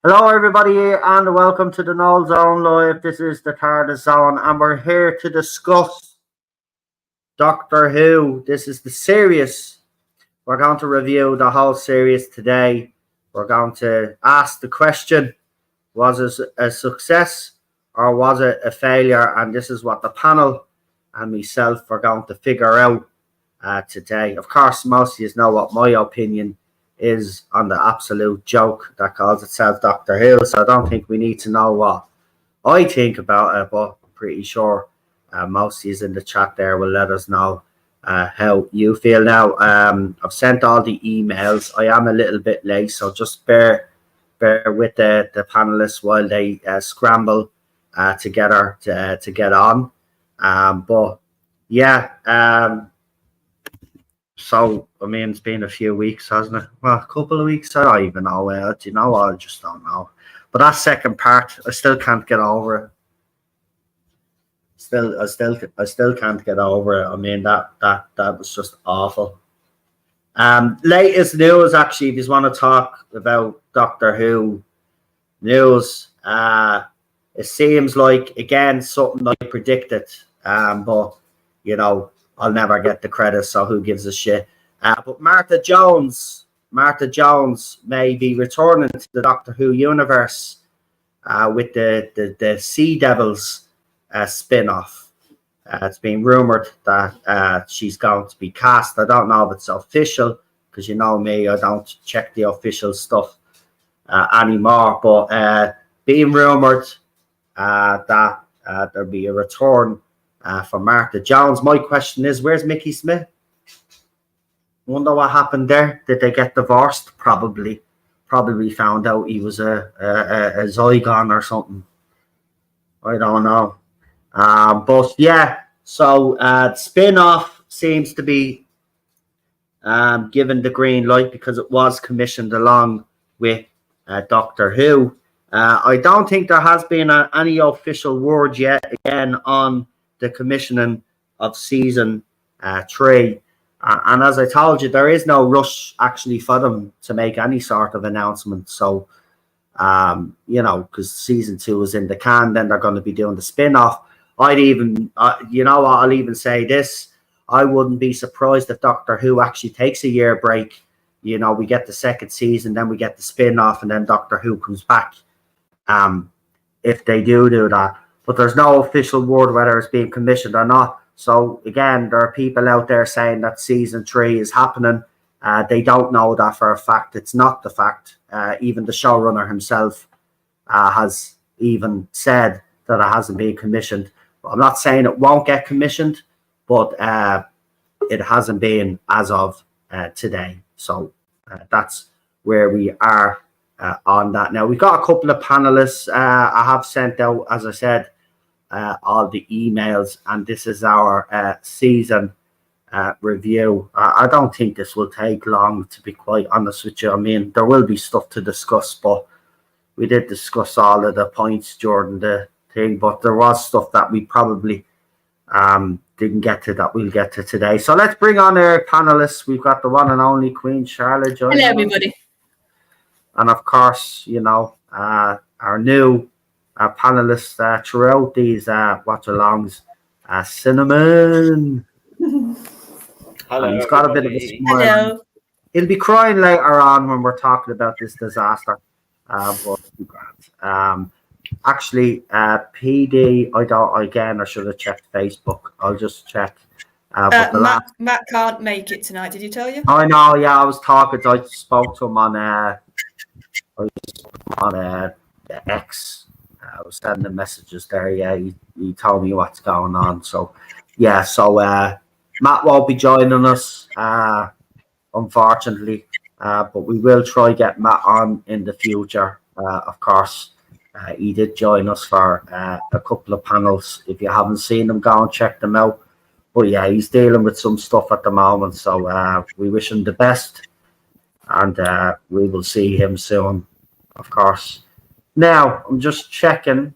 Hello, everybody, and welcome to the Null Zone Live. This is the TARDIS Zone, and we're here to discuss Doctor Who. This is the series. We're going to review the whole series today. We're going to ask the question, was it a success or was it a failure? And this is what the panel and myself are going to figure out today. Of course, most of you know what my opinion is on the absolute joke that calls itself Doctor Who, so I don't think we need to know what I think about it, but I'm pretty sure most of you in the chat there will let us know how you feel. Now, I've sent all the emails. I am a little bit late, so just bear with the panelists while they scramble together to get on. But yeah, so, I mean, it's been a few weeks, hasn't it? Well, a couple of weeks. I don't even know. Do you know? I just don't know. But that second part, I still can't get over it. I still can't get over it. I mean, that was just awful. Latest news, actually, if you want to talk about Doctor Who news, it seems like again something I predicted. But you know, I'll never get the credit, so who gives a shit? But Martha Jones may be returning to the Doctor Who universe with the Sea Devils spin-off. It's been rumored that she's going to be cast. I don't know if it's official, because you know me, I don't check the official stuff anymore. But being rumored that there'll be a return for Martha Jones. My question is, where's Mickey Smith? Wonder what happened there. Did they get divorced? Probably found out he was a Zygon or something. I don't know. But yeah, so spin-off seems to be given the green light because it was commissioned along with Doctor Who. I don't think there has been any official word yet again on the commissioning of season 3. And as I told you, there is no rush actually for them to make any sort of announcement. So, you know, because season 2 is in the can, then they're going to be doing the spin-off. I'd even, you know what, I'll even say this. I wouldn't be surprised if Doctor Who actually takes a year break. You know, we get the second season, then we get the spin-off, and then Doctor Who comes back. If they do that. But there's no official word whether it's being commissioned or not. So, again, there are people out there saying that season 3 is happening. They don't know that for a fact. It's not the fact. Even the showrunner himself has even said that it hasn't been commissioned. I'm not saying it won't get commissioned, but it hasn't been as of today. So that's where we are on that. Now, we've got a couple of panelists. I have sent out, as I said, all the emails, and this is our season review. I don't think this will take long, to be quite honest with you. I mean, there will be stuff to discuss, but we did discuss all of the points during the thing, but there was stuff that we probably didn't get to that we'll get to today. So let's bring on our panelists. We've got the one and only Queen Charlotte joining. Hello, everybody. And of course, you know, our new panelists throughout these watch-alongs, Cinnamon. Hello, he's got a bit of a smile. Hello. He'll be crying later on when we're talking about this disaster. But actually, PD, I should have checked Facebook. I'll just check. Matt can't make it tonight. Did he tell you? I know. Yeah, I was talking. I spoke to him on X. I was sending messages there. Yeah, he told me what's going on. So yeah, Matt won't be joining us, unfortunately. But we will try get Matt on in the future. Of course, he did join us for a couple of panels. If you haven't seen them, go and check them out. But yeah, he's dealing with some stuff at the moment, so we wish him the best, and we will see him soon, of course. Now, I'm just checking.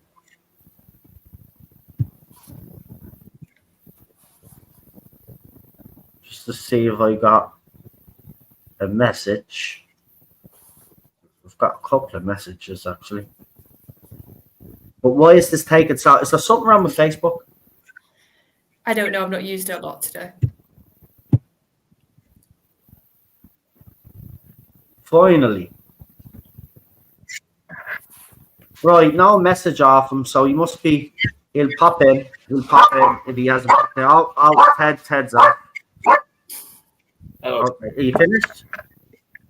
Just to see if I got a message. We've got a couple of messages actually. But why is this taking so? Is there something wrong with Facebook? I don't know. I've not used it a lot today. Finally. Right, no message off him, so he must be. He'll pop in. He'll pop in if he hasn't. Ted's off. Hello. Okay, are you finished?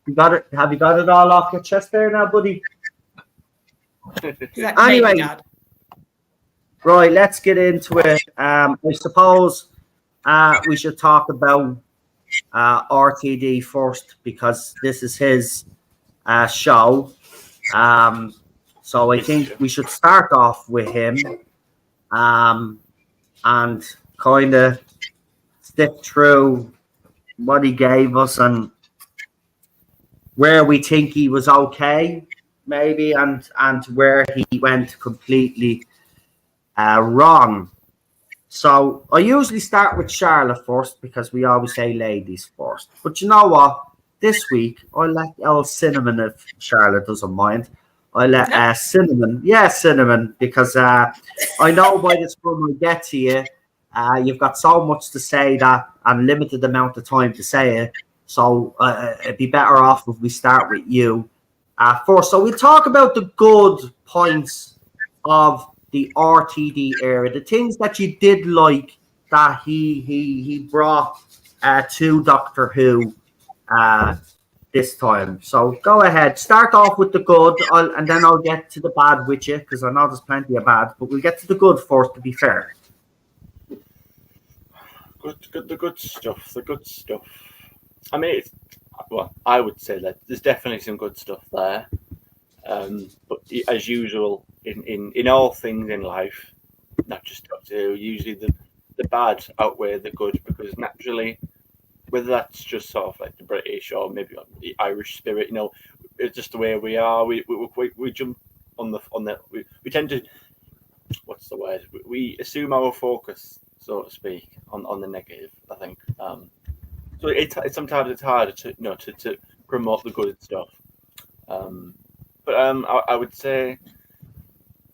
You got it? Have you got it all off your chest there now, buddy? Anyway, Dad. Right, let's get into it. I suppose we should talk about RTD first because this is his show. So I think we should start off with him and kind of stick through what he gave us and where we think he was okay, maybe, and where he went completely wrong. So I usually start with Charlotte first because we always say ladies first. But you know what? This week I let old Cinnamon, if Charlotte doesn't mind. I let Cinnamon, because I know by the time I get to you, you've got so much to say that and limited amount of time to say it. So it'd be better off if we start with you first. So we'll talk about the good points of the RTD era, the things that you did like that he brought to Doctor Who this time. So go ahead, start off with the good, and then I'll get to the bad with you because I know there's plenty of bad, but we'll get to the good first, to be fair. The good stuff. I mean, I would say that there's definitely some good stuff there. But as usual, in all things in life, not just Doctor Who, usually the bad outweigh the good because naturally, whether that's just sort of like the British or maybe the Irish spirit, it's just the way we are. We jump on the we tend to, what's the word? We assume our focus, so to speak, on the negative. I think. So it's sometimes it's harder to promote the good stuff. But I would say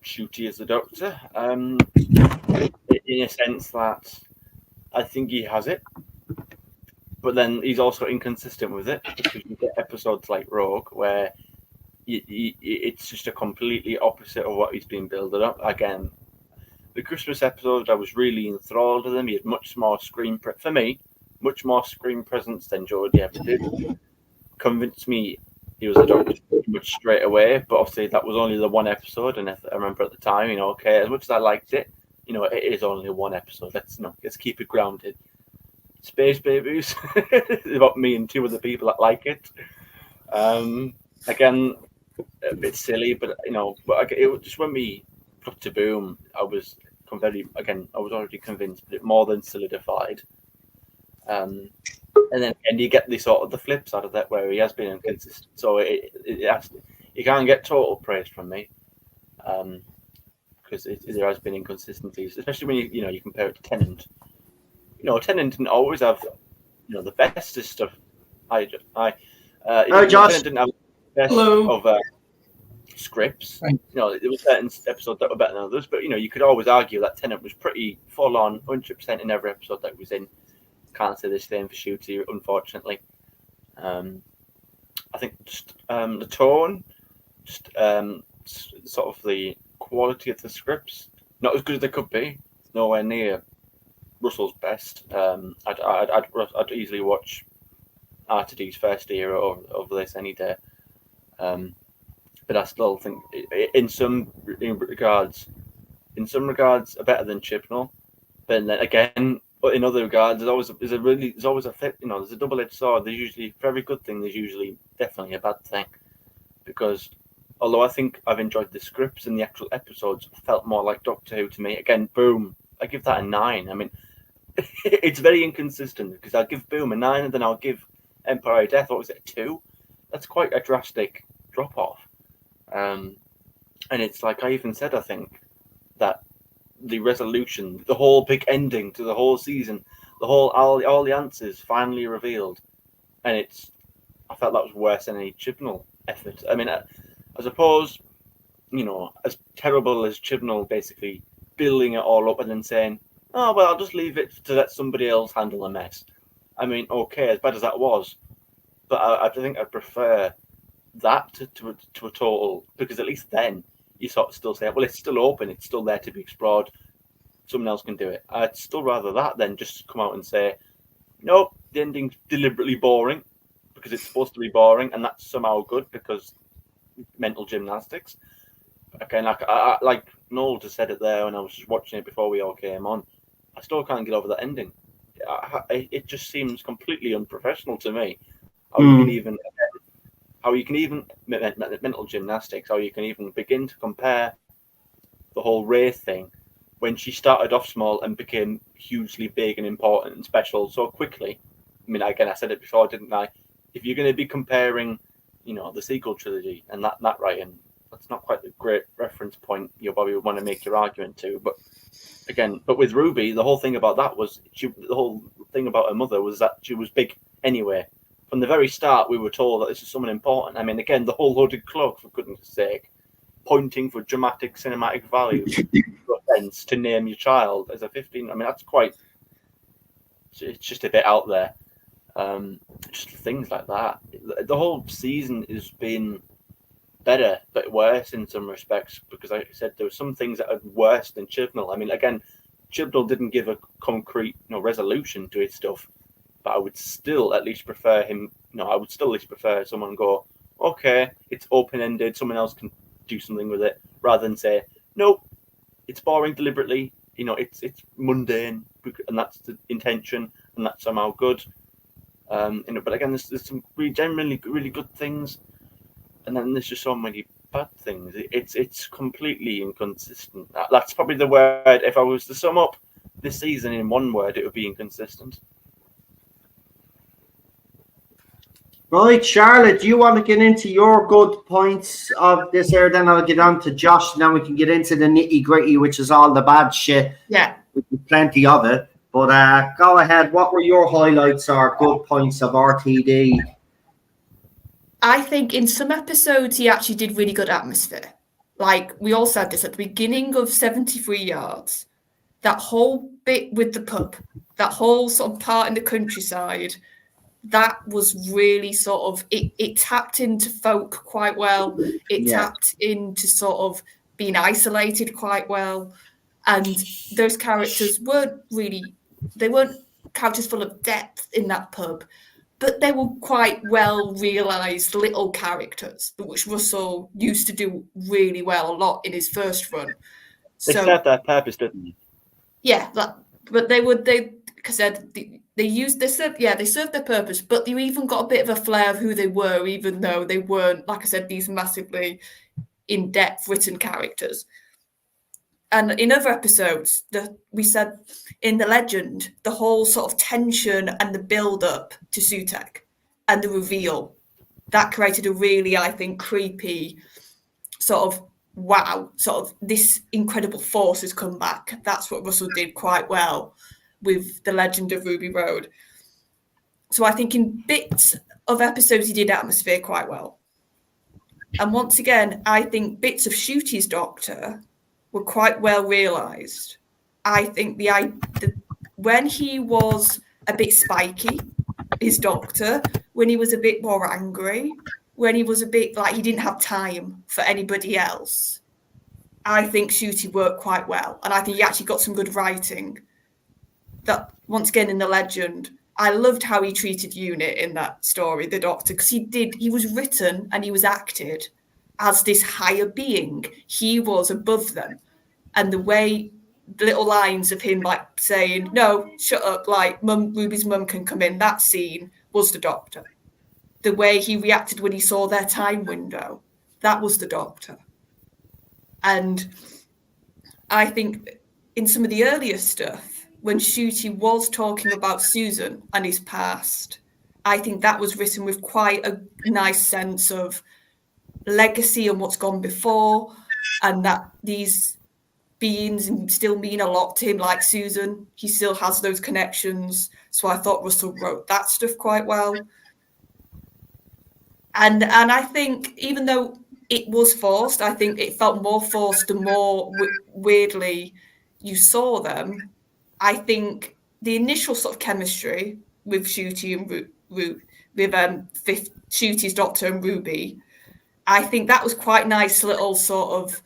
Shooty is the Doctor. In a sense that I think he has it. But then he's also inconsistent with it because you get episodes like Rogue where it's just a completely opposite of what he's been building up. Again, the Christmas episode, I was really enthralled with him. He had much more screen much more screen presence than Geordie ever did. Convinced me he was a Doctor pretty much straight away. But obviously that was only the one episode, and I remember at the time, okay, as much as I liked it, it is only one episode. Let's keep it grounded. Space Babies about me and two other people that like it. Again, a bit silly, but it just when we got to Boom, I was already convinced, but it more than solidified. And then you get the sort of the flip side of that where he has been inconsistent. So you can't get total praise from me, because there has been inconsistencies, especially when you compare it to Tennant. Tennant didn't always have, the best stuff. Josh. Tennant didn't have the best Hello. of scripts. Right. There were certain episodes that were better than others, but you could always argue that Tennant was pretty full on, 100% in every episode that was in. Can't say the same for Shooty, unfortunately. I think just the tone, just sort of the quality of the scripts, not as good as they could be. Nowhere near Russell's best. I'd easily watch RTD's first era over this any day. But I still think, in some regards, are better than Chibnall. But then again, but in other regards, there's always a fit. There's a double-edged sword. There's usually, for every good thing, there's usually definitely a bad thing. Because although I think I've enjoyed the scripts and the actual episodes, felt more like Doctor Who to me. Again, Boom, I give that a 9. I mean, it's very inconsistent because I'll give Boom a 9 and then I'll give Empire of Death, what was it, a 2? That's quite a drastic drop-off. And it's like I even said, I think, that the resolution, the whole big ending to the whole season, all the answers finally revealed, and I felt that was worse than any Chibnall effort. I mean, I suppose, as terrible as Chibnall basically building it all up and then saying, oh, well, I'll just leave it to let somebody else handle the mess. I mean, okay, as bad as that was, but I think I prefer that to a total, because at least then you sort of still say, well, it's still open, it's still there to be explored, someone else can do it. I'd still rather that than just come out and say, nope, the ending's deliberately boring because it's supposed to be boring, and that's somehow good because mental gymnastics. Okay, like Noel just said it there when I was just watching it before we all came on. I still can't get over that ending. It just seems completely unprofessional to me. How you can even mental gymnastics, how you can even begin to compare the whole Wraith thing when she started off small and became hugely big and important and special so quickly. I mean, again, I said it before, didn't I? If you're going to be comparing, the sequel trilogy and that writing, that's not quite the great reference point you probably would want to make your argument to. But again, with Ruby, the whole thing about that was the whole thing about her mother was that she was big anyway. From the very start, we were told that this is someone important. I mean, again, the whole loaded cloak, for goodness sake, pointing for dramatic cinematic value to name your child as a 15. I mean, that's quite. It's just a bit out there. Just things like that. The whole season has been better but worse in some respects because, like I said, there were some things that are worse than Chibnall. I mean, again, Chibnall didn't give a concrete resolution to his stuff, but I would still at least prefer him. I would still at least prefer someone go, okay, it's open ended, someone else can do something with it, rather than say, nope, it's boring deliberately. It's mundane, and that's the intention, and that's somehow good. But again, there's some genuinely really good things, and then there's just so many bad things. It's completely inconsistent. That's probably the word. If I was to sum up this season in one word, it would be inconsistent. Right, Charlotte, do you want to get into your good points of this here? Then I'll get on to Josh, and then we can get into the nitty gritty, which is all the bad shit. Yeah. Plenty of it. But go ahead. What were your highlights or good points of RTD? I think in some episodes he actually did really good atmosphere. Like we all said this at the beginning of 73 Yards. That whole bit with the pub, that whole sort of part in the countryside, that was really sort of it tapped into folk quite well. It tapped into sort of being isolated quite well. And those characters weren't characters full of depth in that pub, but they were quite well realised little characters, which Russell used to do really well a lot in his first run. They served their purpose, didn't they? Yeah, but they served their purpose, but they even got a bit of a flair of who they were, even though they weren't, like I said, these massively in-depth written characters. And in other episodes, we said in The Legend, the whole sort of tension and the build-up to Sutek and the reveal, that created a really, I think, creepy sort of, wow, sort of this incredible force has come back. That's what Russell did quite well with The Legend of Ruby Road. So I think in bits of episodes, he did atmosphere quite well. And once again, I think bits of Shooty's Doctor were quite well realised. I think when he was a bit spiky, his Doctor, when he was a bit more angry, when he was a bit like he didn't have time for anybody else, I think Shooty worked quite well. And I think he actually got some good writing. That, once again, in The Legend, I loved how he treated Unit in that story, the Doctor, because he was written and he was acted as this higher being. He was above them. And the way, little lines of him like saying, no, shut up, like Ruby's mum can come in, that scene was the Doctor. The way he reacted when he saw their time window, that was the Doctor. And I think in some of the earlier stuff, when Shooty was talking about Susan and his past, I think that was written with quite a nice sense of legacy and what's gone before, and that these beings still mean a lot to him, like Susan. He still has those connections. So I thought Russell wrote that stuff quite well. And I think even though it was forced. I think it felt more forced the more weirdly you saw them. I think the initial sort of chemistry with Shooty and with Shooty's Doctor and Ruby, I think that was quite nice little sort of,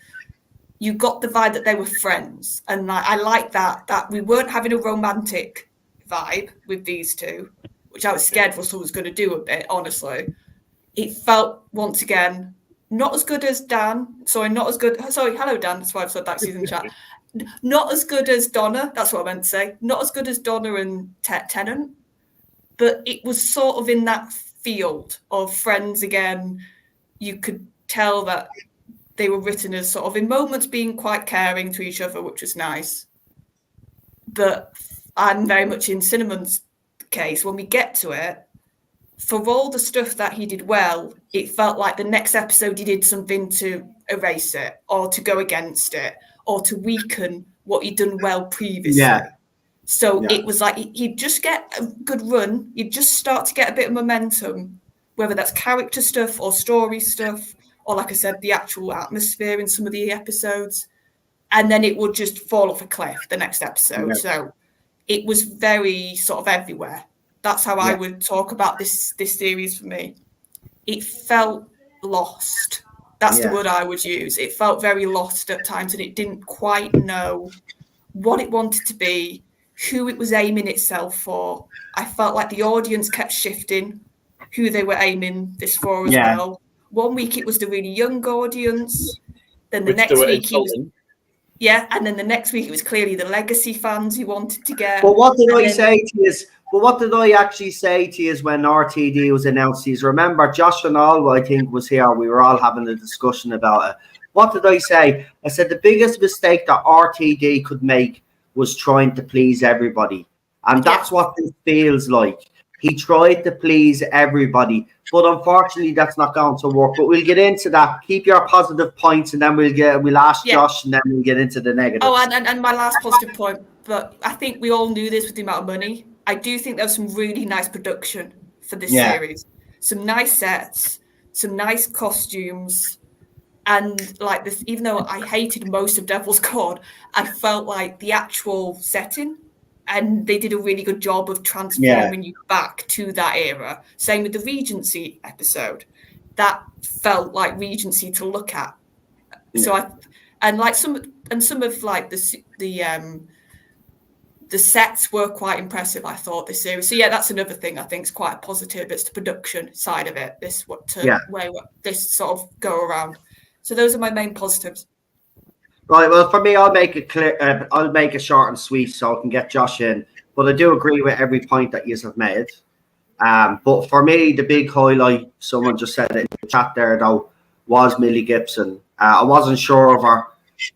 you got the vibe that they were friends. And I like that we weren't having a romantic vibe with these two, which I was scared Russell was going to do a bit, honestly. It felt, once again, not as good as Dan. Sorry, not as good. Sorry, hello, Dan. That's why I've said that season chat. Not as good as Donna. That's what I meant to say. Not as good as Donna and Tennant. But it was sort of in that field of friends again. You could tell that they were written as sort of in moments being quite caring to each other, which was nice. But I'm very much in Cinnamon's case. When we get to it, for all the stuff that he did well, it felt like the next episode he did something to erase it or to go against it or to weaken what he'd done well previously. Yeah. So it was like he'd just get a good run. You'd just start to get a bit of momentum, whether that's character stuff or story stuff, or like I said, the actual atmosphere in some of the episodes. And then it would just fall off a cliff the next episode. Yeah. So it was very sort of everywhere. That's how I would talk about this series for me. It felt lost. That's the word I would use. It felt very lost at times, and it didn't quite know what it wanted to be, who it was aiming itself for. I felt like the audience kept shifting who they were aiming this for as well. One week it was the really young audience. Then the next week it was... Yeah, and then the next week it was clearly the legacy fans who wanted to get... But what did I say to you? But what did I actually say to you when RTD was announced? You remember Josh and all, I think, was here. We were all having a discussion about it. What did I say? I said the biggest mistake that RTD could make was trying to please everybody. And that's what this feels like. He tried to please everybody. But unfortunately, that's not going to work. But we'll get into that. Keep your positive points, and then we'll ask Josh, and then we'll get into the negatives. Oh, and my last positive point, but I think we all knew this with the amount of money. I do think there was some really nice production for this series. Some nice sets, some nice costumes. And like this, even though I hated most of Devil's Court, I felt like the actual setting, and they did a really good job of transforming you back to that era. Same with the Regency episode. That felt like Regency to look at. So some of like the sets were quite impressive, I thought, this series. So that's another thing I think is quite a positive. It's the production side of it. Where this sort of go around. So those are my main positives. Right. Well, for me, I'll make it clear. I'll make it short and sweet so I can get Josh in. But I do agree with every point that you have made. But for me, the big highlight, someone just said it in the chat there, though, was Millie Gibson. I wasn't sure of her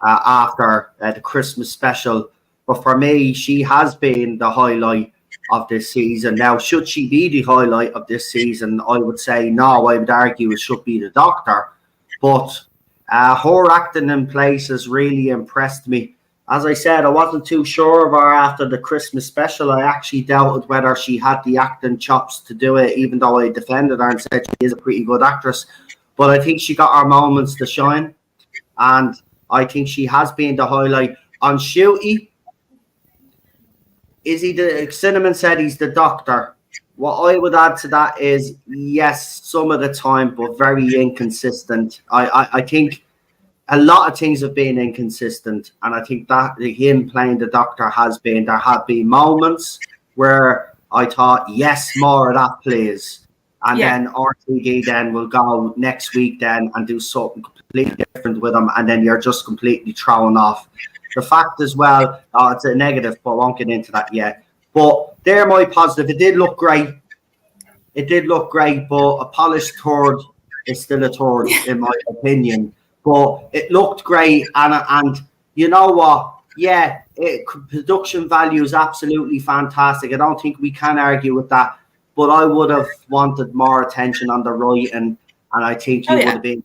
after the Christmas special. But for me, she has been the highlight of this season. Now, should she be the highlight of this season? I would say no. I would argue it should be the Doctor. But her acting in places really impressed me. As I said, I wasn't too sure of her after the Christmas special. I actually doubted whether she had the acting chops to do it, even though I defended her and said she is a pretty good actress. But I think she got her moments to shine. And I think she has been the highlight. On Shooty, is he the... Cinnamon said he's the Doctor. What I would add to that is, yes, some of the time, but very inconsistent. I think a lot of things have been inconsistent, and I think that him playing the Doctor has been... There have been moments where I thought, yes, more of that, please. And then RTD then will go next week then and do something completely different with him, and then you're just completely thrown off. The fact as well, it's a negative, but I won't get into that yet. But they're my positive. It did look great. But a polished third is still a third, in my opinion. But it looked great. And you know what? Yeah, production value is absolutely fantastic. I don't think we can argue with that. But I would have wanted more attention on the writing, and I think he would have been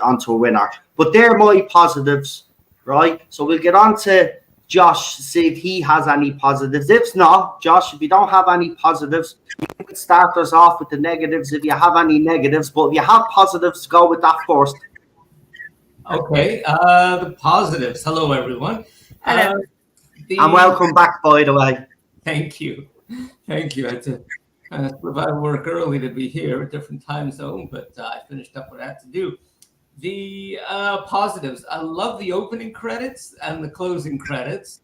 onto a winner. But they're my positives. Right, so we'll get on to Josh to see if he has any positives. If not, Josh, if you don't have any positives, you can start us off with the negatives if you have any negatives. But if you have positives, go with that first. Okay, the positives. Hello, everyone. Hello. And welcome back, by the way. Thank you. Thank you. I had to provide work early to be here, a different time zone, but I finished up what I had to do. The positives. I love the opening credits and the closing credits.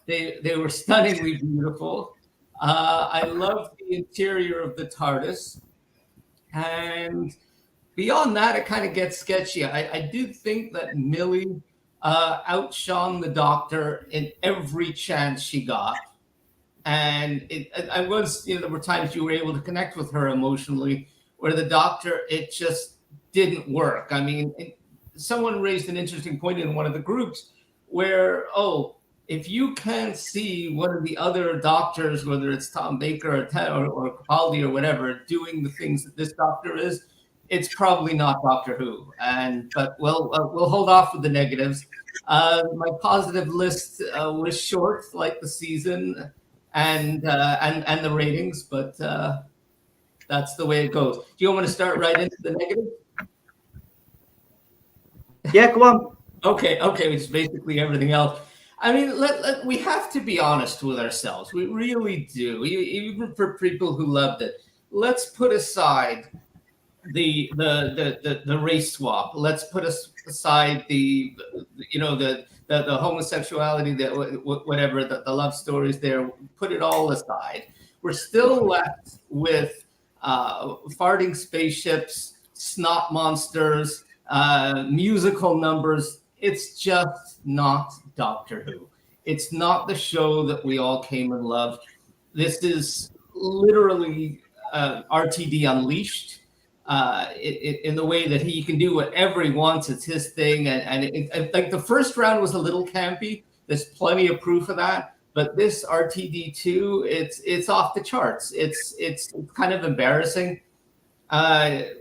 They were stunningly beautiful. I love the interior of the TARDIS. And beyond that, it kind of gets sketchy. I do think that Millie outshone the Doctor in every chance she got. And there were times you were able to connect with her emotionally, where the Doctor, it just didn't work. I mean, someone raised an interesting point in one of the groups where, if you can't see one of the other doctors, whether it's Tom Baker or Capaldi or whatever, doing the things that this Doctor is, it's probably not Doctor Who. But we'll hold off with the negatives. My positive list was short, like the season and the ratings, but that's the way it goes. Do you want to start right into the negative? Yeah, go on. Okay, which is basically everything else. I mean, we have to be honest with ourselves. We really do. Even for people who loved it, let's put aside the race swap. Let's put aside the homosexuality, whatever the love stories there. Put it all aside. We're still left with farting spaceships, snot monsters, musical numbers. It's just not Doctor Who. It's not the show that we all came and loved. This is literally RTD Unleashed. In the way that he can do whatever he wants. It's his thing. And like the first round was a little campy. There's plenty of proof of that. But this RTD2, it's off the charts. It's kind of embarrassing. To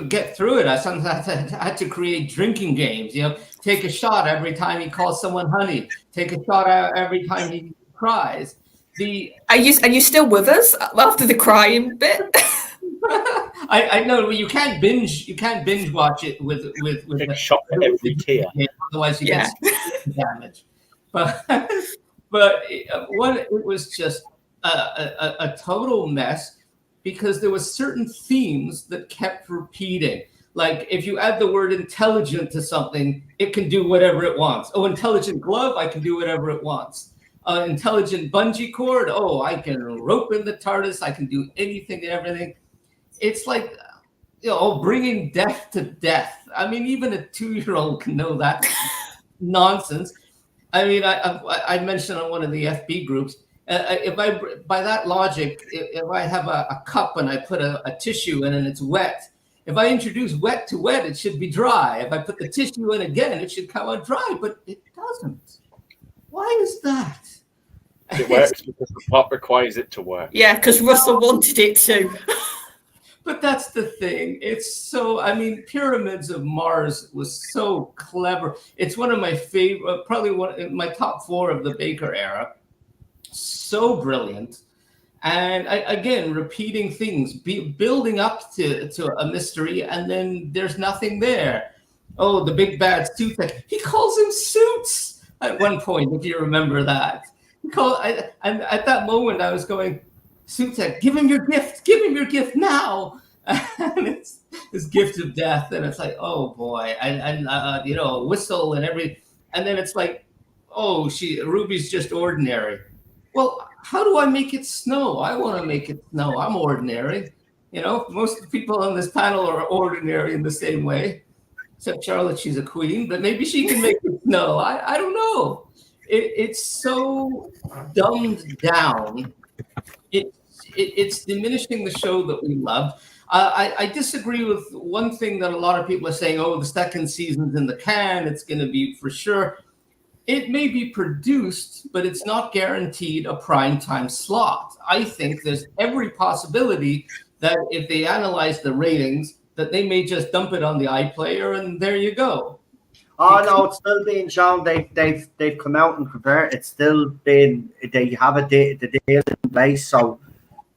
get through it, I sometimes had to create drinking games. Take a shot every time he calls someone honey. Take a shot every time he cries. Are you still with us after the crying bit? I know you can't binge. You can't binge watch it with a shot for every tear. Otherwise, you get damage. But it was just a total mess, because there was certain themes that kept repeating. Like if you add the word intelligent to something, it can do whatever it wants. Oh, intelligent glove, I can do whatever it wants. Intelligent bungee cord, I can rope in the TARDIS, I can do anything and everything. It's like, bringing death to death. I mean, even a 2-year-old can know that nonsense. I mean, I mentioned on one of the FB groups, by that logic, if I have a cup and I put a tissue in and it's wet, if I introduce wet to wet, it should be dry. If I put the tissue in again, it should come out dry, but it doesn't. Why is that? It works because the plot requires it to work. Yeah, because Russell wanted it to. But that's the thing. It's so, Pyramids of Mars was so clever. It's one of my favorite, probably one in my top 4 of the Baker era. So brilliant. And again, repeating things, building up to a mystery, and then there's nothing there. Oh, the big bad suit. He calls him Suits at one point, if you remember that. And at that moment, I was going, Sutek, give him your gift now. And it's this gift of death, and it's like, oh boy, and a whistle and and then it's like, Ruby's just ordinary. Well, how do I make it snow? I want to make it snow. I'm ordinary. Most people on this panel are ordinary in the same way, except Charlotte. She's a queen, but maybe she can make it snow. I don't know. It's so dumbed down. It's diminishing the show that we love. I disagree with one thing that a lot of people are saying, the second season's in the can, it's going to be for sure. It may be produced, but it's not guaranteed a primetime slot. I think there's every possibility that if they analyze the ratings, that they may just dump it on the iPlayer, and there you go. Oh no, it's still being shown. They've come out and confirmed it's still been. They have the deal in place, so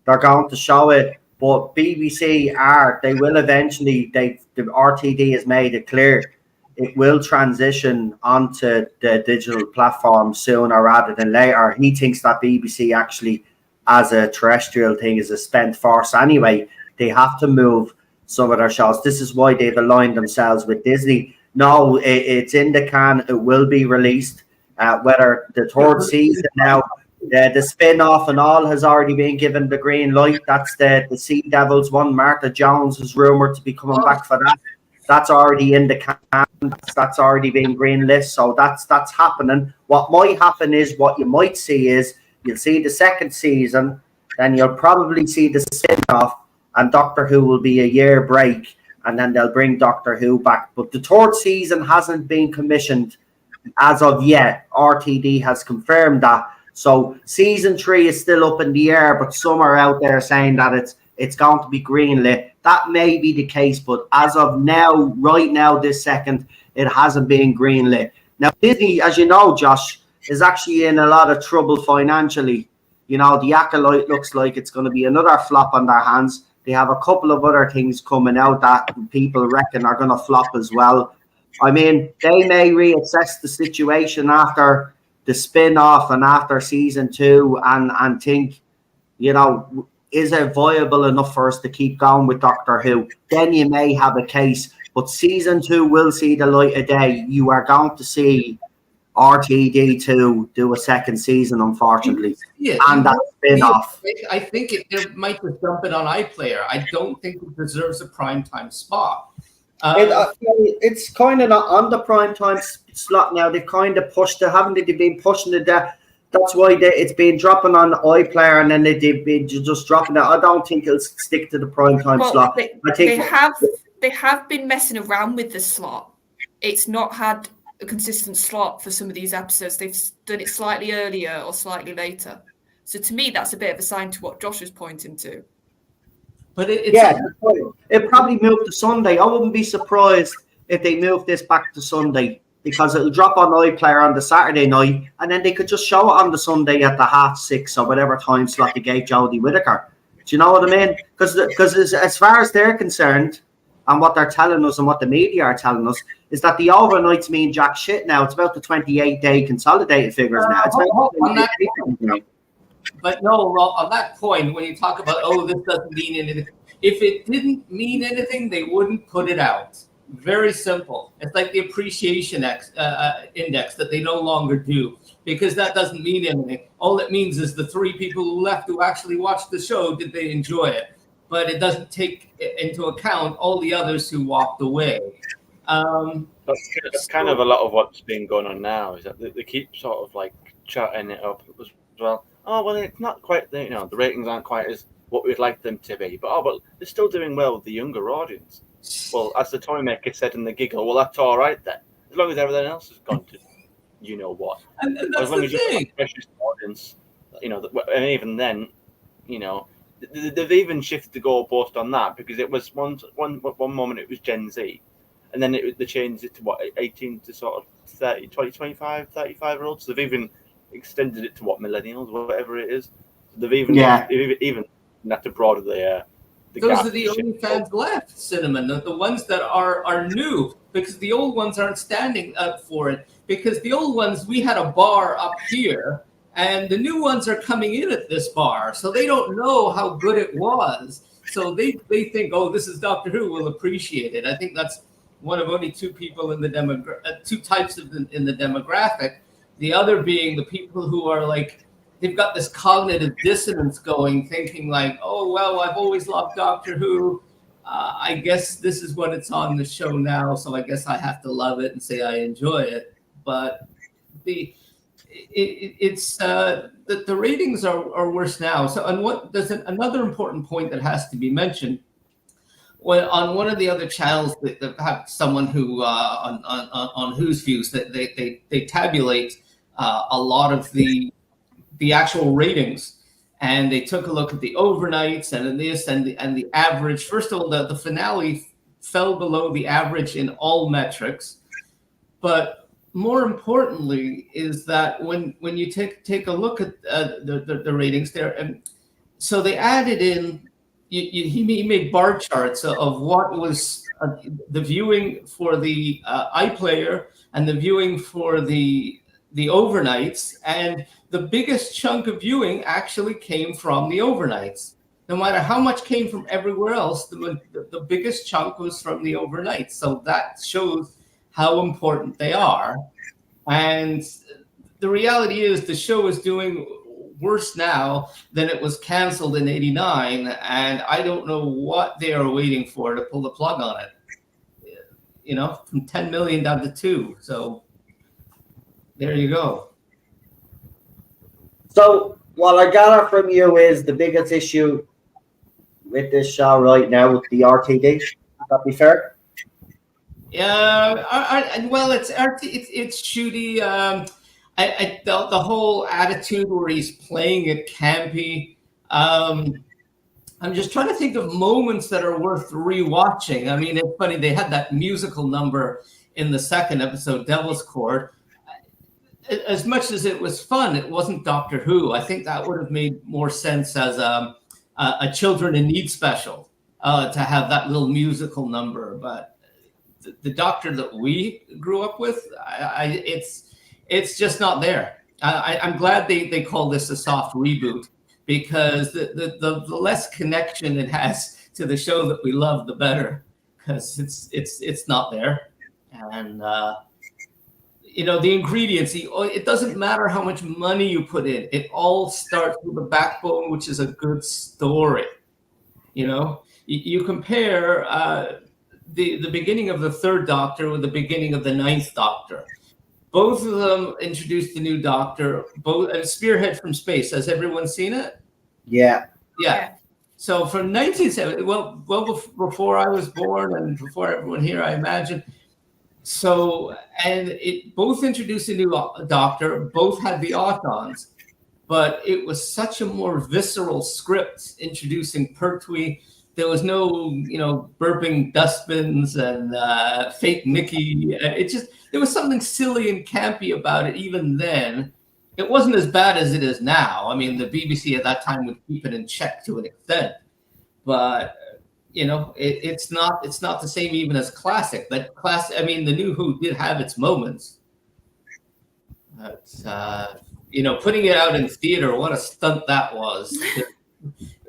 they're going to show it. But BBC they will eventually. The RTD has made it clear it will transition onto the digital platform sooner rather than later. He thinks that BBC actually, as a terrestrial thing, is a spent force anyway. They have to move some of their shows. This is why they've aligned themselves with Disney. No, it's in the can. It will be released. Whether the third season now, the spin-off and all has already been given the green light. That's the Sea Devils one. Martha Jones is rumoured to be coming back for that. That's already in the can. That's already been greenlit. So that's happening. What might happen is, what you might see is, you'll see the second season, then you'll probably see the spin-off, and Doctor Who will be a year break, and then they'll bring Doctor Who back. But the third season hasn't been commissioned as of yet. RTD has confirmed that. So season 3 is still up in the air, but some are out there saying that it's going to be greenlit. That may be the case, but as of now, right now, this second, it hasn't been greenlit. Now, Disney, as you know, Josh, is actually in a lot of trouble financially. You know, The Acolyte looks like it's going to be another flop on their hands. They have a couple of other things coming out that people reckon are going to flop as well. I mean, they may reassess the situation after the spin-off and after season 2 and think, you know, is it viable enough for us to keep going with Doctor Who? Then you may have a case. But season 2 will see the light of day. You are going to see RTD2 do a second season, unfortunately. Yeah, and that spin-off. I think it might just dump it on iPlayer. I don't think it deserves a primetime spot. It's kind of not on the primetime slot now. They've kind of pushed it, haven't they? They've been pushing it there. That's why it's been dropping on iPlayer, and then they've been just dropping it. I don't think it'll stick to the primetime slot. They have been messing around with the slot. It's not had a consistent slot for some of these episodes. They've done it slightly earlier or slightly later. So to me, that's a bit of a sign to what Josh was pointing to. But it probably moved to Sunday. I wouldn't be surprised if they moved this back to Sunday, because it'll drop on iPlayer on the Saturday night, and then they could just show it on the Sunday at the 6:30 or whatever time slot they gave Jodie Whittaker. Do you know what I mean? Because as far as they're concerned, and what they're telling us and what the media are telling us, is that the overnights mean jack shit now. It's about the 28-day consolidated figures now. But no, well, on that point, when you talk about, this doesn't mean anything. If it didn't mean anything, they wouldn't put it out. Very simple. It's like the appreciation index that they no longer do, because that doesn't mean anything. All it means is the 3 people who left who actually watched the show, did they enjoy it? But it doesn't take into account all the others who walked away. That's kind of a lot of what's been going on now, is that they keep sort of like chatting it up as well. Oh, well, it's not quite, the ratings aren't quite as what we'd like them to be. But they're still doing well with the younger audience. Well, as the toy maker said in the giggle, well, that's all right then. As long as everything else has gone to you know what. And that's as long the as you thing. have a specialist audience, and even then, they've even shifted the goalpost on that, because it was one moment it was Gen Z, and then they changed it to 18 to sort of 30, 20, 25, 35-year-olds. So they've even extended it to millennials, whatever it is. They've even had to broaden the Those gap. are the only fans left, Cinnamon, the ones that are new, because the old ones aren't standing up for it. Because the old ones, we had a bar up here, and the new ones are coming in at this bar, so they don't know how good it was. So they think, this is Doctor Who, we'll appreciate it. I think that's one of only 2 people in the 2 types in the demographic. The other being the people who are like, they've got this cognitive dissonance going, thinking like, I've always loved Doctor Who. I guess this is what it's on the show now, so I guess I have to love it and say I enjoy it. But the ratings are worse now. So, and there's another important point that has to be mentioned. Well, on one of the other channels that have someone who on Who's Views, that they tabulate a lot of the actual ratings, and they took a look at the overnights and the average. First of all, the finale fell below the average in all metrics, but more importantly is that when you take a look at the ratings there, so they added in. He made bar charts of what was the viewing for the iPlayer and the viewing for the overnights, and the biggest chunk of viewing actually came from the overnights. No matter how much came from everywhere else, the biggest chunk was from the overnights. So that shows how important they are. And the reality is the show is doing worse now than it was canceled in '89, and I don't know what they are waiting for to pull the plug on it. You know, from 10 million down to 2. So there you go. So what I gather from you is the biggest issue with this show right now with the RTD. Would that be fair? Yeah, well, it's shooty. The whole attitude where he's playing it campy. I'm just trying to think of moments that are worth rewatching. I mean, it's funny, they had that musical number in the second episode, Devil's Court. As much as it was fun, it wasn't Doctor Who. I think that would have made more sense as a Children in Need special to have that little musical number. But the Doctor that we grew up with, it's just not there. I'm glad they call this a soft reboot, because the less connection it has to the show that we love, the better, because it's not there. And the ingredients, it doesn't matter how much money you put in. It all starts with a backbone, which is a good story. You compare the beginning of the third Doctor with the beginning of the ninth Doctor. Both of them introduced the new Doctor, both Spearhead from Space. Has everyone seen it? Yeah. So from 1970, well before I was born and before everyone here, I imagine. So, and it both introduced a new Doctor, both had the Autons, but it was such a more visceral script introducing Pertwee. There was no, burping dustbins and fake Mickey. There was something silly and campy about it even then. It wasn't as bad as it is now. I mean, the BBC at that time would keep it in check to an extent, but it's not the same even as classic. But I mean, the new Who did have its moments. But putting it out in theater, what a stunt that was.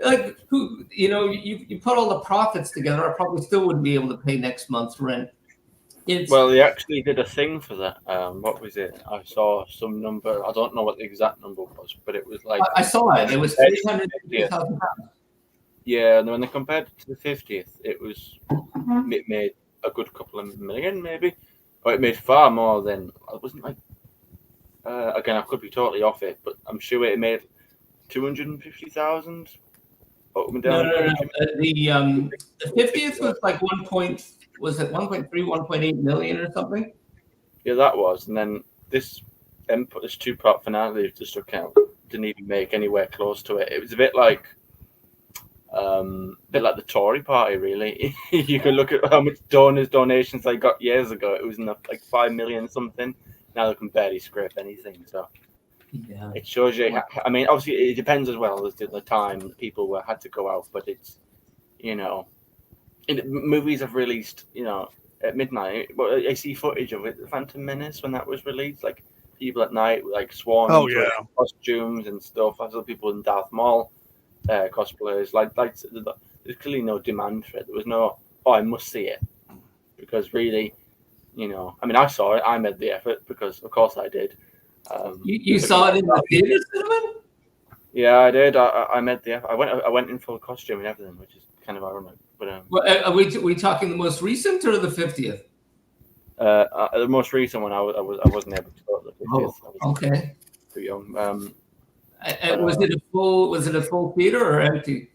Like, who, you put all the profits together, I probably still wouldn't be able to pay next month's rent. Well, they actually did a thing for that. What was it? I saw some number. I don't know what the exact number was, but it was like I saw it. It was £350,000. Yeah, and when they compared it to the 50th, it made a good couple of million, maybe, or it made far more than. It wasn't like. Again, I could be totally off it, but I'm sure it made 250,000. No. The 50th was like 1.3, 1.8 million or something? Yeah, that was. And then this two-part finale of just account didn't even make anywhere close to it. It was a bit like the Tory party, really. You can look at how much donations they got years ago. It was enough, like 5 million something. Now they can barely scrape anything. So yeah, it shows you. I mean, obviously, it depends as well as to the time people had to go out, but it's movies have released at midnight. Well, I see footage of it, the Phantom Menace, when that was released, like people at night like swarms with costumes and stuff. I saw people in Darth Maul cosplayers. Like there's clearly no demand for it. There was no, I must see it, because really, I mean, I saw it. I made the effort because, of course, I did. You saw it in the theater, Cinnamon? Yeah, I did. I made the effort. I went in full costume and everything, which is kind of ironic. But are we talking the most recent or the 50th? The most recent one, I wasn't able to go to the 50th. Oh, okay. Too young. Was it a full theater or empty?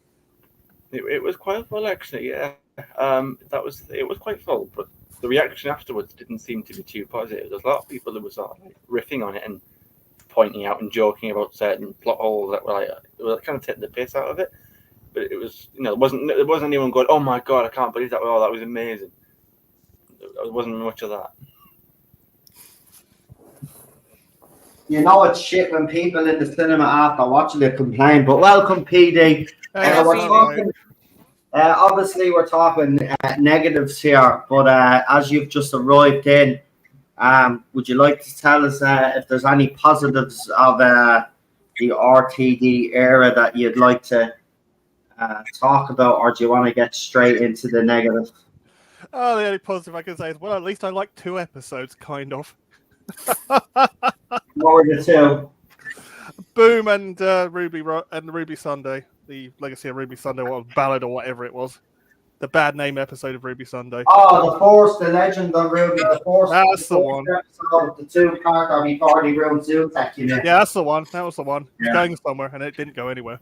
It was quite full, actually. Yeah. It was quite full, but the reaction afterwards didn't seem to be too positive. There's a lot of people that were sort of like riffing on it and pointing out and joking about certain plot holes that were kind of taking the piss out of it. But it was, there wasn't anyone going, "Oh my god, I can't believe that! Oh, that was amazing." There wasn't much of that. It's shit when people in the cinema after watching it complain. But welcome, PD. Obviously, we're talking negatives here, but as you've just arrived in, would you like to tell us if there's any positives of the RTD era that you'd like to talk about, or do you want to get straight into the negative? Oh, the only positive I can say is, well, at least I like 2 episodes, kind of. What were the two? Boom and Ruby Sunday, the Legacy of Ruby Sunday, what ballad or whatever it was, the bad name episode of Ruby Sunday. Oh, the Force, the Legend of Ruby, the Force. That's the one. Episode, the 2-part or before the room Zoom tech, you know. Yeah, that's the one. That was the one. It was Yeah. going somewhere, and it didn't go anywhere.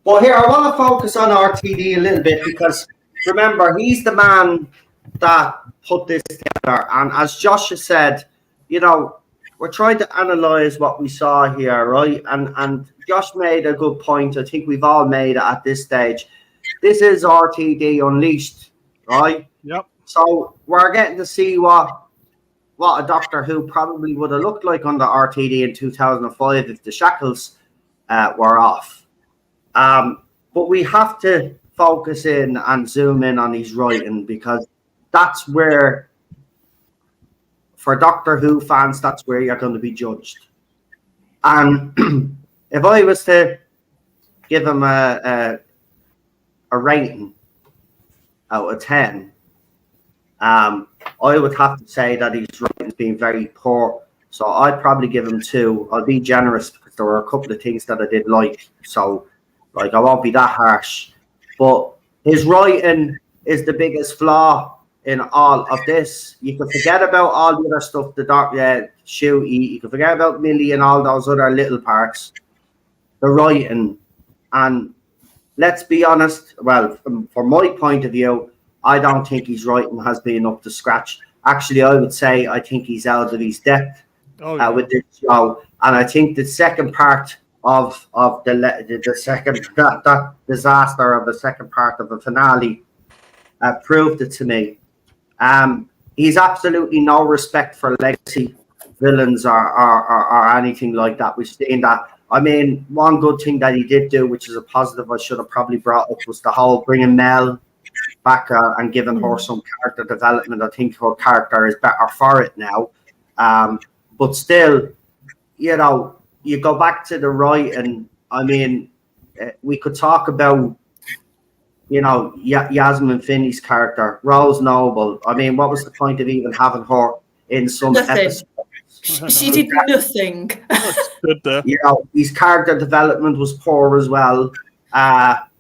Well, here, I want to focus on RTD a little bit because, remember, he's the man that put this together. And as Josh has said, you know, we're trying to analyze what we saw here, right? And Josh made a good point. I think we've all made it at this stage. This is RTD Unleashed, right? Yep. So we're getting to see what a Doctor Who probably would have looked like under RTD in 2005 if the shackles were off. But we have to focus in and zoom in on his writing because that's where, for Doctor Who fans, that's where you're going to be judged. And if I was to give him a rating out of 10, I would have to say that his writing's been very poor. So I'd probably give him 2. I'll be generous because there were a couple of things that I did like. So, I won't be that harsh. But his writing is the biggest flaw in all of this. You can forget about all the other stuff, the Shooty, you can forget about Millie and all those other little parts. The writing. And let's be honest, well, from my point of view, I don't think his writing has been up to scratch. Actually, I would say I think he's out of his depth with this show. And I think the second part of the second that disaster of the second part of the finale proved it to me. He's absolutely no respect for legacy villains or anything like that. We've seen that. I mean, one good thing that he did do, which is a positive I should have probably brought up, was the whole bringing Mel back and giving her some character development. I think her character is better for it now. But still, you know, you go back to the writing. I mean, we could talk about, you know, Yasmin Finney's character, Rose Noble. I mean, what was the point of even having her in some episodes? She did nothing. You know, his character development was poor as well.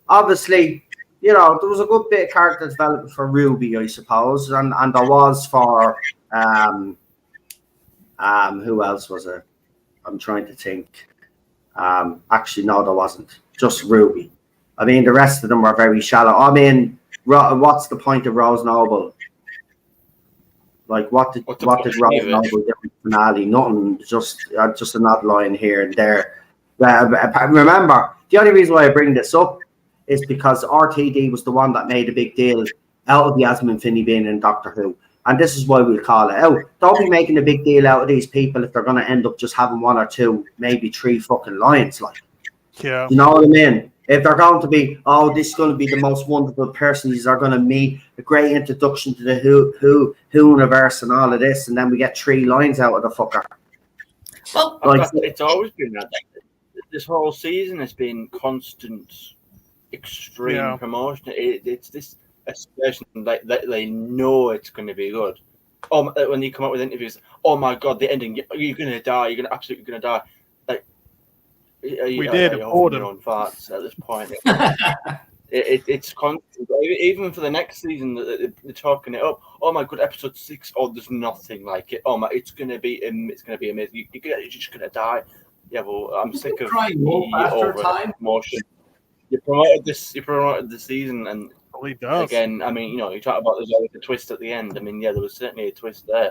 Obviously, you know, there was a good bit of character development for Ruby, I suppose, and there was for who else was it? I'm trying to think. Actually, no, there wasn't. Just Ruby. I mean, the rest of them were very shallow. I mean, what's the point of Rose Noble? Like, what did Rose Noble do in the finale? Nothing. Just an odd line here and there. Remember, the only reason why I bring this up is because RTD was the one that made a big deal out of Yasmin Finney being in Doctor Who. And this is why we'll call it out. Don't be making a big deal out of these people if they're going to end up just having 1 or 2, maybe 3 fucking lines. Like, yeah, you know what I mean? If they're going to be, oh, this is going to be the most wonderful person they're going to meet, a great introduction to the Who universe and all of this, and then we get 3 lines out of the fucker. Well, like, it's always been that. This whole season has been constant, extreme promotion. It's this expression like they know it's going to be good. Oh, when you come up with interviews, oh my god, the ending, you're going to die. You're absolutely going to die. Like we did order your own farts at this point. It's constant. Even for the next season, they're talking it up. Oh my god, episode 6. Oh, there's nothing like it. Oh my, it's going to be amazing. You're just going to die. Yeah, well, I'm sick of emotion. You promoted the season, and again, I mean, you know, you talk about there's always a twist at the end. I mean, yeah, there was certainly a twist there.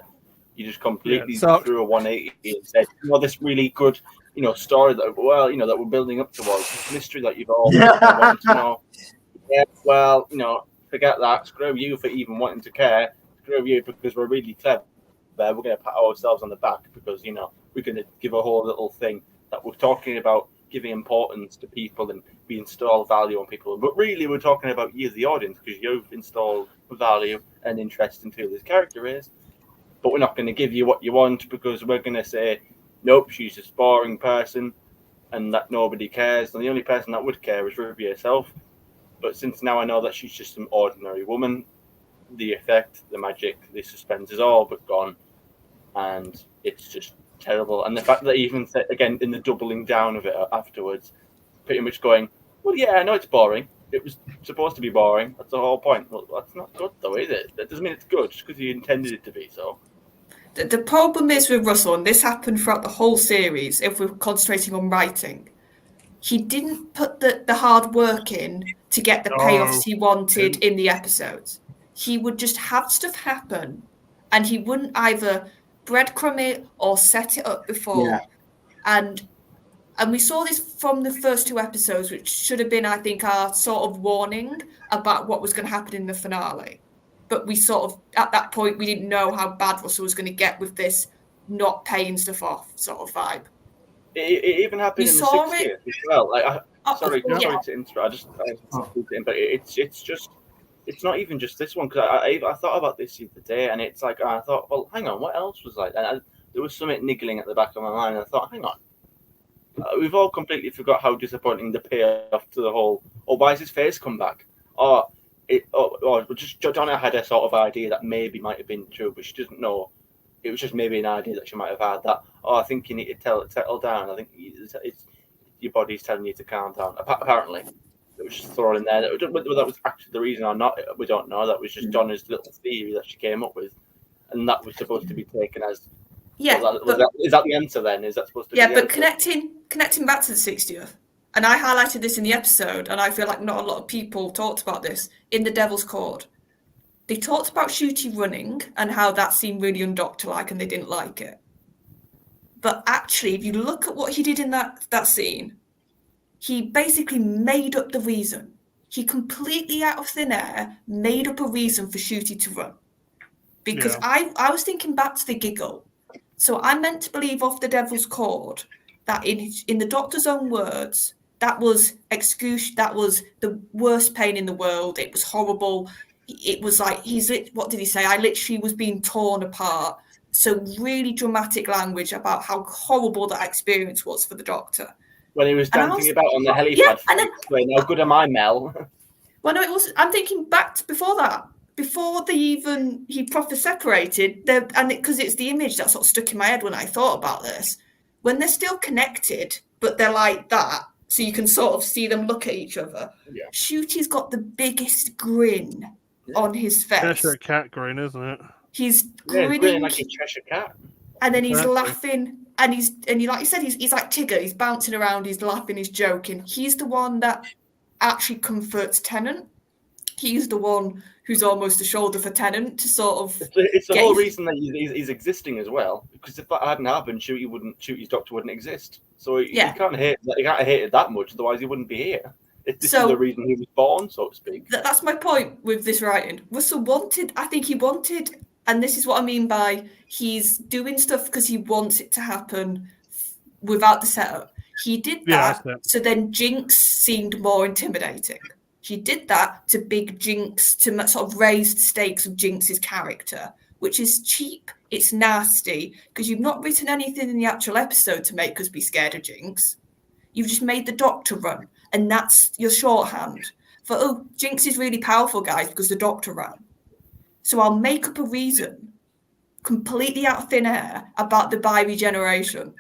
You just completely threw a 180 and said, well, this really good, you know, story that, well, you know, that we're building up towards, this mystery that you've all wanted to know. Yeah, well, you know, forget that. Screw you for even wanting to care. Screw you because we're really clever. We're going to pat ourselves on the back because, you know, we're going to give a whole little thing that we're talking about giving importance to people and we install value on people. But really, we're talking about you, the audience, because you've installed value and interest into who this character is. But we're not going to give you what you want because we're going to say, nope, she's a boring person and that nobody cares. And the only person that would care is Ruby herself. But since now I know that she's just an ordinary woman, the effect, the magic, the suspense is all but gone. And it's just terrible. And the fact that even, again, in the doubling down of it afterwards, pretty much going, well, yeah, I know it's boring. It was supposed to be boring. That's the whole point. Well, that's not good, though, is it? That doesn't mean it's good, just because you intended it to be so. The problem is with Russell, and this happened throughout the whole series, if we're concentrating on writing, he didn't put the hard work in to get the payoffs he wanted in the episodes. He would just have stuff happen, and he wouldn't either breadcrumb it or set it up before. Yeah. And we saw this from the first 2 episodes, which should have been, I think, our sort of warning about what was going to happen in the finale. But we sort of, at that point, we didn't know how bad Russell was going to get with this not paying stuff off sort of vibe. It even happened in the 60th as well. Like, sorry to interrupt. But it's not even just this one, because I thought about this the other day, and it's like, I thought, well, hang on, what else was like? And there was something niggling at the back of my mind, and I thought, hang on. We've all completely forgot how disappointing the payoff to the whole, why has his face come back? Just Donna had a sort of idea that maybe might have been true, but she doesn't know. It was just maybe an idea that she might have had that, I think you need to settle down. I think it's your body's telling you to calm down. Apparently. It was just thrown in there. Whether that was actually the reason or not, we don't know. That was just Donna's little theory that she came up with. And that was supposed to be taken as... Yeah. Is that the answer then? Is that supposed to be the answer? Connecting back to the 60th, and I highlighted this in the episode, and I feel like not a lot of people talked about this, in the Devil's Court. They talked about Shooty running and how that seemed really undoctor-like and they didn't like it. But actually, if you look at what he did in that scene, he basically made up the reason. He completely out of thin air made up a reason for Shooty to run. Because I was thinking back to the giggle. So I meant to believe off the Devil's Court that in the doctor's own words, that was the worst pain in the world. It was horrible. It was like, what did he say? I literally was being torn apart. So really dramatic language about how horrible that experience was for the doctor. When he was dancing about on the helipad, how good am I, Mel? Well, no, it was. I'm thinking back to before that. Before he proper separated, because it's the image that sort of stuck in my head when I thought about this. When they're still connected, but they're like that, so you can sort of see them look at each other. Yeah. Shooty's got the biggest grin on his face. Cheshire Cat grin, isn't it? He's grinning like a Cheshire Cat. And then he's laughing, and he like you said, he's like Tigger. He's bouncing around, he's laughing, he's joking. He's the one that actually comforts Tennant. He's the one who's almost a shoulder for Tennant to sort of. It's the whole reason that he's existing as well. Because if that hadn't happened, Shooty's doctor wouldn't exist. So you can't hate it that much. Otherwise, he wouldn't be here. This is the reason he was born, so to speak. That's my point with this writing. Russell wanted, and this is what I mean by he's doing stuff because he wants it to happen without the setup. He did that, so then Jinx seemed more intimidating. He did that to big Jinx, to sort of raise the stakes of Jinx's character, which is cheap. It's nasty, because you've not written anything in the actual episode to make us be scared of Jinx. You've just made the doctor run, and that's your shorthand. For, Jinx is really powerful, guys, because the doctor ran. So I'll make up a reason, completely out of thin air, about the bi-regeneration.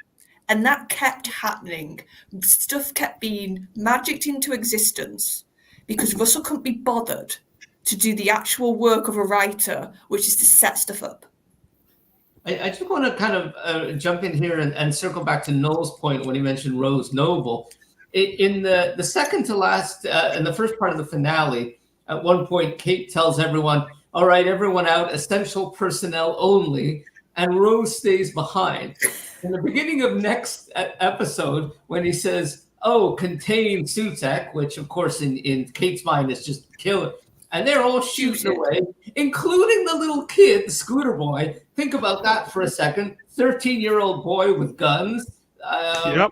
And that kept happening. Stuff kept being magicked into existence, because Russell couldn't be bothered to do the actual work of a writer, which is to set stuff up. I just want to kind of jump in here and circle back to Noel's point when he mentioned Rose Noble. In the second to last, in the first part of the finale, at one point, Kate tells everyone, all right, everyone out, essential personnel only, and Rose stays behind. In the beginning of next episode, when he says, contain Sutek, which of course in Kate's mind is just killer. And they're all shooting away, including the little kid, the scooter boy. Think about that for a second. 13-year-old boy with guns. Yep.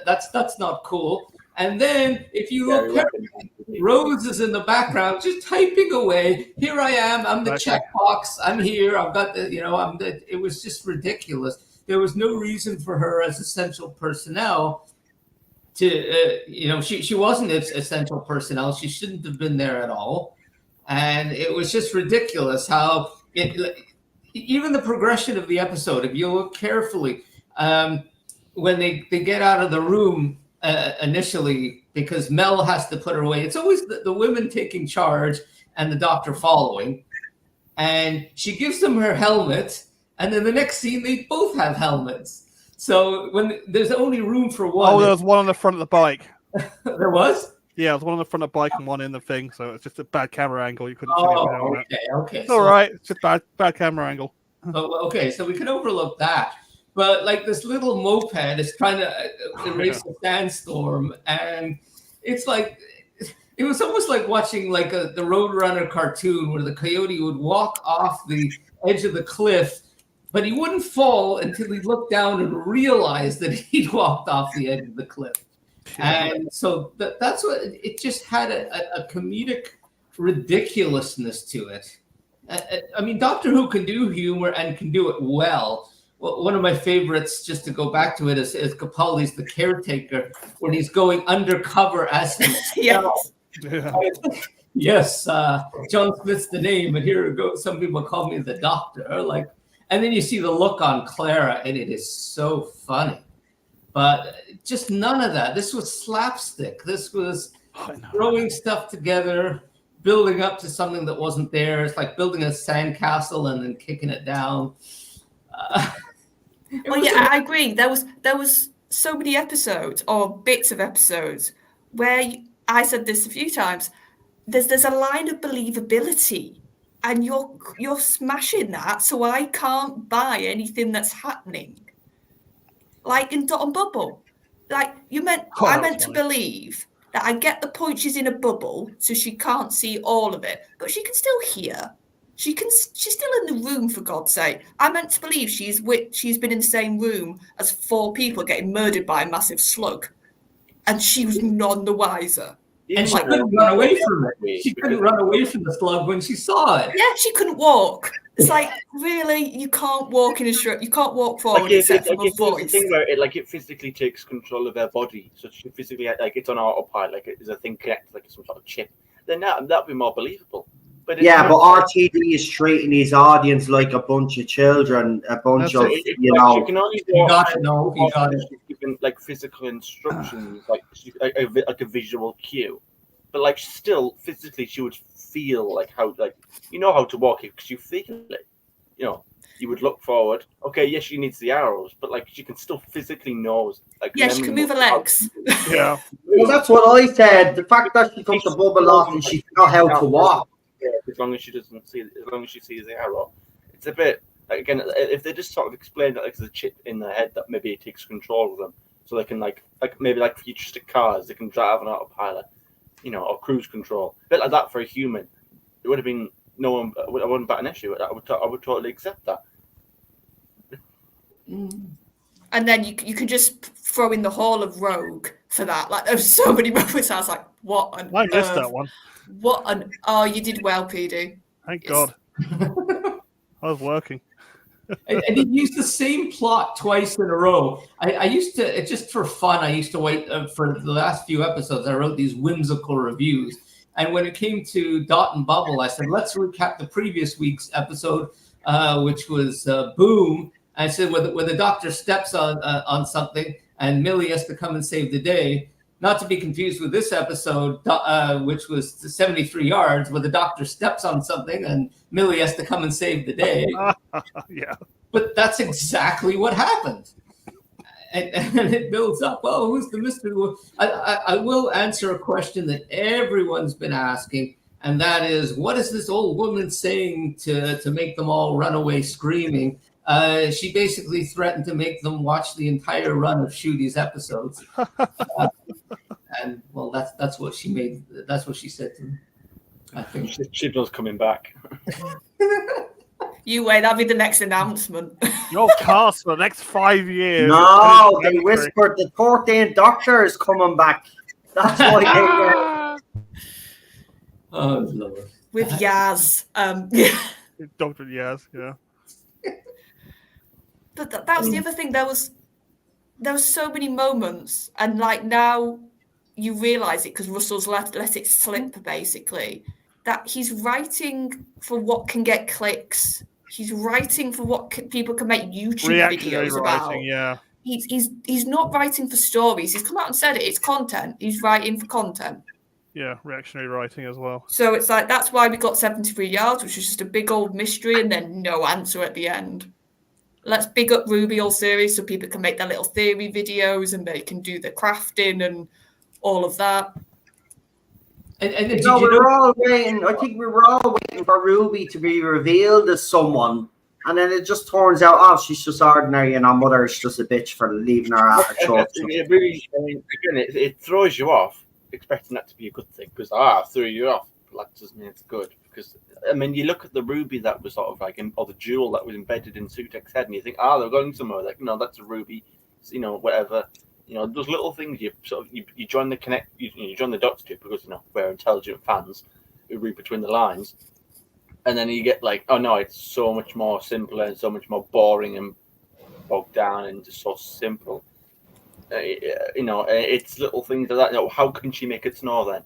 that's not cool. And then if you Very look well. carefully, Rose is in the background just typing away. Here I am. I'm the Exactly. checkbox. I'm here. I've got the, I'm the. It was just ridiculous. There was no reason for her as essential personnel to, she wasn't essential personnel. She shouldn't have been there at all. And it was just ridiculous how even the progression of the episode, if you look carefully, when they get out of the room initially, because Mel has to put her away, it's always the women taking charge and the doctor following. And she gives them her helmet. And then the next scene, they both have helmets. So when there's only room for one. Oh, there was one on the front of the bike. There was? Yeah, there was one on the front of the bike and one in the thing. So it's just a bad camera angle. You couldn't see it. Okay. It's all right. It's just bad camera angle. Okay, so we can overlook that. But like this little moped is trying to erase a sandstorm, and it's like it was almost like watching like the Roadrunner cartoon where the coyote would walk off the edge of the cliff, but he wouldn't fall until he looked down and realized that he'd walked off the edge of the cliff. And so that's what it just had a comedic ridiculousness to it. I mean, Doctor Who can do humor and can do it well. One of my favorites, just to go back to it, is Capaldi's The Caretaker, when he's going undercover as himself. Yes, John Smith's the name, and here it goes. Some people call me the Doctor. And then you see the look on Clara, and it is so funny. But just none of that. This was slapstick. This was throwing stuff together, building up to something that wasn't there. It's like building a sandcastle and then kicking it down. I agree. There was so many episodes or bits of episodes where I said this a few times. There's a line of believability, and you're smashing that, so I can't buy anything that's happening. Like in Dot and Bubble, like I meant to believe that I get the point she's in a bubble, so she can't see all of it, but she can still hear. She's still in the room, for God's sake. I meant to believe she's been in the same room as 4 people getting murdered by a massive slug, and she was none the wiser. And she couldn't run away from it. She couldn't run away from the slug when she saw it. Yeah, she couldn't walk. It's like, really, you can't walk in a straight. You can't walk forward except for a voice. The thing where it physically takes control of her body, so she physically it's on autopilot, like it's a thing connected, like some sort of chip. Then that'd be more believable. But RTD is treating his audience like a bunch of children, a bunch of You can only you got it. No, you got it. Given like physical instructions, like a visual cue, but still physically she would feel how how to walk it because you feel it. You would look forward. Okay, yes, she needs the arrows, but she can still physically know. She can move her legs. Yeah. Well, that's what I said. The fact that she took the bubble off and she forgot how to walk. Yeah, as long as she sees the arrow, it's a bit again. If they just sort of explain that there's a chip in their head that maybe it takes control of them, so they can maybe futuristic cars, they can drive on autopilot, or cruise control, a bit like that for a human. It would have been no one. I wouldn't bat an issue. I would totally accept that. And then you can just throw in the Hall of Rogue for that. There's so many moments I was like, what on I missed that one. Oh, you did well, PD. Thank God. I was working. And he used the same plot twice in a row. I used to, just for fun, I used to wait for the last few episodes. I wrote these whimsical reviews. And when it came to Dot and Bubble, I said, let's recap the previous week's episode, which was Boom. I said, when the doctor steps on something and Millie has to come and save the day, not to be confused with this episode, which was 73 yards, where the doctor steps on something and Millie has to come and save the day. Yeah. But that's exactly what happened. And it builds up. Well, who's the mystery? I will answer a question that everyone's been asking, and that is, what is this old woman saying to make them all run away screaming? She basically threatened to make them watch the entire run of Shooty's episodes. And well, that's what she made. That's what she said to me. I think she knows coming back. You wait, that'll be the next announcement. Your cast for the next 5 years. No, they whispered the 14th Doctor is coming back. That's why they Oh, Lord. With Yaz. Dr. Yaz, yeah. But that was the other thing. There was so many moments, and like now you realise it because Russell's let it slip basically. That he's writing for what can get clicks. He's writing for what people can make YouTube Reactionary videos writing, about. yeah. He's not writing for stories. He's come out and said it. It's content. He's writing for content. Yeah, reactionary writing as well. So it's like that's why we got 73 yards, which was just a big old mystery and then no answer at the end. Let's big up Ruby all series so people can make their little theory videos and they can do the crafting and all of that. And we were all waiting. I think we were all waiting for Ruby to be revealed as someone, and then it just turns out, oh, she's just ordinary, and our mother's just a bitch for leaving her at her church. It really, I mean, again, it throws you off, expecting that to be a good thing because I threw you off. But that doesn't mean it's good because I mean, you look at the ruby that was sort of like, or the jewel that was embedded in Sutek's head, and you think, they're going somewhere. Like, no, that's a ruby, whatever. Those little things you sort of you join the you join the dots to because we're intelligent fans who read between the lines, and then you get like, oh no, it's so much more simpler and so much more boring and bogged down and just so simple. It's little things like that. How can she make it snow then?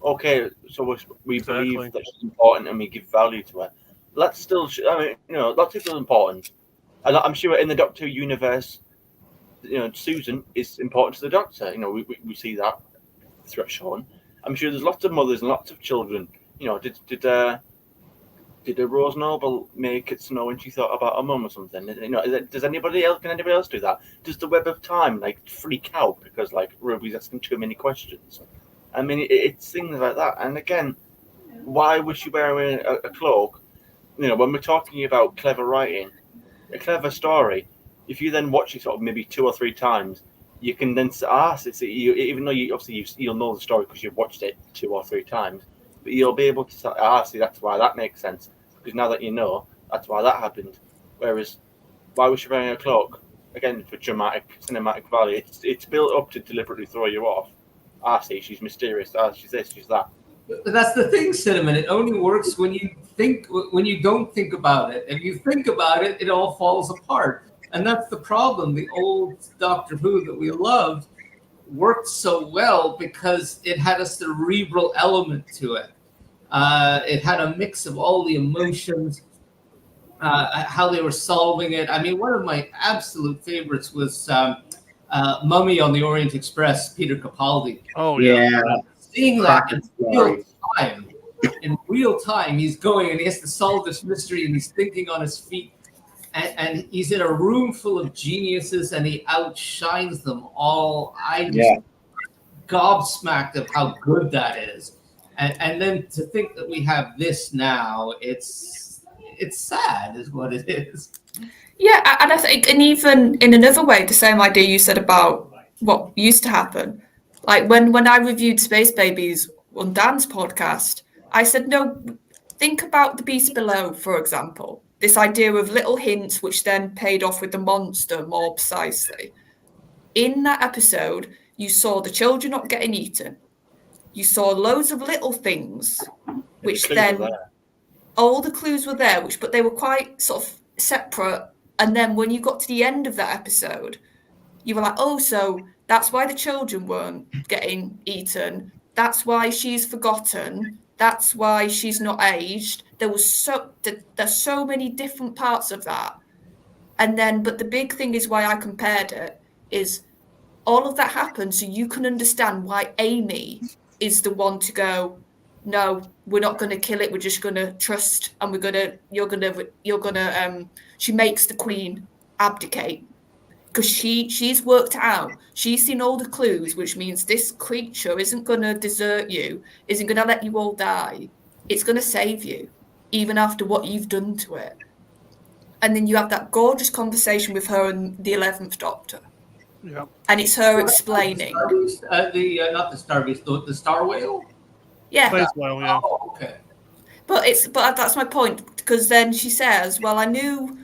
Okay, so we believe that she's important and we give value to her. That's still, that's still important. And I'm sure in the Doctor universe, Susan is important to the Doctor. We see that throughout Sean. I'm sure there's lots of mothers and lots of children. Did a Rose Noble make it snow when she thought about her mum or something? Can anybody else do that? Does the Web of Time freak out because Ruby's asking too many questions? I mean, it's things like that. And again, why was she wearing a cloak? When we're talking about clever writing, a clever story, if you then watch it sort of maybe 2 or 3 times, you can then even though you'll know the story because you've watched it 2 or 3 times, but you'll be able to say, that's why that makes sense because now that you know, that's why that happened. Whereas, why was she wearing a cloak? Again, for cinematic value, it's built up to deliberately throw you off. See, she's mysterious. She's this, she's that. But that's the thing, Cinnamon. It only works when you don't think about it. If you think about it, it all falls apart. And that's the problem. The old Doctor Who that we loved worked so well because it had a cerebral element to it. It had a mix of all the emotions, how they were solving it. I mean, one of my absolute favorites was Mummy on the Orient Express, Peter Capaldi. Oh, yeah. Seeing that in real time, he's going and he has to solve this mystery and he's thinking on his feet. And he's in a room full of geniuses and he outshines them all. I'm gobsmacked of how good that is. And then to think that we have this now, it's sad is what it is. Yeah, and I think, and even in another way, the same idea you said about what used to happen. Like when I reviewed Space Babies on Dan's podcast, I said, no, think about The Beast Below, for example. This idea of little hints, which then paid off with the monster more precisely. In that episode, you saw the children not getting eaten. You saw loads of little things, which then all the clues were there, but they were quite sort of separate. And then when you got to the end of that episode, you were like, oh, so that's why the children weren't getting eaten. That's why she's forgotten. That's why she's not aged. There's so many different parts of that. And then, but the big thing is why I compared it is all of that happened so you can understand why Amy is the one to go, no, we're not going to kill it. We're just going to trust, and she makes the queen abdicate because she's worked out. She's seen all the clues, which means this creature isn't going to desert you, isn't going to let you all die. It's going to save you, even after what you've done to it. And then you have that gorgeous conversation with her and the 11th Doctor. Yeah. And it's her explaining. Not the Star Beast, the Star Whale? Yeah. Space Whale, yeah. Oh, okay. But that's my point, because then she says, well, I knew,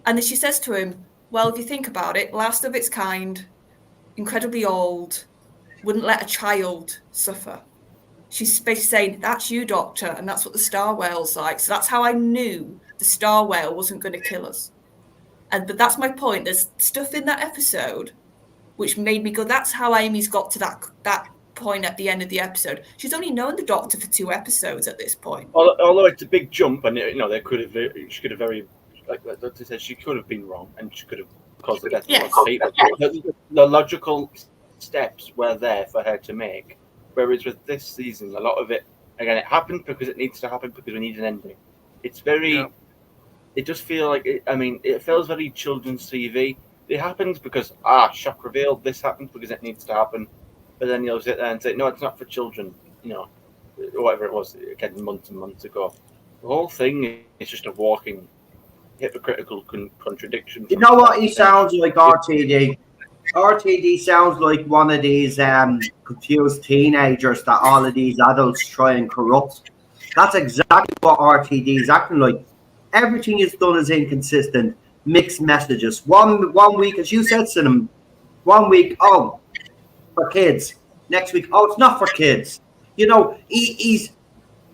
and then she says to him, well, if you think about it, last of its kind, incredibly old, wouldn't let a child suffer. She's basically saying, that's you, Doctor, and that's what the star whale's like. So that's how I knew the star whale wasn't going to kill us. But that's my point. There's stuff in that episode which made me go, that's how Amy's got to that point at the end of the episode. She's only known the Doctor for 2 episodes at this point. Although it's a big jump, and they could have, she could have like the Doctor said, she could have been wrong, and she could have caused the death of lots of people. The logical steps were there for her to make. Whereas with this season, a lot of it, again, it happened because it needs to happen because we need an ending. It's very, it just feels like, it feels very children's TV. It happens because, shock reveal, this happens because it needs to happen. But then you'll sit there and say, no, it's not for children, whatever it was, again, months and months ago. The whole thing is just a walking hypocritical contradiction. You know what he sounds like, RTD? RTD sounds like one of these confused teenagers that all of these adults try and corrupt. That's exactly what RTD is acting like. Everything he's done is inconsistent, mixed messages. One week, as you said, Cinnamon, 1 week, oh, for kids. Next week, oh, it's not for kids. He's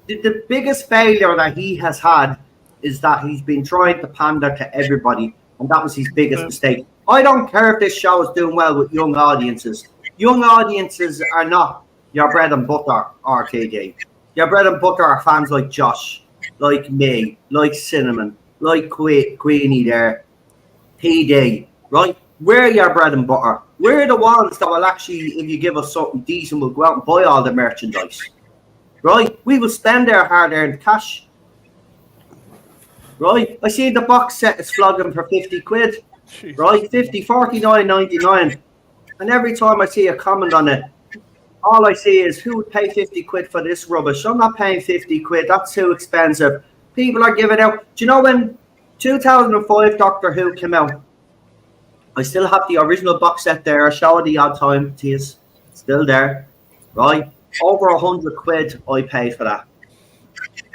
the biggest failure that he has had is that he's been trying to pander to everybody, and that was his biggest mistake. I don't care if this show is doing well with young audiences. Young audiences are not your bread and butter, RTD. Your bread and butter are fans like Josh, like me, like Cinnamon, like Queenie there, PD, right? We're your bread and butter. We're the ones that will actually, if you give us something decent, we'll go out and buy all the merchandise, right? We will spend our hard-earned cash, right? I see the box set is flogging for 50 quid. Jesus. Right, 49.99, and every time I see a comment on it, all I see is who would pay 50 quid for this rubbish? I'm not paying 50 quid. That's too expensive. People are giving out. Do you know when 2005 Doctor Who came out? I still have the original box set there. I show it the odd time to you. Still there, right? Over 100 quid I paid for that.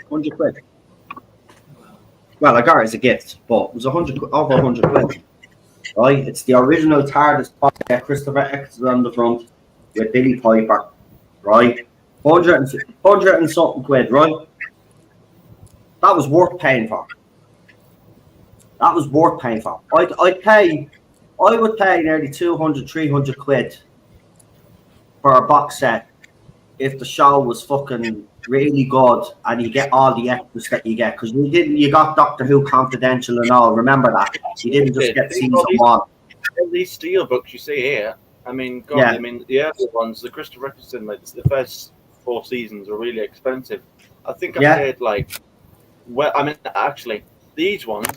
100 quid. Well, I got it as a gift, but it was over 100 quid. Right, it's the original TARDIS box set, Christopher X on the front with Billy Piper, right? 100 and something quid, right? That was worth paying for. I would pay nearly 200, 300 quid for a box set if the show was fucking really good and you get all the extras that you get, because you got Doctor Who Confidential and all. Remember that you didn't just get season 1. These steel books you see here, the early ones, the Christopher Eccleston, like the first 4 seasons were really expensive. I think I paid actually these ones.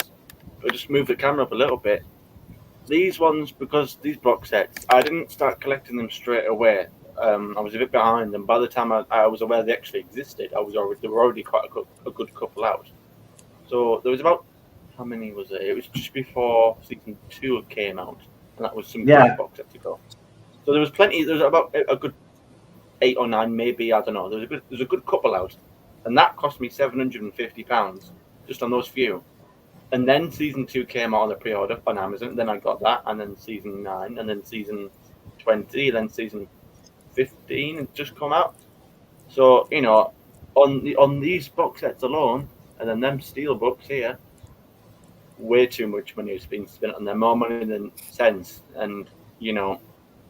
I'll just move the camera up a little bit. These ones, because these box sets, I didn't start collecting them straight away. I was a bit behind, and by the time I was aware they actually existed, they were already quite a good couple out. So there was about, how many was it? It was just before season 2 came out, and that was some great box set to go. So there was plenty. There was about a good 8 or 9, maybe, I don't know. There was a good couple out, and that cost me £750 just on those few. And then season 2 came out on the pre-order on Amazon. Then I got that, and then season 9, and then season 20, then season 15 had just come out. So on these box sets alone, and then them steel books here, way too much money has been spent on them, more money than sense. And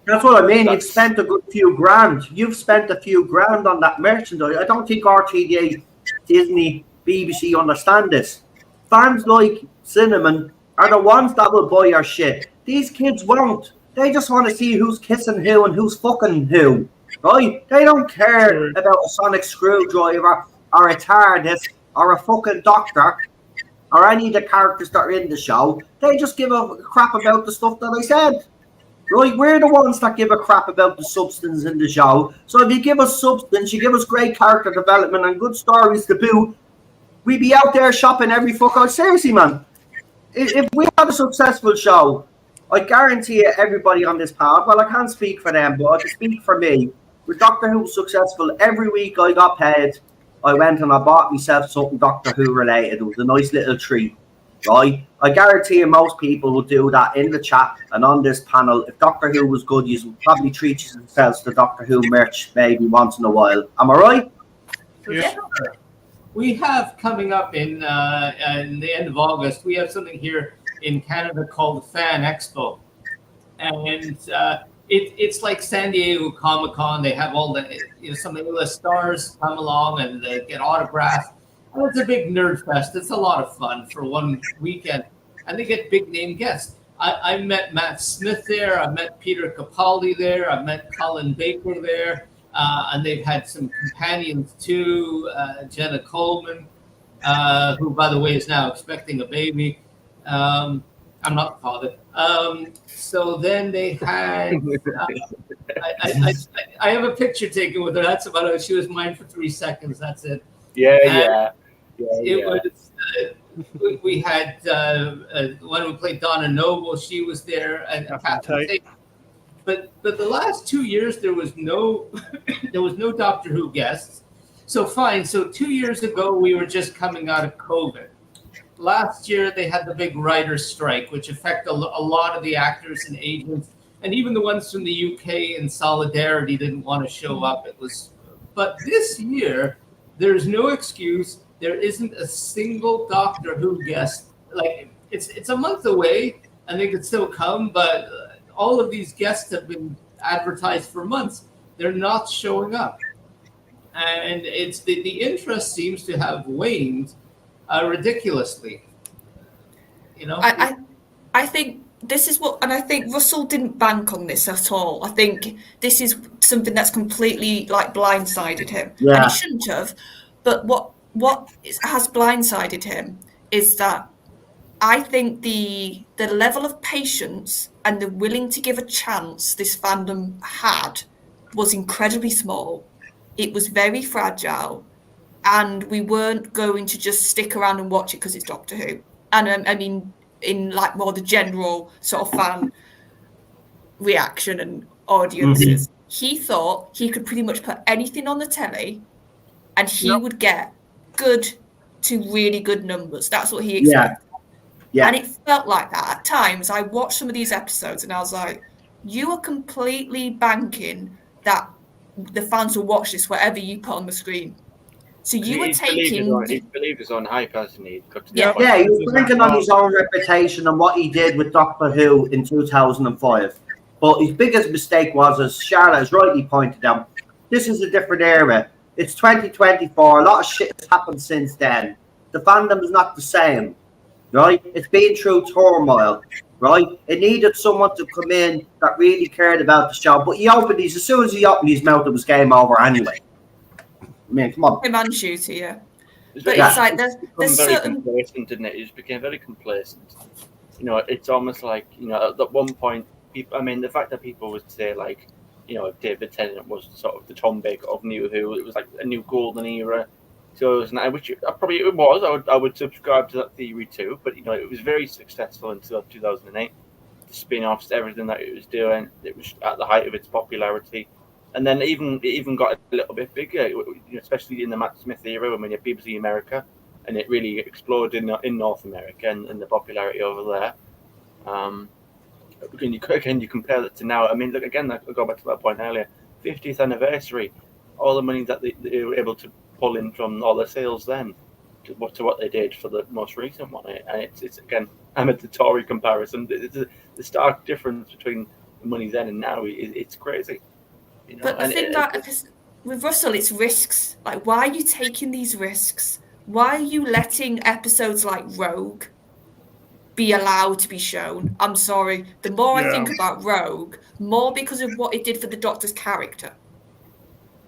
that's what I mean. You've spent a good few grand. You've spent a few grand on that merchandise. I don't think RTD, Disney, BBC understand this. Fans like Cinnamon are the ones that will buy your shit. These kids won't. They just want to see who's kissing who and who's fucking who, right? They don't care about a sonic screwdriver or a TARDIS or a fucking Doctor or any of the characters that are in the show. They just give a crap about the stuff that I said, right? We're the ones that give a crap about the substance in the show. So if you give us substance, you give us great character development and good stories to boot, we'd be out there shopping every fucking... Seriously, man. If we had a successful show, I guarantee you everybody on this pod, well, I can't speak for them, but I can speak for me. With Doctor Who successful, every week I got paid. I went and I bought myself something Doctor Who related. It was a nice little treat, right? I guarantee you most people will do that in the chat and on this panel. If Doctor Who was good, you would probably treat yourselves to Doctor Who merch maybe once in a while. Am I right? For Yeah. sure. We have coming up in the end of August, we have something here in Canada called the Fan Expo. And it's like San Diego Comic-Con. They have all the, some of the stars come along and they get autographs. And it's a big nerd fest. It's a lot of fun for one weekend. And they get big name guests. I met Matt Smith there. I met Peter Capaldi there. I met Colin Baker there. And they've had some companions too, Jenna Coleman, who, by the way, is now expecting a baby. I'm not the father. So then they had. I have a picture taken with her. That's about it. She was mine for 3 seconds. That's it. Yeah. It was. We had one who played Donna Noble. She was there, and Catherine Tate. But the last 2 years there was no Doctor Who guests. So fine. So 2 years ago we were just coming out of COVID. Last year they had the big writers' strike, which affected a lot of the actors and agents, and even the ones from the UK in solidarity didn't want to show up. But this year there's no excuse. There isn't a single Doctor Who guest. Like it's a month away, and they could still come, but all of these guests have been advertised for months. They're not showing up. And it's the interest seems to have waned ridiculously. I think this is what, and I think Russell didn't bank on this at all. I think this is something that's completely blindsided him. Yeah. And he shouldn't have. But what has blindsided him is that I think the level of patience and the willing to give a chance this fandom had was incredibly small. It was very fragile, and we weren't going to just stick around and watch it because it's Doctor Who. And I mean, in more the general sort of fan reaction and audiences, he thought he could pretty much put anything on the telly, and he would get good to really good numbers. That's what he expected. Yeah. And it felt like that at times. I watched some of these episodes and I was like, you are completely banking that the fans will watch this whatever you put on the screen. So you were taking... He believed his own hype, hasn't he? He was banking on his own reputation and what he did with Doctor Who in 2005. But his biggest mistake was, as Charlotte has rightly pointed out, this is a different era. It's 2024. A lot of shit has happened since then. The fandom is not the same. Right? It's been through turmoil, right? It needed someone to come in that really cared about the show. But as soon as he opened his mouth, it was game over anyway. I mean, come on. Him and Shooty, yeah. But it's like there's very certain... complacent, didn't it? It just became very complacent. It's almost like, at one point, people, I mean, the fact that people would say, if David Tennant was sort of the Tom Baker of New Who, it was like a new golden era. So, which probably it was. I would subscribe to that theory too. But it was very successful until 2008. The spin-offs, everything that it was doing, it was at the height of its popularity. And then it even got a little bit bigger, especially in the Matt Smith era when we had BBC America, and it really exploded in North America and the popularity over there. Again, you compare that to now. I mean, look again. I go back to that point earlier. 50th anniversary, all the money that they were able to pull in from all the sales then to what they did for the most recent one, and it's again, I'm at the Tory comparison. The stark difference between the money then and now it's crazy. But the thing with Russell, it's risks. Like, why are you taking these risks? Why are you letting episodes like Rogue be allowed to be shown? I'm sorry. The more I think about Rogue, more because of what it did for the Doctor's character.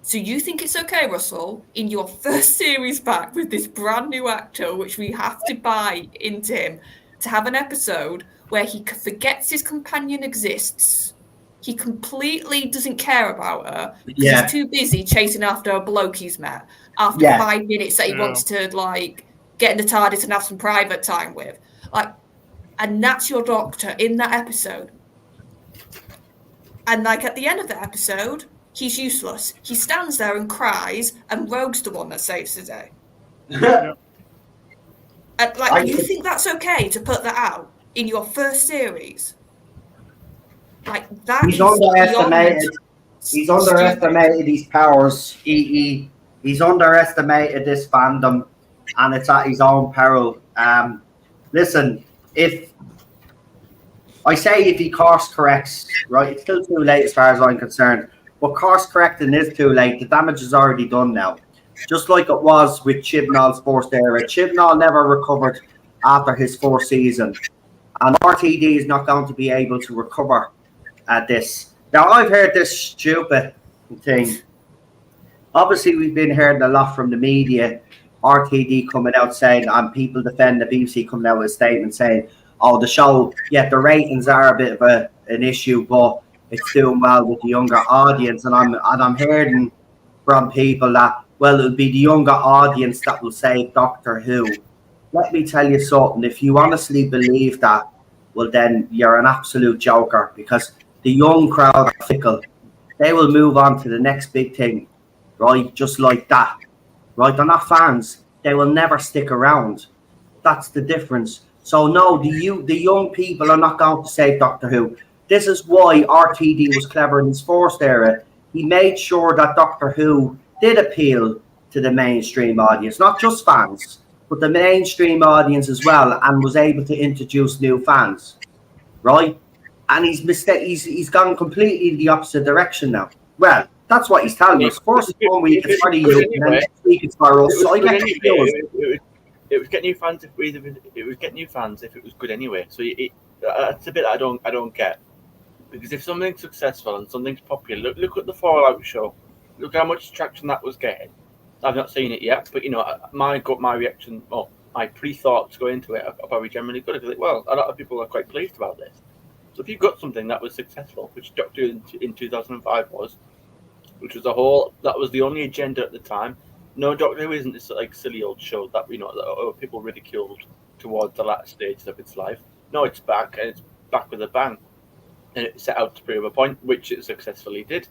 So you think it's okay, Russell, in your first series back with this brand new actor, which we have to buy into him, to have an episode where he forgets his companion exists. He completely doesn't care about her because he's too busy chasing after a bloke he's met after 5 minutes that he wants to get in the TARDIS and have some private time with. And that's your Doctor in that episode. And at the end of the episode, he's useless. He stands there and cries, and Rogue's the one that saves the day. And, you think that's okay to put that out in your first series? Like, that He's is underestimated. beyond He's underestimated his powers. He's underestimated this fandom, and it's at his own peril. Listen, if he course corrects, right, it's still too late as far as I'm concerned. But course correcting is too late. The damage is already done now. Just like it was with Chibnall's first era. Chibnall never recovered after his fourth season. And RTD is not going to be able to recover at this. Now, I've heard this stupid thing. Obviously, we've been hearing a lot from the media, RTD coming out saying, and people defend the BBC coming out with a statement saying, oh, the show, the ratings are a bit of an issue, but it's doing well with the younger audience. And I'm hearing from people that, well, it'll be the younger audience that will save Doctor Who. Let me tell you something. If you honestly believe that, well, then you're an absolute joker, because the young crowd are fickle. They will move on to the next big thing, right? Just like that, right? They're not fans. They will never stick around. That's the difference. So no, the young people are not going to save Doctor Who. This is why RTD was clever in his first era. He made sure that Doctor Who did appeal to the mainstream audience, not just fans, but the mainstream audience as well, and was able to introduce new fans, right? And he's gone completely the opposite direction now. Well, that's what he's telling us. First 1 week it's for the youth, and then next week it's for us. So it was getting new fans if it was good anyway. So that's a bit I don't get, because if something's successful and something's popular, look at the Fallout show. Look how much traction that was getting. I've not seen it yet, but my reaction, my pre-thoughts going into it are probably generally good. Like, well, a lot of people are quite pleased about this. So if you've got something that was successful, which Doctor Who in 2005 was, which was that was the only agenda at the time. No, Doctor Who isn't this like silly old show that that people ridiculed towards the latter stages of its life. No, it's back, and it's back with a bang, and it set out to prove a point, which it successfully did,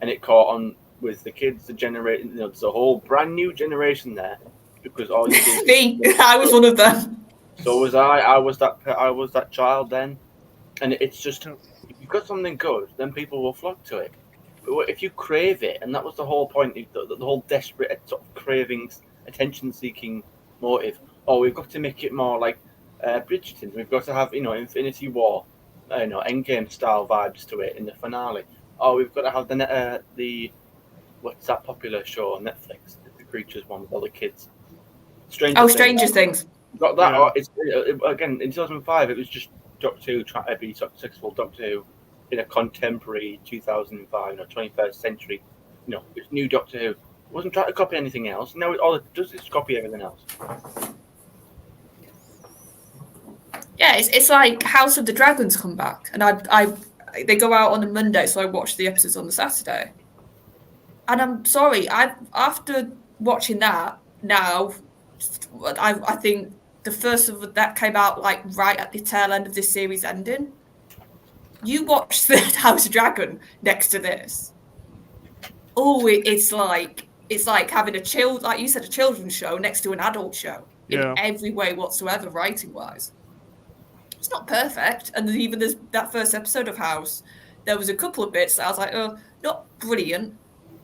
and it caught on with the kids, the generation. There's a whole brand new generation there, because all you did. Me, I was one of them. So was I. I was that child then, and it's just, if you've got something good, then people will flock to it. But if you crave it, and that was the whole point, the whole desperate sort of cravings, attention-seeking motive. Oh, we've got to make it more like Bridgerton. We've got to have Infinity War, Endgame style vibes to it in the finale. Oh, we've got to have the what's that popular show on Netflix? The Creatures one with all the kids. Stranger Things. Got that? Yeah. Again, in 2005, it was just Doctor Who trying to be successful Doctor Who in a contemporary 2005, 21st century, it's new Doctor Who. It wasn't trying to copy anything else. Now all it does is copy everything else. Yeah, it's like House of the Dragons come back, and they go out on a Monday, so I watch the episodes on the Saturday. And I'm sorry, after watching that now, I think the first of that came out like right at the tail end of this series ending. You watch the House of Dragon next to this. Oh, it's like having a children's show next to an adult show in every way whatsoever, writing wise. It's not perfect, and even there's that first episode of House, there was a couple of bits that I was like, oh, not brilliant,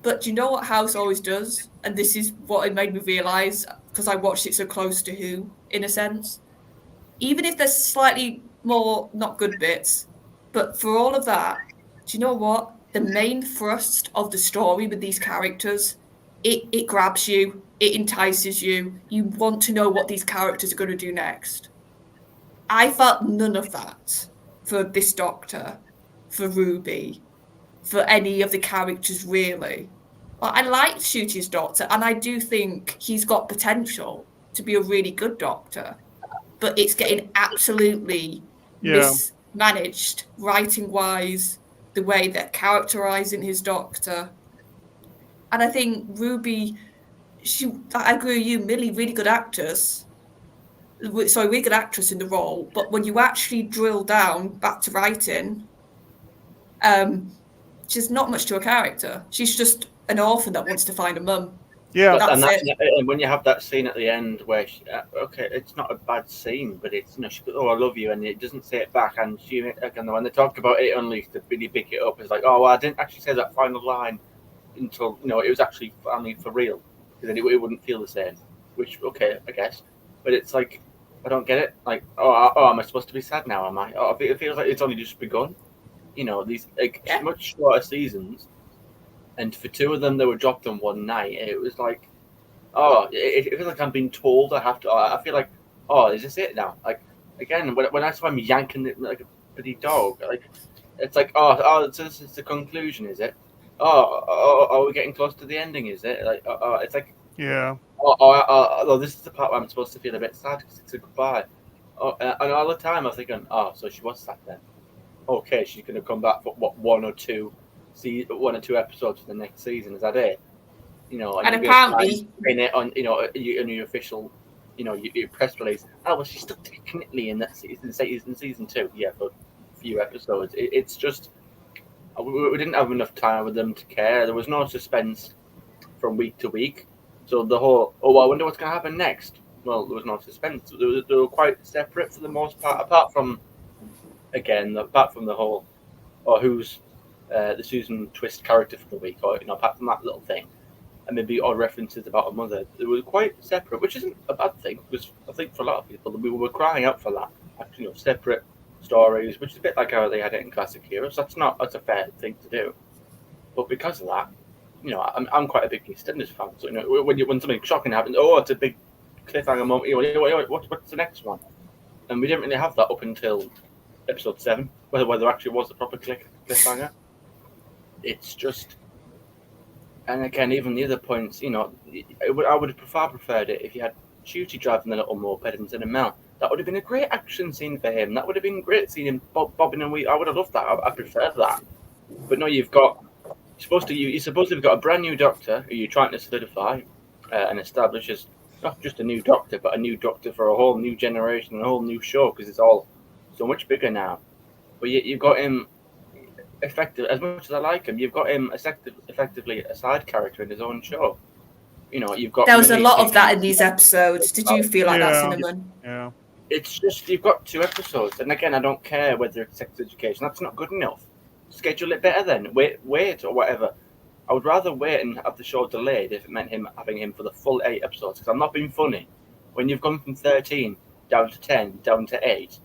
but do you know what House always does? And this is what it made me realise, because I watched it so close to Who, in a sense. Even if there's slightly more not good bits. But for all of that, do you know what? The main thrust of the story with these characters, it grabs you, it entices you. You want to know what these characters are going to do next. I felt none of that for this Doctor, for Ruby, for any of the characters, really. I liked Ncuti's Doctor, and I do think he's got potential to be a really good Doctor. But it's getting absolutely mismanaged, writing-wise, the way they're characterising his Doctor. And I think Ruby, I agree with you, Millie, really good actress. Sorry, really good actress in the role. But when you actually drill down back to writing, she's not much to a character. She's just an orphan that wants to find a mum. Yeah, and That's it. and when you have that scene at the end where okay, it's not a bad scene, but it's she goes, "Oh, I love you," and it doesn't say it back. And she again, when they talk about it Unleashed, they really pick it up. It's like, "Oh, well, I didn't actually say that final line until it was actually finally for real, because then it wouldn't feel the same." Which okay, I guess, but it's like I don't get it. Like, oh, am I supposed to be sad now? Am I? Oh, it feels like it's only just begun. These much shorter seasons. And for 2 of them, they were dropped on one night. And it was like, it feels like I'm being told I have to. I feel like, is this it now? Like, again, when I saw him yanking it like a bloody dog, like, it's like, so this is the conclusion, is it? Are we getting close to the ending? Is it? Like, it's like, yeah. This is the part where I'm supposed to feel a bit sad because it's a goodbye. And all the time I was thinking, so she was sad then. Okay, she's going to come back for what, 1 or 2 episodes for the next season. Is that it? And apparently in it on your official, your press release. Oh well, she's still technically in that season 2. Yeah, for a few episodes. It's just we didn't have enough time with them to care. There was no suspense from week to week. So the whole I wonder what's going to happen next. Well, there was no suspense. They were quite separate for the most part, apart from the whole who's the Susan Twist character for the week, or apart from that little thing, and maybe odd references about a mother. They were quite separate, which isn't a bad thing, because I think for a lot of people we were crying out for that. Actually, separate stories, which is a bit like how they had it in Classic Heroes. That's a fair thing to do, but because of that, I'm quite a big EastEnders fan. So when something shocking happens, it's a big cliffhanger moment. What's the next one? And we didn't really have that up until episode 7, whether there actually was a proper cliffhanger. It's just, and again, even the other points, I would have far preferred it if you had Shooty driving the little moped instead of Mel. That would have been a great action scene for him. That would have been great seeing him bobbing and weaving. I would have loved that. I prefer that. But no, you're supposed to have got a brand new Doctor who you're trying to solidify and establish as not just a new Doctor, but a new Doctor for a whole new generation and a whole new show, because it's all so much bigger now. But you've got him effective. As much as I like him, you've got him effectively a side character in his own show. You've got. There was a lot of that in these episodes. Did you feel like that, Cinnamon? Yeah. It's just you've got 2 episodes, and again, I don't care whether it's sex education. That's not good enough. Schedule it better then. Wait or whatever. I would rather wait and have the show delayed if it meant having him for the full 8 episodes. Because I'm not being funny. When you've gone from 13 down to 10 down to 8,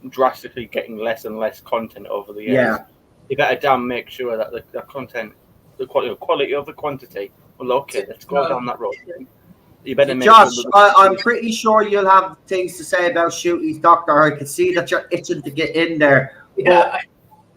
drastically getting less and less content over the years. Yeah. You better make sure that the content, the quality of the quantity. Well, okay, let's go down that road. You better make Josh, sure I'm pretty sure you'll have things to say about Shooty's Doctor. I can see that you're itching to get in there. Yeah.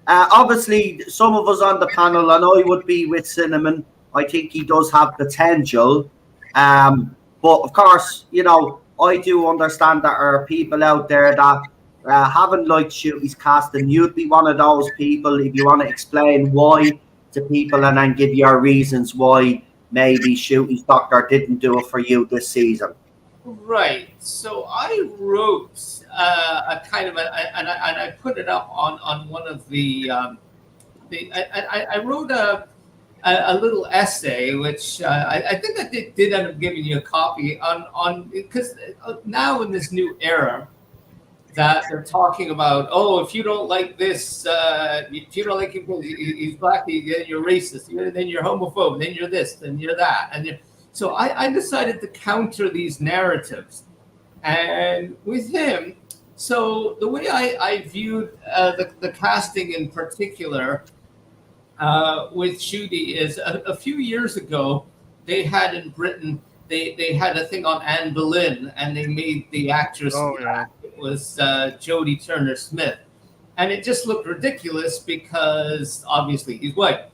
Obviously, some of us on the panel, and I would be with Cinnamon, I think he does have potential. But of course, I do understand that there are people out there that haven't liked Shooty's casting. You'd be one of those people if you want to explain why to people and then give your reasons why maybe Shooty's Doctor didn't do it for you this season. Right. So I wrote a kind of and I put it up on one of I wrote a little essay, which I think I did end up giving you a copy on because now in this new era that they're talking about, if you don't like this, if you don't like him, he's black, then you're racist, then you're homophobe, then you're this, then you're that, and so I decided to counter these narratives, and with him. So the way I viewed the casting in particular with Shooty is a few years ago, they had in Britain, they had a thing on Anne Boleyn, and they made the actress it was Jodie Turner-Smith, and it just looked ridiculous because obviously he's white.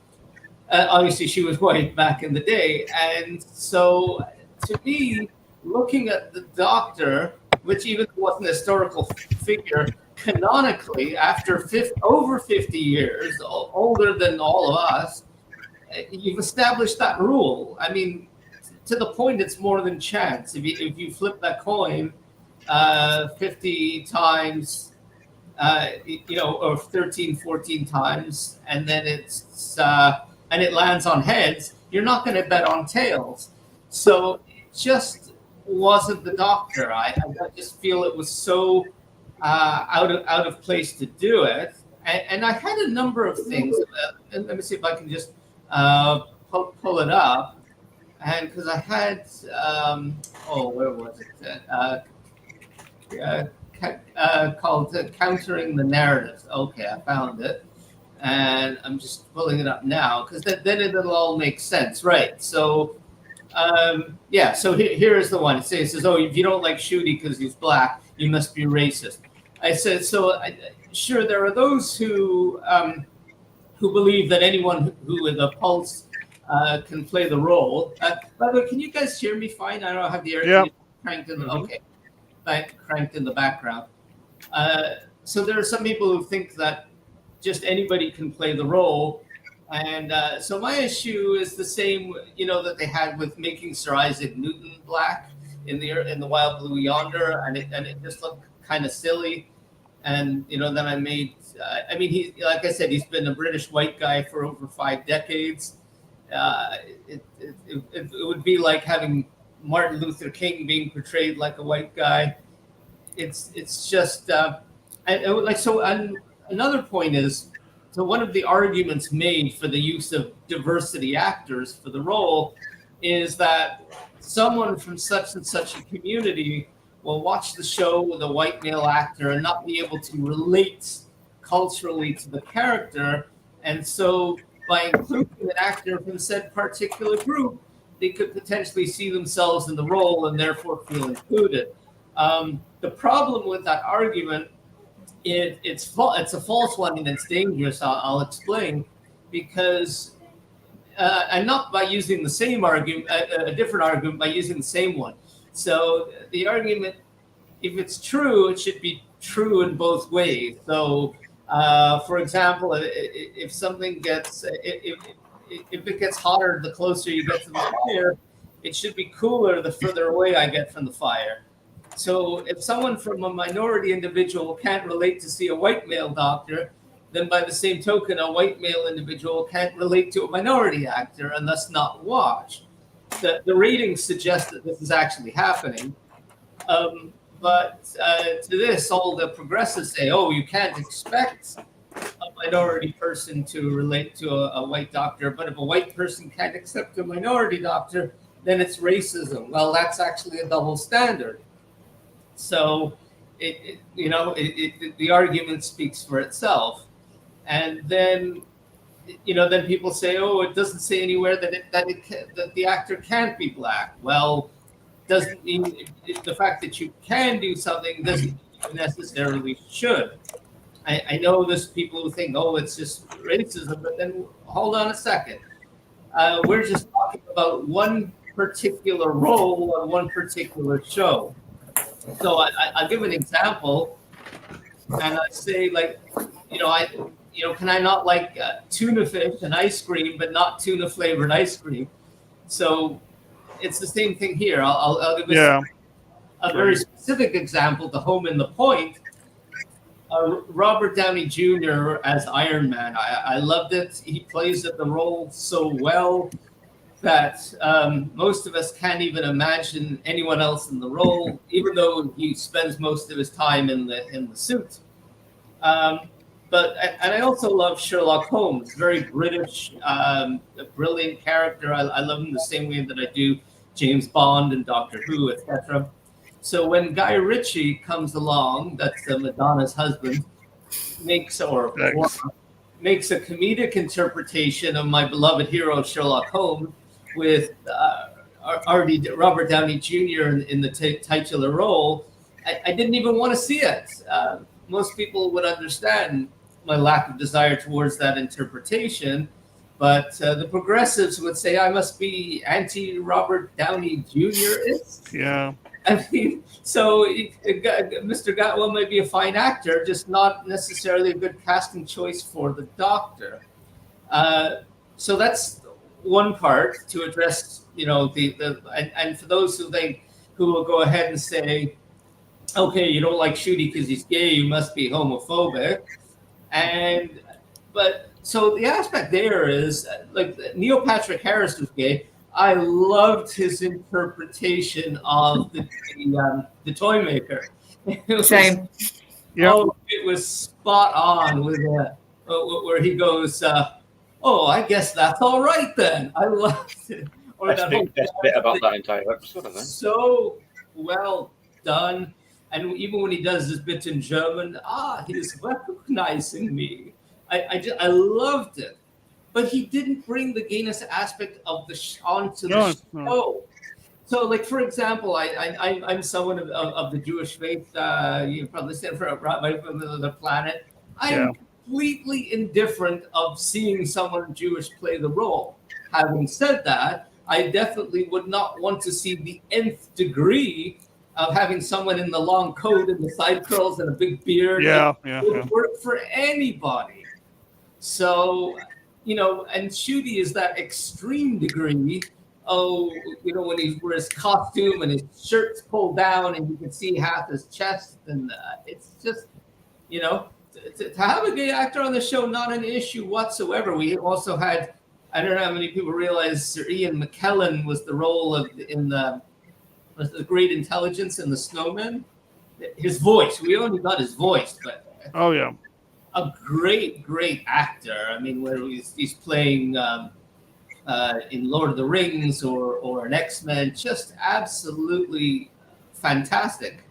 Obviously she was white back in the day, and so to me, looking at the Doctor, which even wasn't a historical figure, canonically, after over 50 years, older than all of us, you've established that rule. I mean, to the point, it's more than chance. If you flip that coin 50 times, or 13, 14 times, and then and it lands on heads, you're not going to bet on tails. So it just wasn't the Doctor. I just feel it was so out of place to do it. And I had a number of things. And let me see if I can just pull it up. And because I had, where was it? Called Countering the Narratives. Okay, I found it. And I'm just pulling it up now because then it'll all make sense. Right. So, so here is the one. It says, oh, if you don't like Shooty because he's black, you must be racist. I said, sure, there are those who believe that anyone who with a pulse can play the role. By the way, can you guys hear me fine? I don't have the air cranked in. Okay, cranked in the background. So there are some people who think that just anybody can play the role, and so my issue is the same, that they had with making Sir Isaac Newton black in the Wild Blue Yonder, and it just looked kind of silly. And then I made. He, like I said, he's been a British white guy for over 5 decades. It would be like having Martin Luther King being portrayed like a white guy. It's just and another point is, so one of the arguments made for the use of diversity actors for the role is that someone from such and such a community will watch the show with a white male actor and not be able to relate culturally to the character, and so by including an actor from said particular group, they could potentially see themselves in the role and therefore feel included. The problem with that argument, it's a false one and it's dangerous. I'll explain, because and not by using the same argument, a different argument, by using the same one. So the argument, if it's true, it should be true in both ways. So, for example, if something gets, if it gets hotter the closer you get to the fire, it should be cooler the further away I get from the fire. So if someone from a minority individual can't relate to see a white male doctor, then by the same token, a white male individual can't relate to a minority actor and thus not watch. The ratings suggest that this is actually happening. But to this, all the progressives say, oh, you can't expect a minority person to relate to a white doctor, but if a white person can't accept a minority doctor, then it's racism. Well, that's actually a double standard. So, the argument speaks for itself. And then, then people say, oh, it doesn't say anywhere that the actor can't be black. Well, doesn't mean the fact that you can do something doesn't mean you necessarily should. I know there's people who think, oh, it's just racism, but then hold on a second. We're just talking about one particular role on one particular show. So I'll give an example, and I say, can I not like tuna fish and ice cream, but not tuna flavored ice cream? So it's the same thing here. I'll give a very specific example to home in the point. Robert Downey Jr. as Iron Man. I loved it. He plays the role so well that most of us can't even imagine anyone else in the role, even though he spends most of his time in the suit. But I also love Sherlock Holmes, very British, a brilliant character. I love him the same way that I do James Bond and Doctor Who, etc. So when Guy Ritchie comes along, that's Madonna's husband, makes a comedic interpretation of my beloved hero Sherlock Holmes with Robert Downey Jr. in the titular role, I didn't even want to see it. Most people would understand my lack of desire towards that interpretation, but the progressives would say I must be anti-Robert Downey Jr. Yeah. I mean, so Mr. Gatwell may be a fine actor, just not necessarily a good casting choice for the Doctor. So that's one part to address, and for those who will go ahead and say, okay, you don't like Shooty because he's gay, you must be homophobic. But so the aspect there is like Neil Patrick Harris was gay. I loved his interpretation of the toy maker. Same. Yeah. Oh, it was spot on with where he goes, "Oh, I guess that's all right then." I loved it. Or Best bit about that entire episode, I think. So well done. And even when he does his bit in German, he's recognizing me. I loved it. But he didn't bring the gayness aspect of onto the No. show. So, like for example, I'm someone of the Jewish faith. You probably stand for a rabbi from the planet. I'm completely indifferent of seeing someone Jewish play the role. Having said that, I definitely would not want to see the nth degree of having someone in the long coat and the side curls and a big beard. Yeah, It would work for anybody. So, and Shooty is that extreme degree. Oh, when he wears costume and his shirt's pulled down and you can see half his chest, and it's just, to have a gay actor on the show, not an issue whatsoever. We also had, I don't know how many people realize Sir Ian McKellen was the role of was the Great Intelligence in The Snowman. His voice, we only got his voice, but Oh yeah. a great actor. I mean, where he's playing in Lord of the Rings or an X-Men, just absolutely fantastic.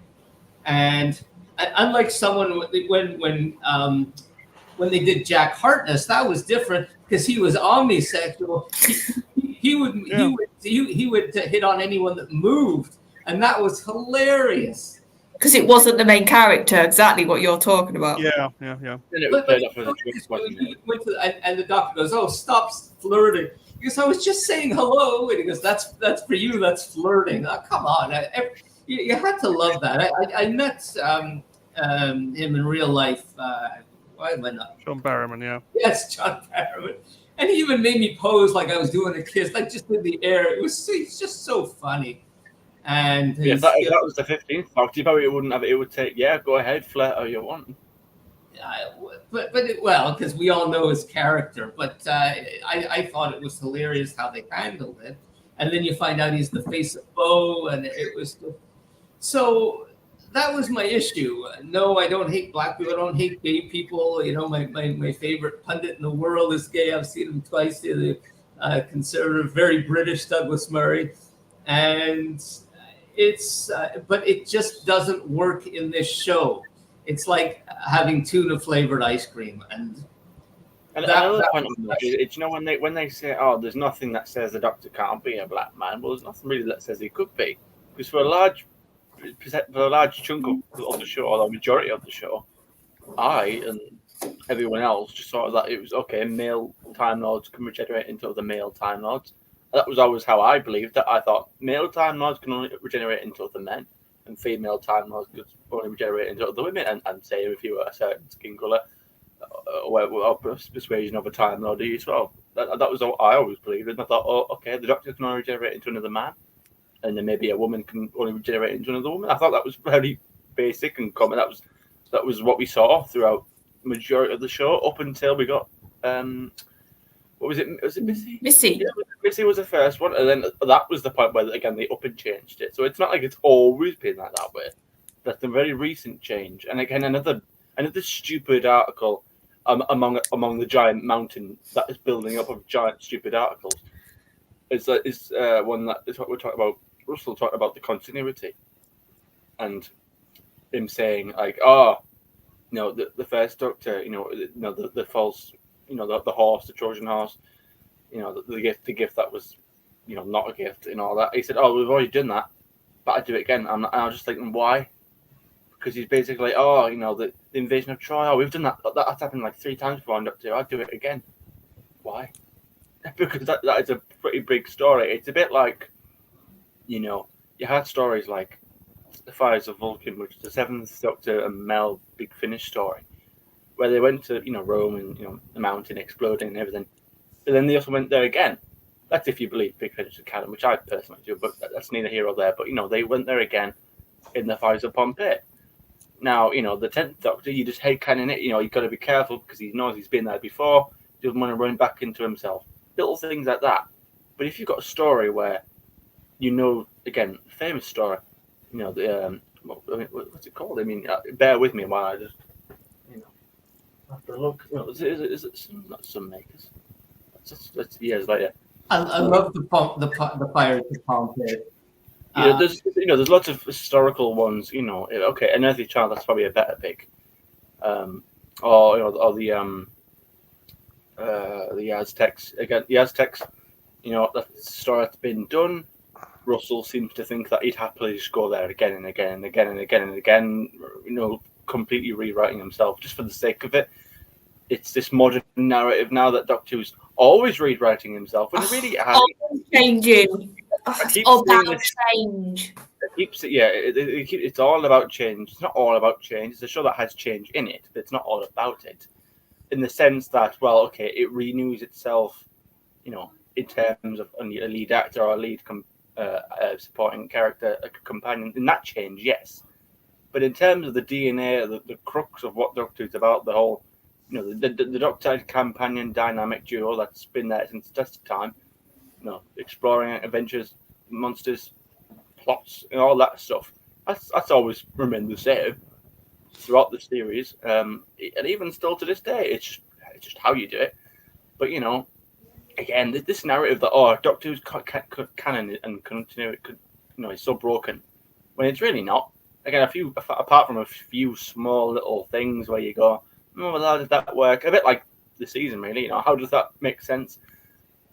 And unlike someone when they did Jack Harkness, that was different because he was omnisexual. He would hit on anyone that moved, and that was hilarious. Because it wasn't the main character, exactly what you're talking about. Yeah. And it was played up for the twist, wasn't it? And the doctor goes, "Oh, stop flirting." He goes, "I was just saying hello." And he goes, "That's for you. That's flirting." Oh, come on, you had to love that. I met him in real life. Why am I not? John Barrowman, yeah. Yes, John Barrowman. And he even made me pose like I was doing a kiss, like just in the air. It's just so funny. And if that was the 15th fact, you probably wouldn't have it. It would take, go ahead, flirt how you want. Because we all know his character. But I thought it was hilarious how they handled it. And then you find out he's the face of Bo, and it was so. That was my issue. No, I don't hate black people. I don't hate gay people. My favorite pundit in the world is gay. I've seen him twice. The conservative, very British Douglas Murray, and but it just doesn't work in this show. It's like having tuna flavored ice cream, and another point it's when they say, "Oh, there's nothing that says the Doctor can't be a black man." Well, there's nothing really that says he could be, because for a large chunk of the show, or the majority of the show, I and everyone else just thought that it was okay. Male Time Lords can regenerate into other male Time Lords. That was always how I believed it. I thought male Time Lords can only regenerate into other men, and female Time Lords could only regenerate into other women. And say if you were a certain skin color or persuasion of a Time Lord, you well, that was what I always believed. And I thought, oh, okay, the Doctor can only regenerate into another man, and then maybe a woman can only regenerate into another woman. I thought that was very basic and common. That was what we saw throughout the majority of the show up until we got what was it? Was it Missy? Missy. Yeah, Missy was the first one, and then that was the point where again they up and changed it. So it's not like it's always been like that way. That's a very recent change. And again, another stupid article among the giant mountain that is building up of giant stupid articles is one that is what we're talking about. Russell talked about the continuity, and him saying like, the first Doctor, the false, the horse, the Trojan horse, the gift that was, not a gift and all that. He said, "Oh, we've already done that, but I'd do it again." And I was just thinking, why? Because he's basically, the invasion of Troy. Oh, we've done that. That's happened like 3 times before. I'd do it again. Why? Because that is a pretty big story. It's a bit like, you had stories like The Fires of Vulcan, which is the 7th Doctor and Mel Big Finish story, where they went to, Rome and, the mountain exploding and everything. But then they also went there again. That's if you believe Big Finish is canon, which I personally do, but that's neither here or there. But, they went there again, in the Fires of Pompeii. Now, you know, the 10th Doctor, you just hate canning it. You know, you've got to be careful because he knows he's been there before. He doesn't want to run back into himself. Little things like that. But if you've got a story where, you know, again, famous story, you know, what's it called? I mean, bear with me while I just, you know, have to look. You know, is it not Sunmakers? That's years later. I love the Fires of Pompeii. There's lots of historical ones. You know, okay, An Earthly Child, that's probably a better pick. Or the Aztecs. Again, the Aztecs. You know, that's a story that's been done. Russell seems to think that he'd happily just go there again and again and again and again and again. You know, completely rewriting himself just for the sake of it. It's this modern narrative now that Doctor Who's always rewriting himself, and really always changing. It's all about change. It's all about change. It's not all about change. It's a show that has change in it, but it's not all about it. In the sense that, well, okay, it renews itself, you know, in terms of a lead actor or a lead supporting character, a companion. In that change, yes. But in terms of the DNA, the crux of what Doctor Who's about, the whole, you know, the Doctor companion dynamic duo that's been there since the test of time, you know, exploring adventures, monsters, plots, and all that stuff. That's always remained the same throughout the series, and even still to this day, it's just how you do it. But you know, again, this narrative that Doctor Who's canon and continuity, you know, is so broken when it's really not. Again, apart from a few small little things where you go, oh, well, how did that work? A bit like the season, really. You know, how does that make sense?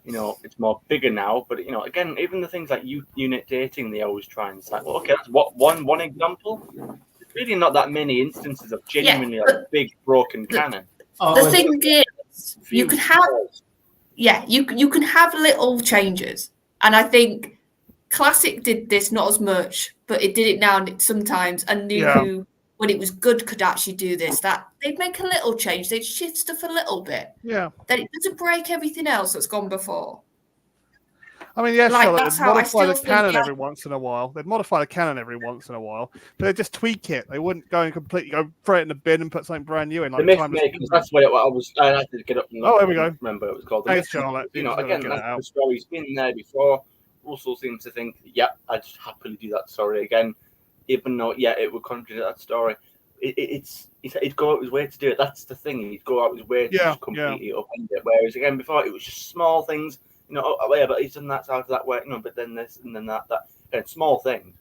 You know, it's more bigger now, but you know, again, even the things like unit dating, they always try and say, well, okay, that's one example. There's really not that many instances of genuinely big broken canon. The thing is, you could have, you can have little changes, and I think Classic did this not as much, but it did it now sometimes, and New Who, when it was good, could actually do this. That they'd make a little change, they'd shift stuff a little bit. Yeah. Then it doesn't break everything else that's gone before. I mean, yes, like, they'd modify the canon every once in a while. They'd modify the canon every once in a while, but they'd just tweak it. They wouldn't go and completely throw it in the bin and put something brand new in. Like the Mythmakers, that's what I had to get up and there we go. Remember what it was called. Thanks, Charlotte. You know, again, that's the story's been there before. Russell seems to think, I'd just happily do that story again, even though, it would contradict that story. He'd go out his way to do it. That's the thing. He'd go out his way to just completely upend it. Whereas again, before it was just small things. You know, but he's done that side of that way. You know, but then this and then that. And small things.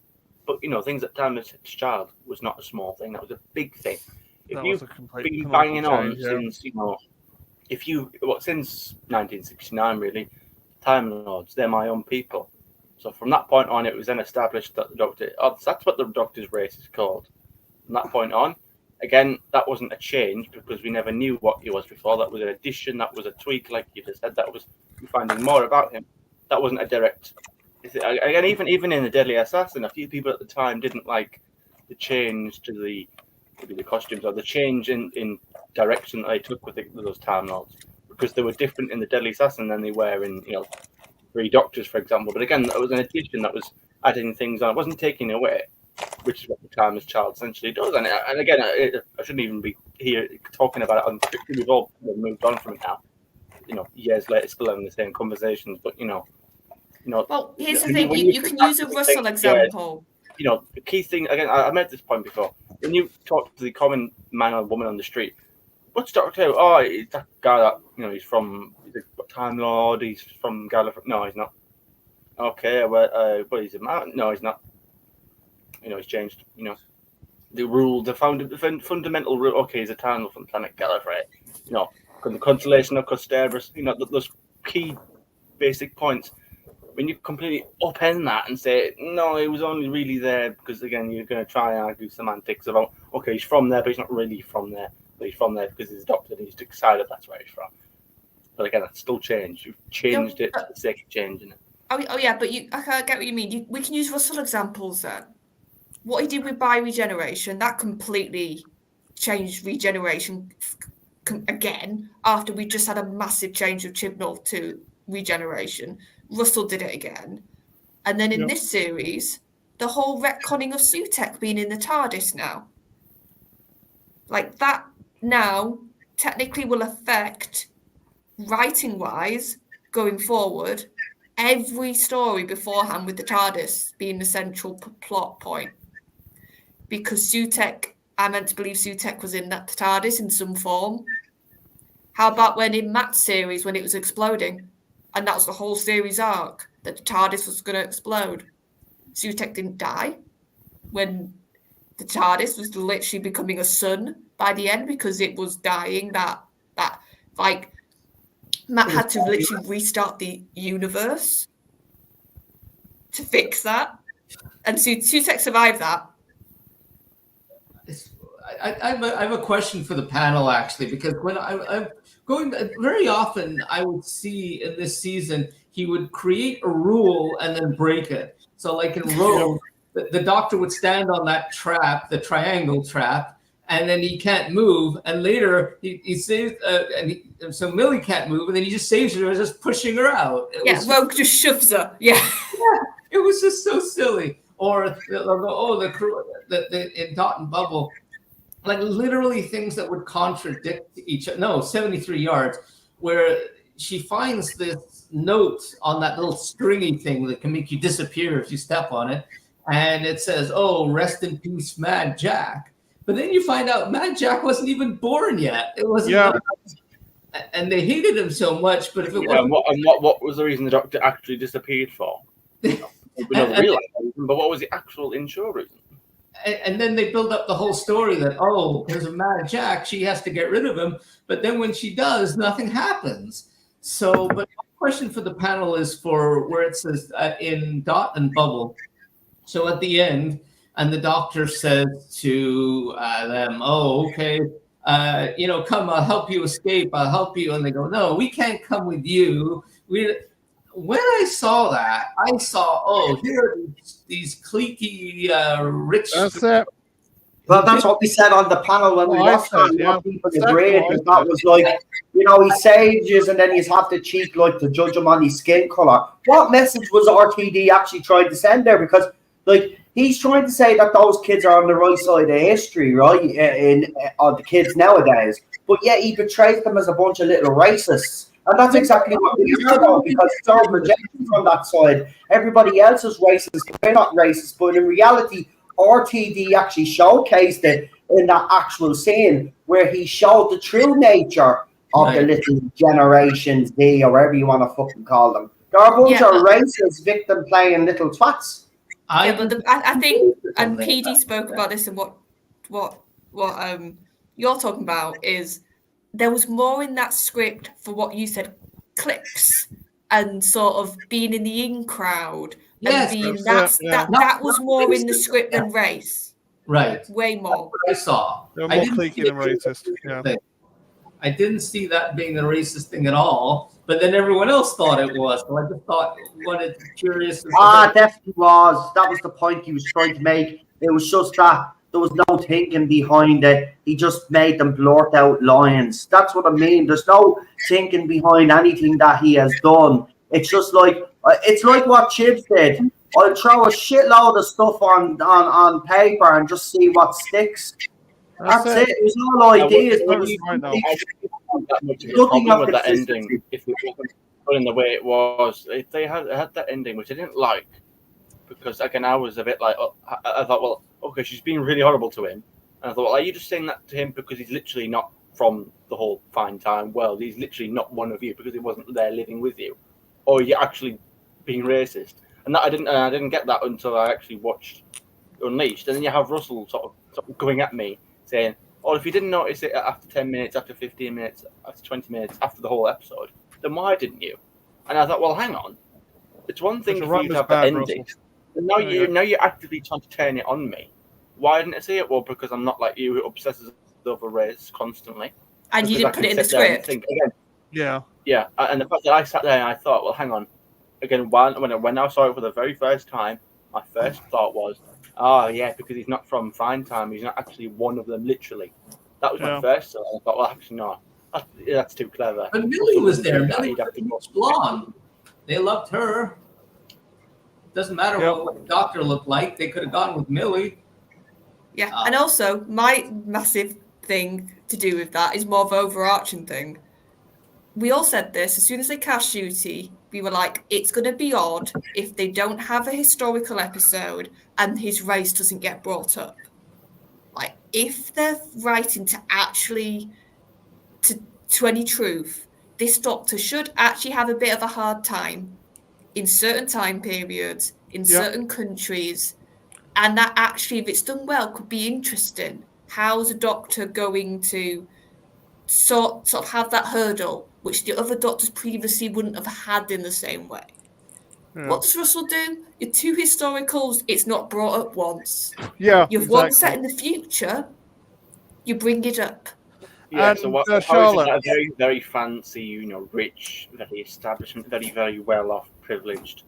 But you know, things at Timeless Child was not a small thing. That was a big thing. If you've been banging on since, you know, since 1969 really, Time Lords, they're my own people. So from that point on, it was then established that the Doctor, that's what the Doctor's race is called. From that point on, again, that wasn't a change because we never knew what he was before. That was an addition. That was a tweak, like you just said. That was finding more about him. That wasn't a direct. Again, even in the Deadly Assassin, a few people at the time didn't like the change to maybe the costumes or the change in direction that they took with those Time Lords, because they were different in the Deadly Assassin than they were in, you know, Three Doctors, for example. But again, that was an addition. That was adding things on. It wasn't taking away, which is what the Timeless Child essentially does. And again, I shouldn't even be here talking about it. We've all moved on from it now. You know, years later, still having the same conversations. But you know. Well, here's the thing: you can use a Russell example. You know, the key thing again. I made this point before. When you talk to the common man or woman on the street, what's Doctor Who? Oh, it's that guy that, you know, he's a Time Lord. He's from Gallifrey. No, he's not. Okay, well, he's a man. No, he's not. You know, he's changed. You know, the fundamental rule. Okay, he's a Time Lord from planet Gallifrey. You know, the constellation of Costerus. You know, those key basic points. When you completely upend that and say, no, he was only really there because, again, you're going to try and argue semantics about, okay, he's from there, but he's not really from there. But he's from there because he's a doctor and he's decided that's where he's from. But again, that's still changed. You've changed it for the sake of changing it. Oh yeah, but I get what you mean. We can use Russell examples then. What he did with Bi-Regeneration, that completely changed regeneration again after we just had a massive change of Chibnall to regeneration. Russell did it again. And then in this series, the whole retconning of Sutekh being in the TARDIS now. Like that now technically will affect, writing-wise, going forward, every story beforehand with the TARDIS being the central plot point. Because Sutekh, I meant to believe Sutekh was in that TARDIS in some form. How about when in Matt's series, when it was exploding? And that was the whole series arc, that the TARDIS was going to explode. Sutekh didn't die when the TARDIS was literally becoming a sun by the end because it was dying. That like Matt had to literally restart the universe to fix that, and Sutekh survived that. I have a question for the panel actually, because when I'm going very often, I would see in this season he would create a rule and then break it. So like in Rogue, the Doctor would stand on that trap, the triangle trap, and then he can't move. And later he saves, so Millie can't move, and then he just saves her, just pushing her out. Rogue just shoves her. Yeah, it was just so silly. Or the crew in Dot and Bubble. Like literally things that would contradict each other. No, 73 yards, where she finds this note on that little stringy thing that can make you disappear if you step on it. And it says, "Oh, rest in peace, Mad Jack." But then you find out Mad Jack wasn't even born yet. It wasn't. Yeah. And they hated him so much. But if it wasn't. What was the reason the Doctor actually disappeared for? We don't realize that reason, but what was the actual in-show reason? And then they build up the whole story that, oh, there's a Mad Jack, she has to get rid of him. But then when she does, nothing happens. So, but my question for the panel is for where it says in Dot and Bubble. So at the end, and the Doctor says to them, "Oh, okay, come, I'll help you escape. I'll help you." And they go, "No, we can't come with you. When I saw that, I saw, oh, here are these cliquey, rich. That's it. Well, that's what we said on the panel when we watched it. Yeah. People agreed that that was like, he sages and then he's have the cheek like to judge him on his skin color. What message was RTD actually trying to send there? Because like he's trying to say that those kids are on the right side of history, right? On the kids nowadays, but yet he betrays them as a bunch of little racists. And that's exactly what we are about, because it's all projection from that side. Everybody else is racist. They're not racist, but in reality, RTD actually showcased it in that actual scene where he showed the true nature of the little Generation Z, or whatever you want to fucking call them. They're a bunch of racist victim playing little twats. I think, and PD spoke about this, and what you're talking about is, there was more in that script for what you said, clicks and sort of being in the in crowd. Yes, and being that was more in the script than race. Right. Way more. I saw. They were more cliquey than racist. Yeah. I didn't see that being the racist thing at all, but then everyone else thought it was. So I just thought, what it's curious. Definitely was. That was the point he was trying to make. It was just that there was no thinking behind it. He just made them blurt out lines. That's what I mean. There's no thinking behind anything that he has done. It's just like what Chibs did. I'll throw a shitload of stuff on paper and just see what sticks. That's it. It was all ideas. Nothing of that ending. If it wasn't put in the way it was, if they had that ending, which I didn't like, because again I was a bit like, I thought, well, okay, she's being really horrible to him, and I thought, well, are you just saying that to him because he's literally not from the whole fine time world? He's literally not one of you because he wasn't there living with you, or you're actually being racist? And that I didn't get that until I actually watched Unleashed, and then you have Russell sort of going at me saying, oh, if you didn't notice it after 10 minutes, after 15 minutes, after 20 minutes, after the whole episode, then why didn't you? And I thought, well, hang on. It's one thing for you to have the ending. And now you're actively trying to turn it on me. Why didn't I see it? Well, because I'm not like you who obsesses over race constantly. And you didn't put it in the script. Yeah. And the fact that I sat there and I thought, well, hang on. Again, when I saw it for the very first time, my first thought was, oh, yeah, because he's not from Fine Time. He's not actually one of them, literally. That was my first thought. I thought, well, actually, no. That's too clever. But Millie was there. Millie was blonde. They loved her. Doesn't matter what the doctor looked like. They could have gone with Millie. Yeah, and also my massive thing to do with that is more of an overarching thing. We all said this as soon as they cast Shooty. We were like, it's going to be odd if they don't have a historical episode and his race doesn't get brought up. Like, if they're writing to actually to any truth, this doctor should actually have a bit of a hard time in certain time periods, in certain countries, and that actually, if it's done well, could be interesting. How's a doctor going to sort of have that hurdle, which the other doctors previously wouldn't have had in the same way? Yeah. What does Russell do? Your two historicals, it's not brought up once. Yeah, You have one set in the future, you bring it up. Yeah, And, so how is Charlotte. it that a very, very fancy, rich, very establishment, very, very well-off, privileged,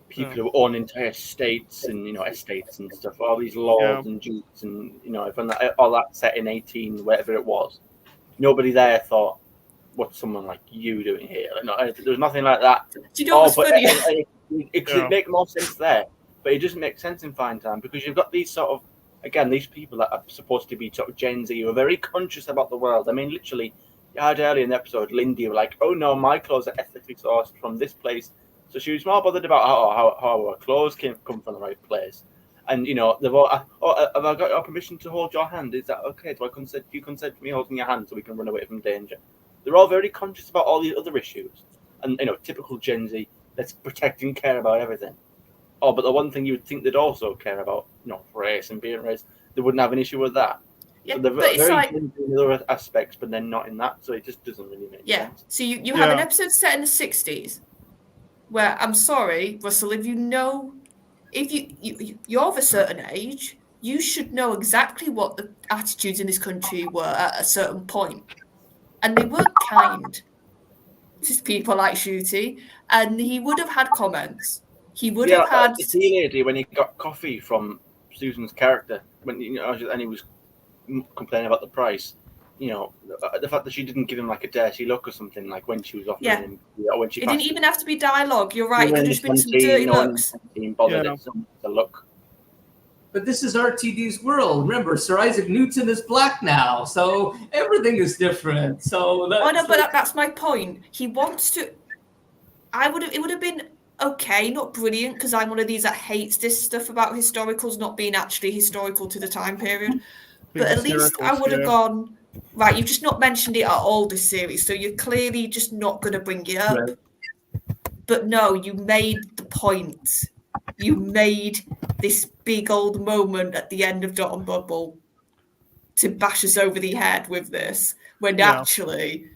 people who own entire states and, estates and stuff, all these lords and dukes and, all that set in 18, whatever it was. Nobody there thought, what's someone like you doing here? No, there was nothing like that. Do you know what's funny? It could make more sense there, but it doesn't make sense in Fine Time because you've got these sort of, again, these people that are supposed to be sort of Gen Z who are very conscious about the world. I mean, literally, you had earlier in the episode, Lindy were like, oh no, my clothes are ethically sourced from this place. So she was more bothered about how her clothes come from the right place. And, they've all, have I got your permission to hold your hand? Is that okay? Do you consent to me holding your hand so we can run away from danger? They're all very conscious about all these other issues. And, typical Gen Z, let's protect and care about everything. Oh, but the one thing you would think they'd also care about, race and being race, they wouldn't have an issue with that. Yeah, so they're but it's very like, in other aspects, but then not in that. So it just doesn't really make sense. So you have an episode set in the 60s where, I'm sorry, Russell, if you're of a certain age, you should know exactly what the attitudes in this country were at a certain point. And they weren't kind to people like Shooty, and he would have had comments. He would have had the tea lady when he got coffee from Susan's character when and he was complaining about the price. The fact that she didn't give him like a dirty look or something like when she was offering him. When she it didn't even have to be dialogue. You're right. It could have just been some dirty looks. The look. But this is RTD's world. Remember, Sir Isaac Newton is black now, so everything is different. So that's my point. He wants to. It would have been okay, not brilliant, because I'm one of these that hates this stuff about historicals not being actually historical to the time period. But at least I would have gone, right, you've just not mentioned it at all this series, so you're clearly just not going to bring it up. Right. But no, you made the point. You made this big old moment at the end of Dot and Bubble to bash us over the head with this, when actually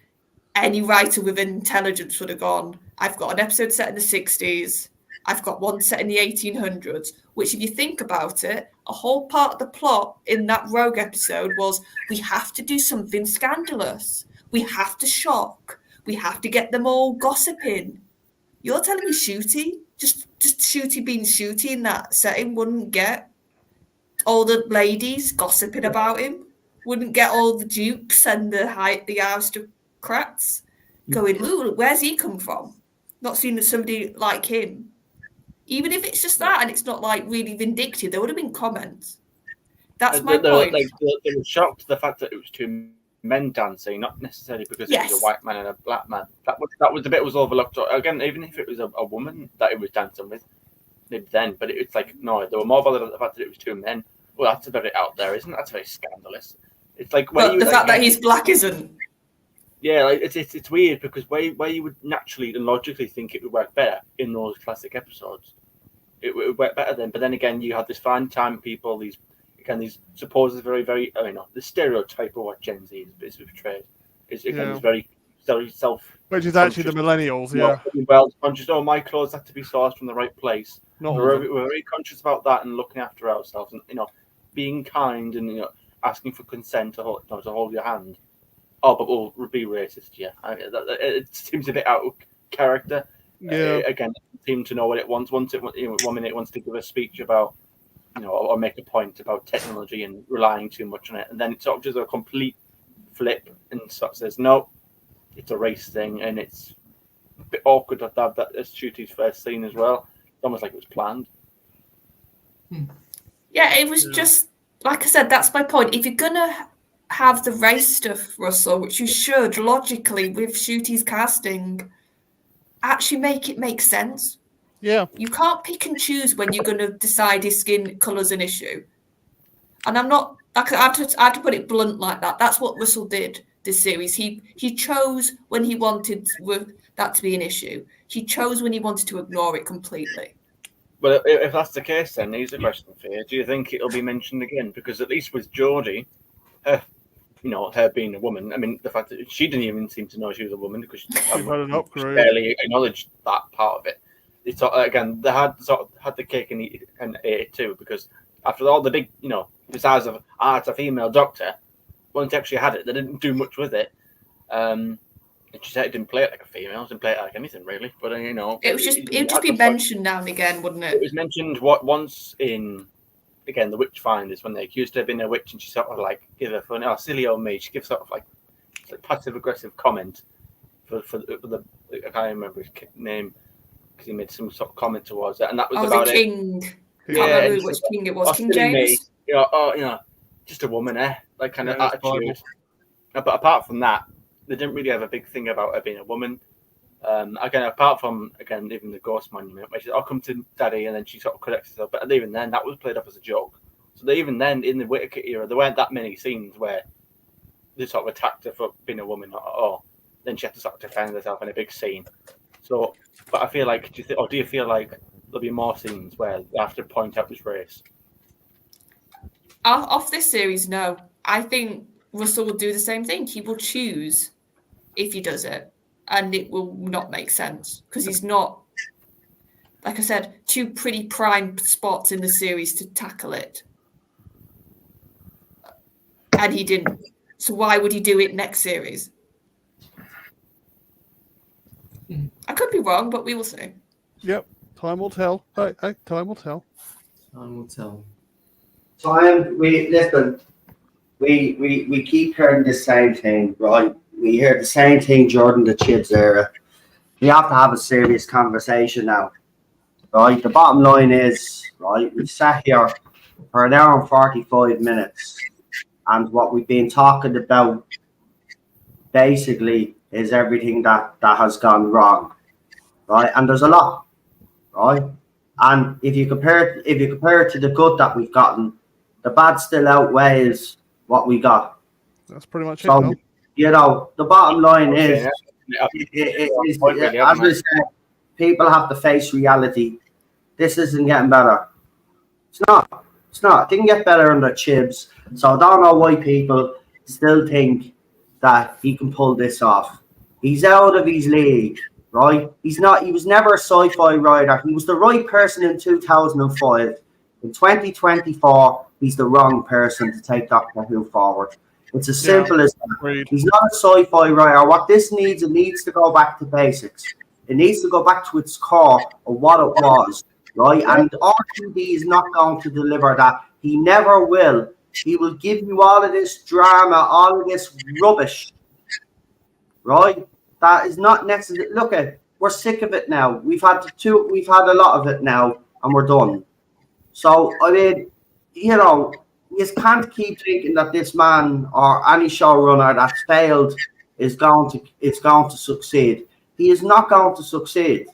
any writer with intelligence would have gone, I've got an episode set in the 60s, I've got one set in the 1800s, which if you think about it, a whole part of the plot in that Rogue episode was we have to do something scandalous. We have to shock. We have to get them all gossiping. You're telling me Shooty, just Shooty being Shooty in that setting wouldn't get all the ladies gossiping about him, wouldn't get all the dukes and the aristocrats going, ooh, where's he come from? Not seen somebody like him. Even if it's just that and it's not like really vindictive, there would have been comments. That's my point. They were shocked at the fact that it was two men dancing, not necessarily because it was a white man and a black man. That was the bit was overlooked. Again, even if it was a woman that it was dancing with, then, but it's like, no, they were more bothered at the fact that it was two men. Well, that's a bit out there, isn't it? That's very scandalous. It's like the fact that he's black isn't. Yeah, like it's weird because where you would naturally and logically think it would work better in those classic episodes, it would work better then. But then again, you have this Fine Time people, these supposed very, very, the stereotype of what Gen Z is portrayed is very self. Which is actually the millennials, Well conscious. Oh, my clothes have to be sourced from the right place. We're very conscious about that and looking after ourselves, and being kind and asking for consent to hold your hand. Oh, but we'll be racist, it seems a bit out of character. Again, it seems to know what it wants. One minute it wants to give a speech about, or make a point about technology and relying too much on it, and then it sort of does a complete flip and sort of says, no, it's a race thing, and it's a bit awkward that as Shooty's first scene as well. almost like it was planned. Yeah, it was just like I said. That's my point. If you're gonna have the race stuff, Russell, which you should logically with Shooty's casting, actually make it make sense. Yeah. You can't pick and choose when you're going to decide his skin colour's an issue. And I'm not. I have to put it blunt like that. That's what Russell did this series. He chose when he wanted that to be an issue. He chose when he wanted to ignore it completely. Well, if that's the case, then here's a question for you: do you think it'll be mentioned again? Because at least with Geordie, her being a woman, I mean, the fact that she didn't even seem to know she was a woman because she barely acknowledged that part of it. It's again, they had the cake and ate it too, because after all the big, besides of it's a female doctor, once they actually had it, they didn't do much with it. And she said it didn't play it like a female, it didn't play it like anything really. But it would just be mentioned now and again, wouldn't it? It was mentioned once in. Again, the Witchfinders, when they accused her of being a witch, and she sort of like give her fun, silly old me. She gives sort of like passive aggressive comment for the I can't remember his name because he made some sort of comment towards it, and that was about King. it. Can't remember which king it was. King James. Me. Just a woman, like kind of attitude. But apart from that, they didn't really have a big thing about her being a woman. Again, apart from even the Ghost Monument, where she said, "I'll come to Daddy," and then she sort of corrects herself. But even then, that was played up as a joke. So even then, in the Whittaker era, there weren't that many scenes where they sort of attacked her for being a woman, or then she had to sort of defend herself in a big scene. So, but I feel like, do you feel like there'll be more scenes where they have to point out this race? Off this series, no. I think Russell will do the same thing. He will choose if he does it. And it will not make sense because he's not, like I said, two pretty prime spots in the series to tackle it. And he didn't. So why would he do it next series? I could be wrong, but we will see. Yep. Time will tell. Time will tell. Time will tell. We keep hearing the same thing, right? We hear the same thing during the Chibs era. We have to have a serious conversation now, right? The bottom line is, right, we've sat here for an hour and 45 minutes, and what we've been talking about basically is everything that has gone wrong, right? And there's a lot, right? And if you compare it to the good that we've gotten, the bad still outweighs what we got. That's pretty much it. So, the bottom line is, as we said, people have to face reality. This isn't getting better. It's not. It didn't get better under Chibs. So I don't know why people still think that he can pull this off. He's out of his league, right? He's not. He was never a sci-fi writer. He was the right person in 2005. In 2024, he's the wrong person to take Doctor Who forward. It's as simple as that. He's not a sci-fi writer. What this needs, it needs to go back to basics. It needs to go back to its core of what it was, right? And RTV is not going to deliver that. He never will. He will give you all of this drama, all of this rubbish, right? That is not necessary. Look we're sick of it now. We've had a lot of it now, and we're done. So I mean, you can't keep thinking that this man or any showrunner that's failed is going to succeed. He is not going to succeed,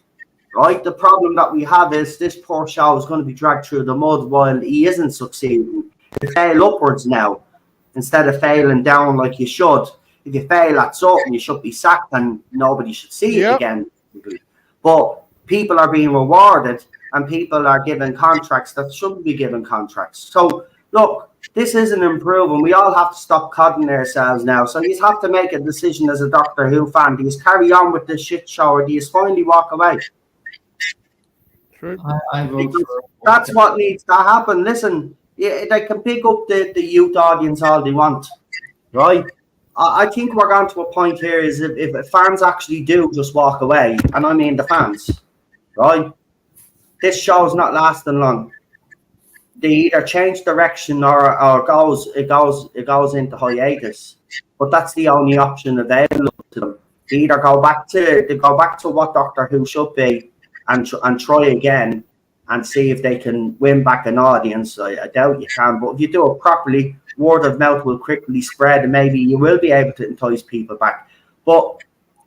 right? The problem that we have is this poor show is going to be dragged through the mud while he isn't succeeding. You fail upwards now instead of failing down like you should. If you fail at something, you should be sacked and nobody should see it again. But people are being rewarded and people are given contracts that shouldn't be given contracts. So look, this isn't improving. We all have to stop codding ourselves now. So you have to make a decision as a Doctor Who fan. Do you carry on with this shit show or do you finally walk away? True. I vote for That's what needs to happen. Listen, they can pick up the youth audience all they want, right? I think we're going to a point here is if fans actually do just walk away, and I mean the fans, right? This show's not lasting long. They either change direction or it goes into hiatus. But that's the only option available to them. They either go back to what Doctor Who should be and try again, and see if they can win back an audience. I doubt you can, but if you do it properly, word of mouth will quickly spread, and maybe you will be able to entice people back. But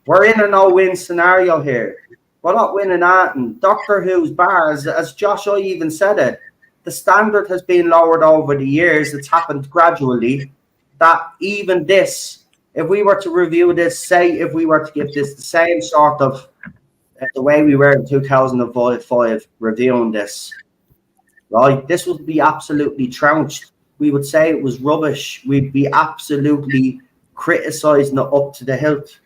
we're in a no-win scenario here. We're not winning that. And Doctor Who's bar, as Josh I even said it, the standard has been lowered over the years. It's happened gradually. That even this, if we were to review this, say if we were to give this the same sort of the way we were in 2005 reviewing this, right? This would be absolutely trounced. We would say it was rubbish. We'd be absolutely criticising it up to the hilt,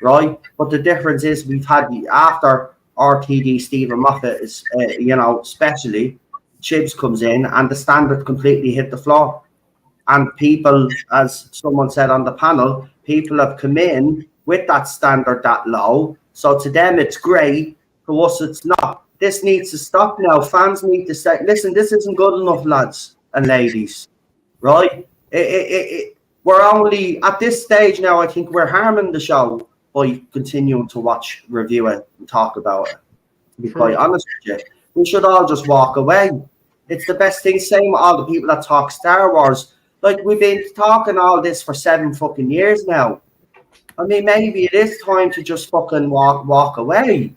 right? But the difference is we've had, after RTD Stephen Moffat is, especially, Chibs comes in and the standard completely hit the floor. And people, as someone said on the panel, people have come in with that standard that low. So to them, it's great. To us, it's not. This needs to stop now. Fans need to say, listen, this isn't good enough, lads and ladies, right? We're only, at this stage now, I think we're harming the show by continuing to watch, review it, and talk about it. To be quite honest with you, we should all just walk away. It's the best thing. Same with all the people that talk Star Wars. Like, we've been talking all this for 7 fucking years now. I mean, maybe it is time to just fucking walk away.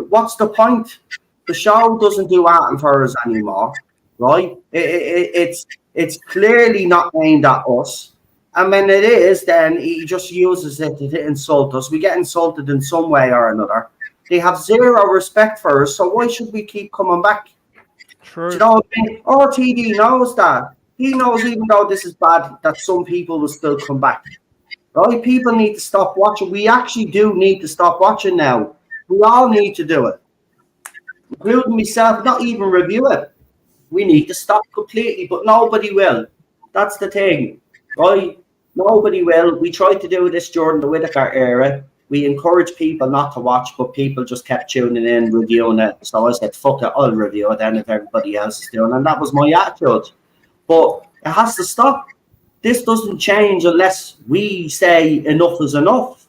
What's the point? The show doesn't do art for us anymore, right? It's clearly not aimed at us. And when it is, then he just uses it to insult us. We get insulted in some way or another. They have zero respect for us, so why should we keep coming back? True. Do you know what I mean? RTD knows that. He knows, even though this is bad, that some people will still come back. Right? People need to stop watching. We actually do need to stop watching now. We all need to do it, including myself. Not even review it. We need to stop completely, but nobody will. That's the thing, right? Nobody will. We tried to do this during the Whittaker era. We encouraged people not to watch, but people just kept tuning in, reviewing it. So I said, fuck it, I'll review it then if everybody else is doing it. And that was my attitude. But it has to stop. This doesn't change unless we say enough is enough.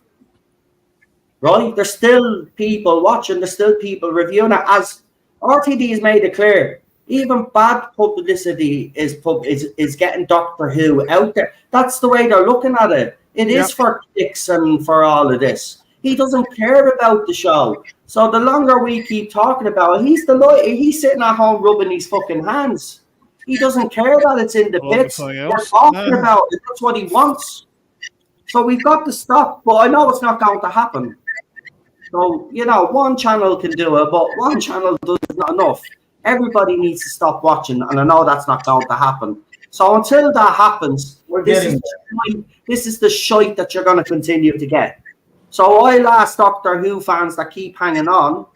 Right? There's still people watching, there's still people reviewing it. As RTD has made it clear, even bad publicity is getting Doctor Who out there. That's the way they're looking at it. It is for clicks and for all of this. He doesn't care about the show. So the longer we keep talking about it, he's sitting at home rubbing his fucking hands. He doesn't care that it's in the pits. We're talking about it. That's what he wants. So we've got to stop. But I know it's not going to happen. So, one channel can do it, but one channel is not enough. Everybody needs to stop watching, and I know that's not going to happen. So until that happens, this is the shite that you're going to continue to get. So I'll ask Doctor Who fans that keep hanging on,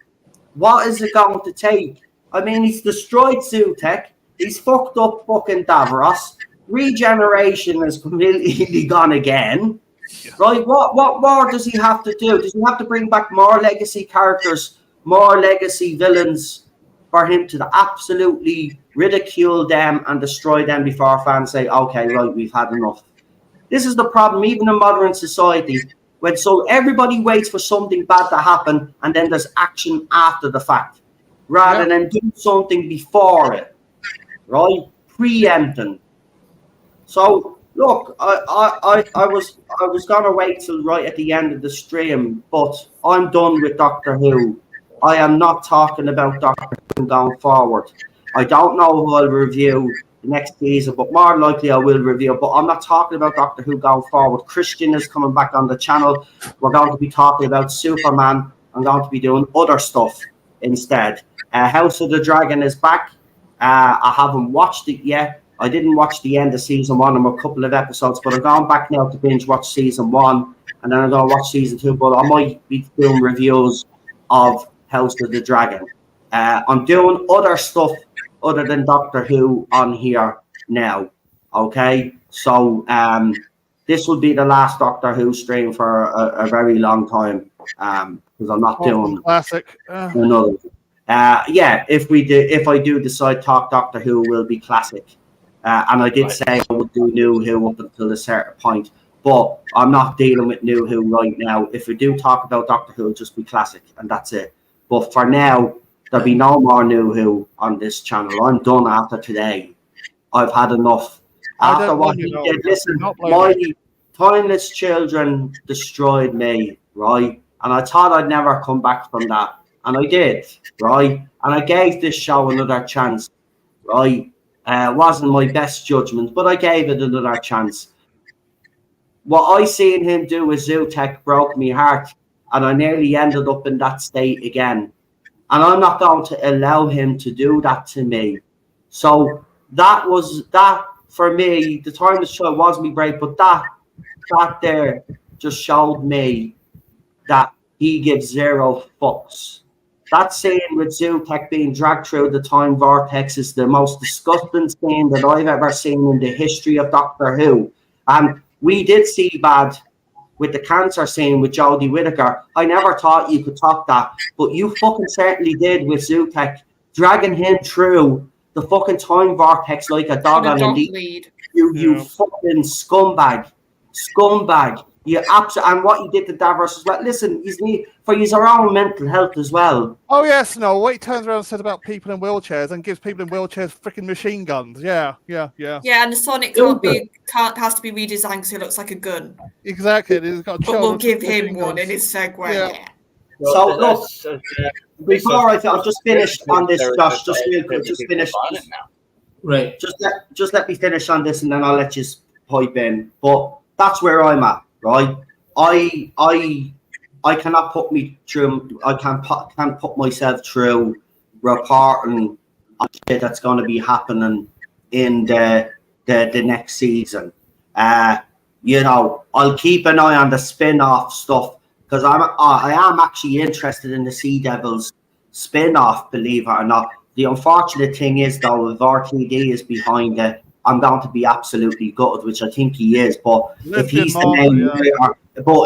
what is it going to take? I mean, he's destroyed Zootek. He's fucked up fucking Davros. Regeneration is completely gone again. Yeah. Right? What more does he have to do? Does he have to bring back more legacy characters, more legacy villains for him to absolutely ridicule them and destroy them before fans say, okay, right, we've had enough? This is the problem, even in modern society, so everybody waits for something bad to happen and then there's action after the fact, rather than do something before it. Right, preempting. So look, I was gonna wait till right at the end of the stream, but I'm done with Doctor Who. I am not talking about Doctor Who going forward. I don't know who I'll review the next season, but more likely I will review. But I'm not talking about Doctor Who going forward. Christian is coming back on the channel. We're going to be talking about Superman. I'm going to be doing other stuff instead. House of the Dragon is back. I haven't watched it yet. I didn't watch the end of season 1. I'm a couple of episodes, but I'm going back now to binge watch season 1, and then I'm going to watch season 2. But I might be doing reviews of House of the Dragon. I'm doing other stuff other than Doctor Who on here now. Okay, so this will be the last Doctor Who stream for a very long time because I'm not doing classic. Another. If I do decide talk Doctor Who will be classic, and I did say I would do New Who up until a certain point, but I'm not dealing with New Who right now. If we do talk about Doctor Who, it'll just be classic, and that's it. But for now, There'll be no more New Who on this channel. I'm done after today. I've had enough. After what he did, listen, my Timeless Children destroyed me, right? And I thought I'd never come back from that. And I did, right? And I gave this show another chance, right? It wasn't my best judgment, but I gave it another chance. What I seen him do with Zootek broke me heart, and I nearly ended up in that state again. And I'm not going to allow him to do that to me. So that was that for me. The Timeless Child was me break, but that there just showed me that he gives zero fucks. That scene with Zootek being dragged through the time vortex is the most disgusting scene that I've ever seen in the history of Doctor Who. And we did see bad with the cancer scene with Jodie Whittaker. I never thought you could top that, but you fucking certainly did with Zootek, dragging him through the fucking time vortex like a dog on a lead. You fucking scumbag. You and what he did to Davros as well. Listen, he's for his own mental health as well. Oh yes, no. What he turns around and says about people in wheelchairs and gives people in wheelchairs freaking machine guns. Yeah. Yeah, and the Sonic has to be redesigned so it looks like a gun. Exactly. It's got but we'll give him one in his segue. Yeah. So look, before I've just finished on this, Josh. Just finish. Right. Just let me finish on this, and then I'll let you pipe in. But that's where I'm at, right? I cannot put me through. I can't put myself through reporting on shit that's going to be happening in the next season. You know, I'll keep an eye on the spin-off stuff because I am actually interested in the Sea Devils spin-off, believe it or not. The unfortunate thing is, though, if RTD is behind it, I'm going to be absolutely gutted, which I think he is. But if he's the main writer,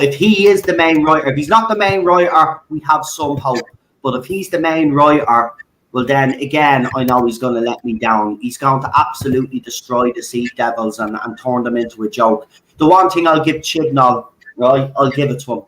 if he is the main writer, if he's not the main writer, we have some hope. But if he's the main writer, well, then again, I know he's going to let me down. He's going to absolutely destroy the Sea Devils and turn them into a joke. The one thing I'll give Chibnall, right? I'll give it to him.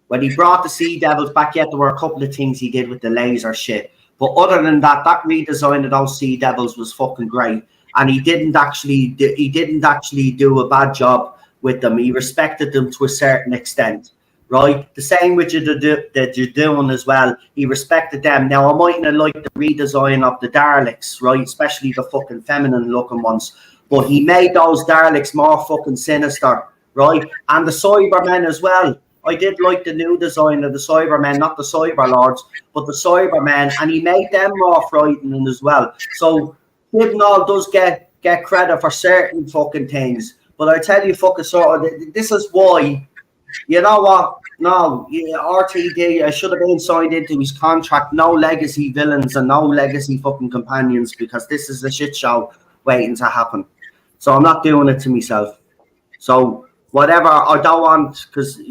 When he brought the Sea Devils back, yet there were a couple of things he did with the laser shit. But other than that, that redesign of those Sea Devils was fucking great. And he didn't actually do a bad job with them. He respected them to a certain extent, right? The same with that you're doing as well. He respected them. Now, I mightn't have liked the redesign of the Daleks, right? Especially the fucking feminine looking ones. But he made those Daleks more fucking sinister, right? And the Cybermen as well. I did like the new design of the Cybermen, not the Cyberlords, but the Cybermen. And he made them more frightening as well. So Chibnall does get credit for certain fucking things, but I tell you, fucking sort of, this is why, you know what? No, RTD, I should have been signed into his contract. No legacy villains and no legacy fucking companions, because this is a shit show waiting to happen. So I'm not doing it to myself. So whatever, I don't want, because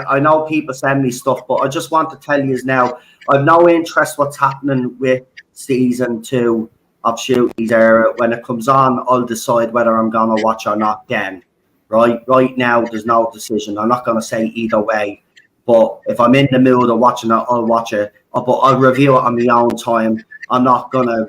I know people send me stuff, but I just want to tell you now, I've no interest what's happening with season 2 of Shooties Era. When it comes on, I'll decide whether I'm going to watch or not then. Right now, there's no decision. I'm not going to say either way. But if I'm in the mood of watching it, I'll watch it. But I'll review it on my own time. I'm not going to,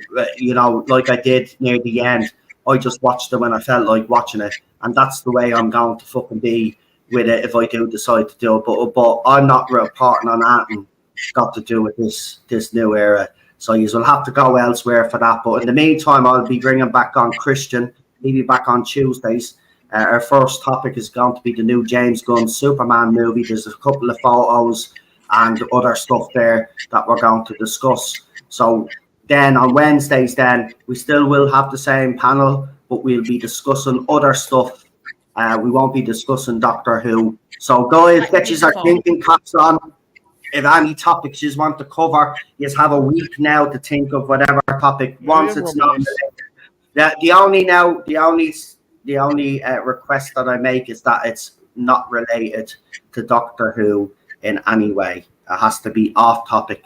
like I did near the end. I just watched it when I felt like watching it. And that's the way I'm going to fucking be with it if I do decide to do it. But I'm not reporting on anything got to do with this new era. So you will have to go elsewhere for that. But in the meantime, I'll be bringing back on Christian. He'll be back on Tuesdays. Our first topic is going to be the new James Gunn Superman movie. There's a couple of photos and other stuff there that we're going to discuss. So then on Wednesdays, then we still will have the same panel, but we'll be discussing other stuff. We won't be discussing Doctor Who. So guys, get your thinking caps on. If any topics you want to cover, you have a week now to think of whatever topic. Once it's not, the only request that I make is that it's not related to Doctor Who in any way. It has to be off topic,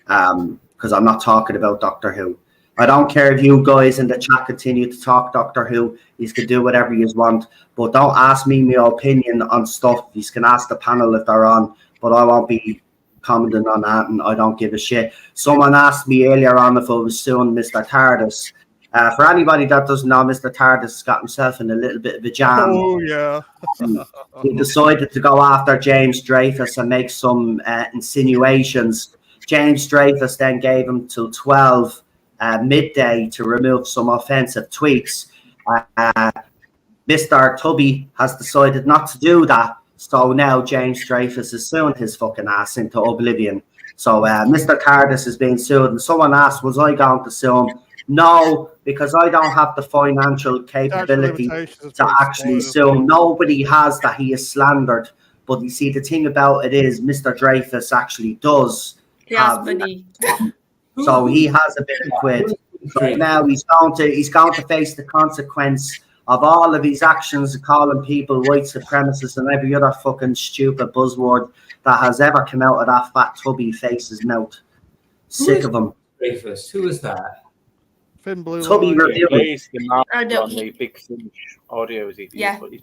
because I'm not talking about Doctor Who. I don't care if you guys in the chat continue to talk Doctor Who. You can do whatever you want, but don't ask me my opinion on stuff. You can ask the panel if they're on, but I won't be commenting on that, and I don't give a shit. Someone asked me earlier on if I was suing Mr. TARDIS. For anybody that doesn't know, Mr. TARDIS has got himself in a little bit of a jam. Oh, yeah. He decided to go after James Dreyfus and make some insinuations. James Dreyfus then gave him till 12 midday to remove some offensive tweets. Mr. Tubby has decided not to do that. So now James Dreyfus is suing his fucking ass into oblivion. So Mr. TARDIS is being sued. And someone asked, was I going to sue him? No, because I don't have the financial capability to actually sue him. Nobody has that he is slandered. But you see, the thing about it is Mr. Dreyfus actually does have money. So he has a bit of quid. So now he's going to face the consequence of all of his actions, calling people white supremacists and every other fucking stupid buzzword that has ever come out of that fat tubby face's mouth. Sick of him. Dreyfus? Who is that? Finn Blue. Tubby review. He's the master on the Big Finish audio. He's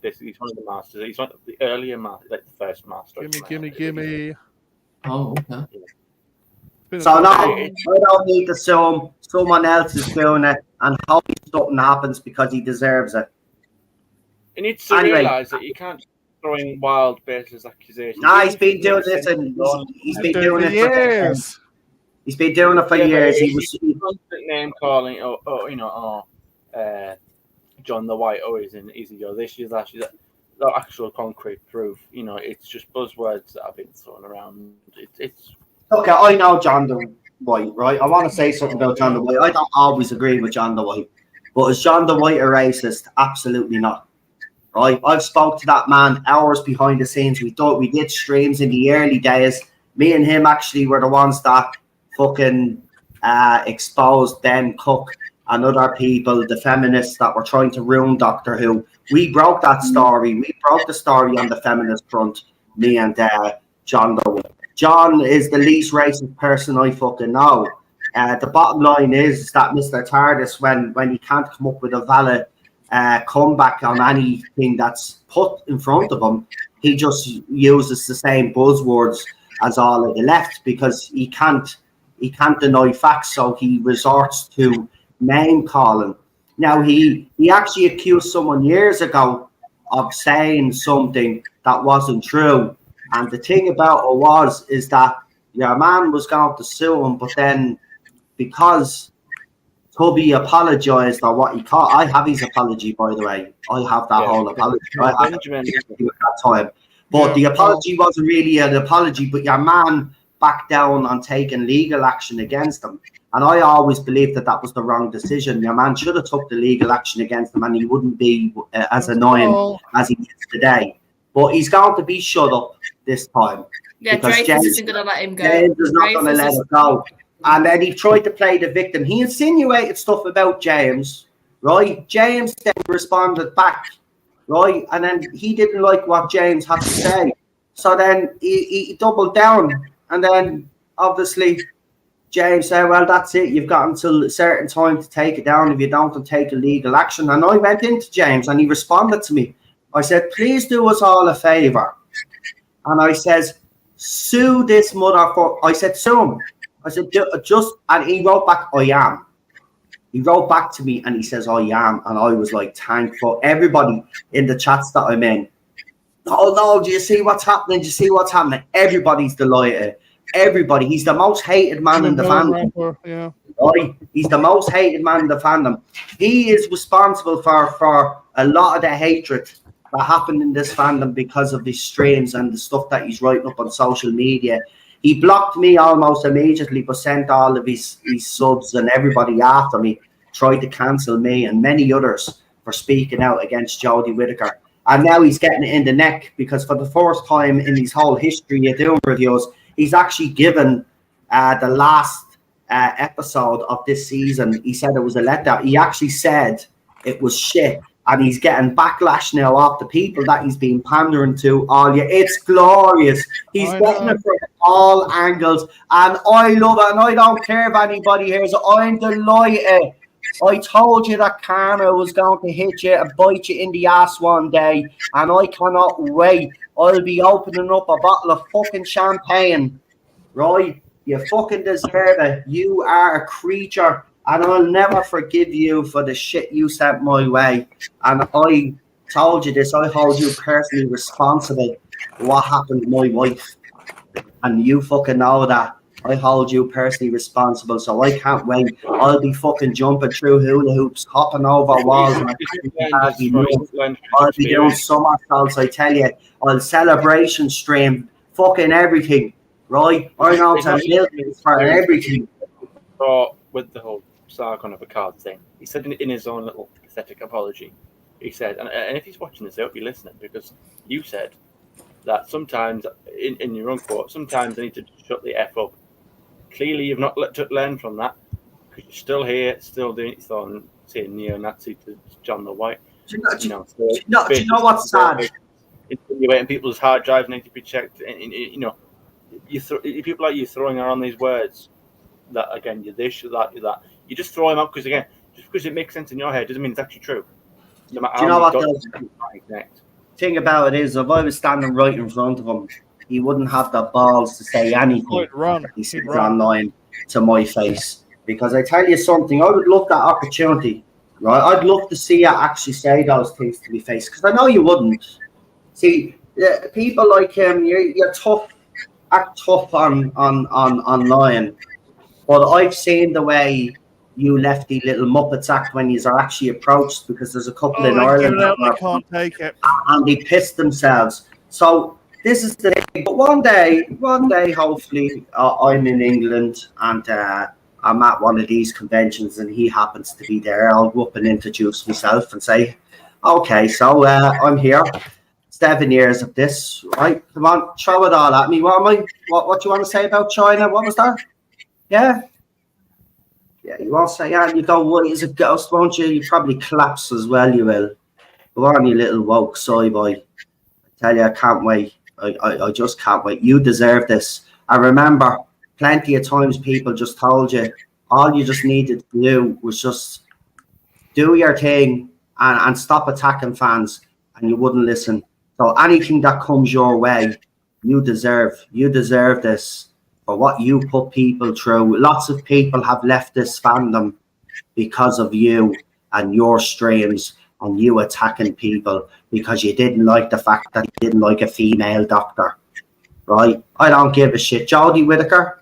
basically he's one of the masters. He's one of the earlier masters, like the first master. Gimme. Oh, okay. So no, I don't need to sue him. Someone else is doing it, and hope something happens because he deserves it. He needs to realise that you can't throw in wild, baseless accusations. Nah, he's been doing this, and he's been doing it for years. He's been doing it for years. He was constant name calling. John the White. Oh, he's in Easy Go. This is actually the actual concrete proof. You know, it's just buzzwords that have been thrown around. It's okay. I know John the White, right? I want to say something about John the White. I don't always agree with John the White, but is John the White a racist? Absolutely not. Right? I've spoke to that man hours behind the scenes. We did streams in the early days. Me and him actually were the ones that fucking exposed Ben Cook and other people, the feminists that were trying to ruin Doctor Who. We broke that story. We broke the story on the feminist front, me and John the White. John is the least racist person I fucking know. The bottom line is that Mr. TARDIS, when he can't come up with a valid comeback on anything that's put in front of him, he just uses the same buzzwords as all of the left because he can't deny facts, so he resorts to name calling. Now he actually accused someone years ago of saying something that wasn't true. And the thing about it is that your man was going to sue him, but then because Tubby apologised or what he called, I have his apology, by the way. I have that whole apology. I have it at that time. But the apology wasn't really an apology, but your man backed down on taking legal action against him. And I always believed that was the wrong decision. Your man should have took the legal action against him and he wouldn't be as annoying as he is today. But he's going to be shut up this time. Yeah, Dreyfus isn't going to let him go. James is not going to let him go. And then he tried to play the victim. He insinuated stuff about James, right? James then responded back, right? And then he didn't like what James had to say. So then he doubled down. And then obviously James said, well, that's it. You've got until a certain time to take it down. If you don't, then take a legal action. And I went into James and he responded to me. I said, please do us all a favour. And I says, sue this motherfucker. I said, sue him. I said, and he wrote back, I am. He wrote back to me and he says, I am. And I was like, thankful. Everybody in the chats that I'm in, oh no, do you see what's happening? Do you see what's happening? Everybody's delighted. Everybody. He's the most hated man in the fandom. Yeah. Right? He's the most hated man in the fandom. He is responsible for a lot of the hatred that happened in this fandom because of these streams and the stuff that he's writing up on social media. He blocked me almost immediately, but sent all of his subs and everybody after me, tried to cancel me and many others for speaking out against Jodie Whittaker. And now he's getting it in the neck because for the first time in his whole history of doing reviews, he's actually given the last episode of this season. He said it was a letdown. He actually said it was shit. And he's getting backlash now off the people that he's been pandering to all year. It's glorious. He's getting it from all angles. And I love it. And I don't care if anybody hears it. I'm delighted. I told you that karma was going to hit you and bite you in the ass one day. And I cannot wait. I'll be opening up a bottle of fucking champagne right? You fucking deserve it. You are a creature, and I'll never forgive you for the shit you sent my way. And I told you this. I hold you personally responsible for what happened to my wife, and you fucking know that. I hold you personally responsible, so I can't wait. I'll be fucking jumping through hula hoops, hopping over walls like I'll be doing somersaults, I tell you. I'll celebration stream fucking everything, right? I know to millions for everything. But with the whole Sargon of Akkad thing, he said in his own little pathetic apology, he said, and if he's watching this, I hope you're listening, because you said that sometimes, in your own quote, sometimes I need to shut the F up. Clearly, you've not learned from that, because you're still here, still doing it, saying neo-Nazi to John the White. Do you know what's sad? Insinuating people's hard drives need to be checked. And you know, people like you throwing around these words that, again, you're this, you're that, you're that. You just throw them out because, again, just because it makes sense in your head doesn't mean it's actually true. No matter Do you know what the the thing about it is, if I was standing right in front of him, he wouldn't have the balls to say anything he says online to my face. Because I tell you something, I would love that opportunity, right? I'd love to see you actually say those things to my face, because I know you wouldn't. See, people like him, you're tough, act tough on online. But I've seen the way you lefty little Muppets act when you're actually approached, because there's a couple in Ireland I can't take it. And they piss themselves. So this is the thing. But one day, hopefully, I'm in England and I'm at one of these conventions and he happens to be there. I'll go up and introduce myself and say, okay, so I'm here. 7 years of this, right? Come on, throw it all at me. What do you want to say about China? What was that? Yeah, you won't say, yeah, you go, what is a ghost, won't you? You probably collapse as well, you will. Go on, you little woke soy boy. I tell you, I can't wait. I just can't wait. You deserve this. I remember plenty of times people just told you, all you just needed to do was just do your thing and stop attacking fans, and you wouldn't listen. So anything that comes your way, you deserve. You deserve this for what you put people through. Lots of people have left this fandom because of you and your streams and you attacking people because you didn't like the fact that you didn't like a female doctor, right? I don't give a shit. Jodie Whittaker,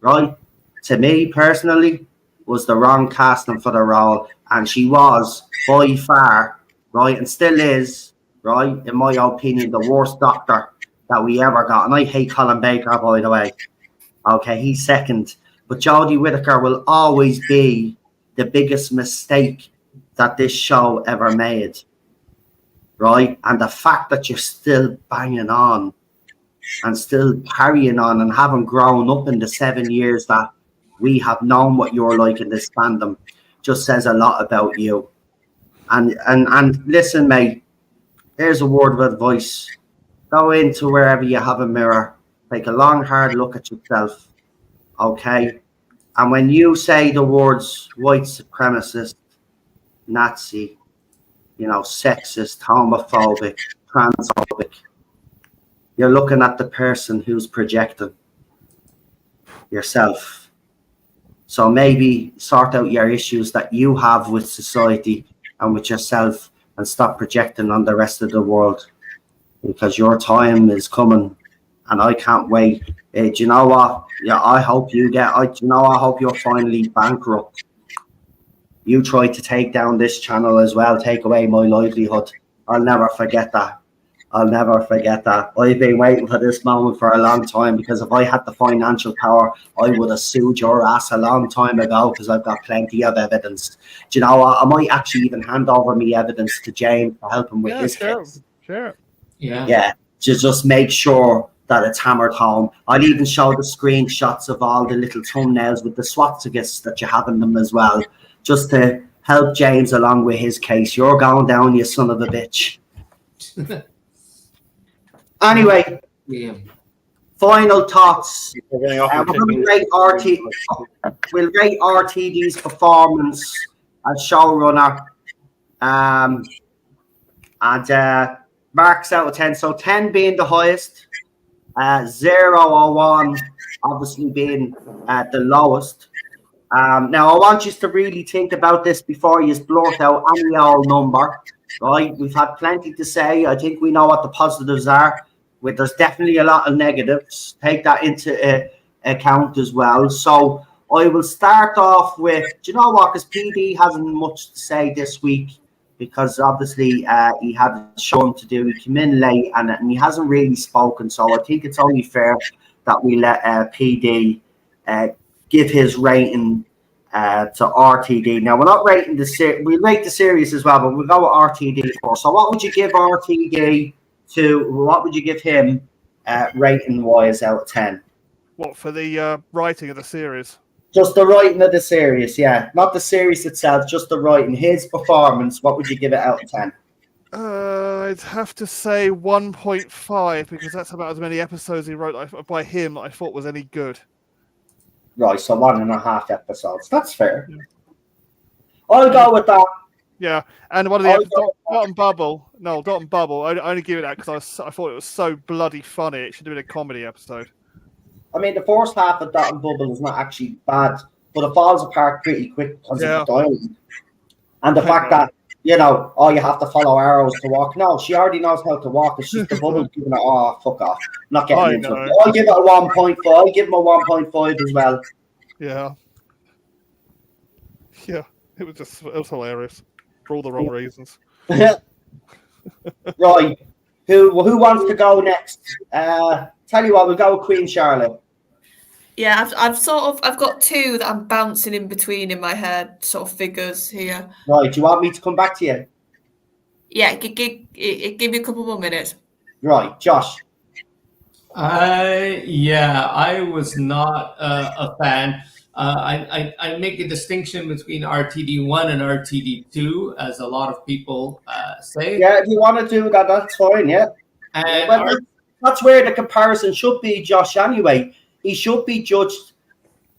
right, to me personally, was the wrong casting for the role, and she was by far, right, and still is, right, in my opinion, the worst doctor that we ever got. And I hate Colin Baker, by the way. Okay, he's second. But Jodie Whittaker will always be the biggest mistake that this show ever made, right? And the fact that you're still banging on and still carrying on and haven't grown up in the 7 years that we have known what you're like in this fandom just says a lot about you. And listen, mate, here's a word of advice. Go into wherever you have a mirror. Take a long, hard look at yourself, okay? And when you say the words white supremacist, Nazi, sexist, homophobic, transphobic, you're looking at the person who's projecting yourself. So maybe sort out your issues that you have with society and with yourself and stop projecting on the rest of the world, because your time is coming and I can't wait. Do you know what? Yeah, I hope I hope you're finally bankrupt. You tried to take down this channel as well, take away my livelihood. I'll never forget that. I've been waiting for this moment for a long time, because if I had the financial power, I would have sued your ass a long time ago, because I've got plenty of evidence. Do you know what? I might actually even hand over me evidence to James to help him with his case. Sure. Yeah. To just make sure that it's hammered home. I'll even show the screenshots of all the little thumbnails with the swastikas that you have in them as well, just to help James along with his case. You're going down, you son of a bitch. Anyway, final thoughts. We're going to rate we'll rate RTD's performance as showrunner. And marks out of 10. So 10 being the highest, 0 or 1 obviously being the lowest. Now, I want you to really think about this before you blurt out any old number, right? We've had plenty to say. I think we know what the positives are. There's definitely a lot of negatives. Take that into account as well. So I will start off with, do you know what? Because PD hasn't much to say this week because obviously he had a show to do. He came in late and he hasn't really spoken. So I think it's only fair that we let PD give his rating to RTD. Now, we're not rating the series. We rate the series as well, but we'll go with RTD first. So what would you give RTD to, what would you give him rating-wise out of 10? What, for the writing of the series? Just the writing of the series, yeah. Not the series itself, just the writing. His performance, what would you give it out of 10? I'd have to say 1.5 because that's about as many episodes he wrote by him that I thought was any good. Right, so 1.5 episodes. That's fair. I'll go with that. Yeah, and one of the episodes, Dot and Bubble. I only give it that because I thought it was so bloody funny. It should have been a comedy episode. I mean, the first half of Dot and Bubble is not actually bad, but it falls apart pretty quick because of the dialogue. And the fact that, you know, oh, you have to follow arrows to walk. No, she already knows how to walk. It's just the Bubble giving it, oh, fuck off. I'm not getting into it. I'll give it a 1.5. I'll give him a 1.5 as well. Yeah. Yeah, it was hilarious for all the wrong reasons. Right. Who wants to go next? Tell you what, we'll go with Queen Charlotte. Yeah, I've got two that I'm bouncing in between in my head, sort of figures here. Right, do you want me to come back to you? Yeah, give me a couple more minutes. Right, Josh. Yeah, I was not a fan. I make a distinction between RTD1 and RTD2, as a lot of people say. Yeah, if you want to do that, that's fine, yeah. And that's where the comparison should be, Josh, anyway. He should be judged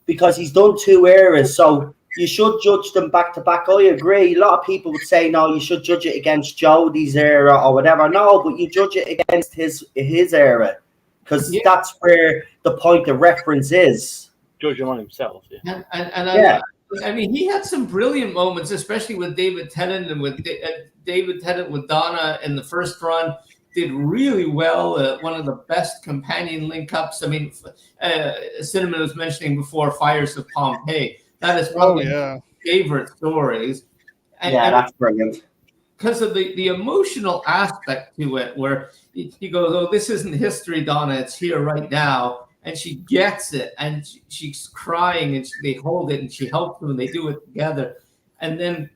because he's done two eras, so you should judge them back to back. I agree. A lot of people would say, no, you should judge it against Jodie's era or whatever. No, but you judge it against his era because that's where the point of reference is. Judge him on himself. Yeah. I mean, he had some brilliant moments, especially with David Tennant and with David Tennant with Donna in the first run. Did really well. One of the best companion link-ups. I mean, Cinnamon was mentioning before Fires of Pompeii. That is probably my favorite stories. And that's brilliant. Because of the emotional aspect to it, where he goes, oh, this isn't history, Donna. It's here right now. And she gets it. And she's crying, and they hold it, and she helps them, and they do it together. And then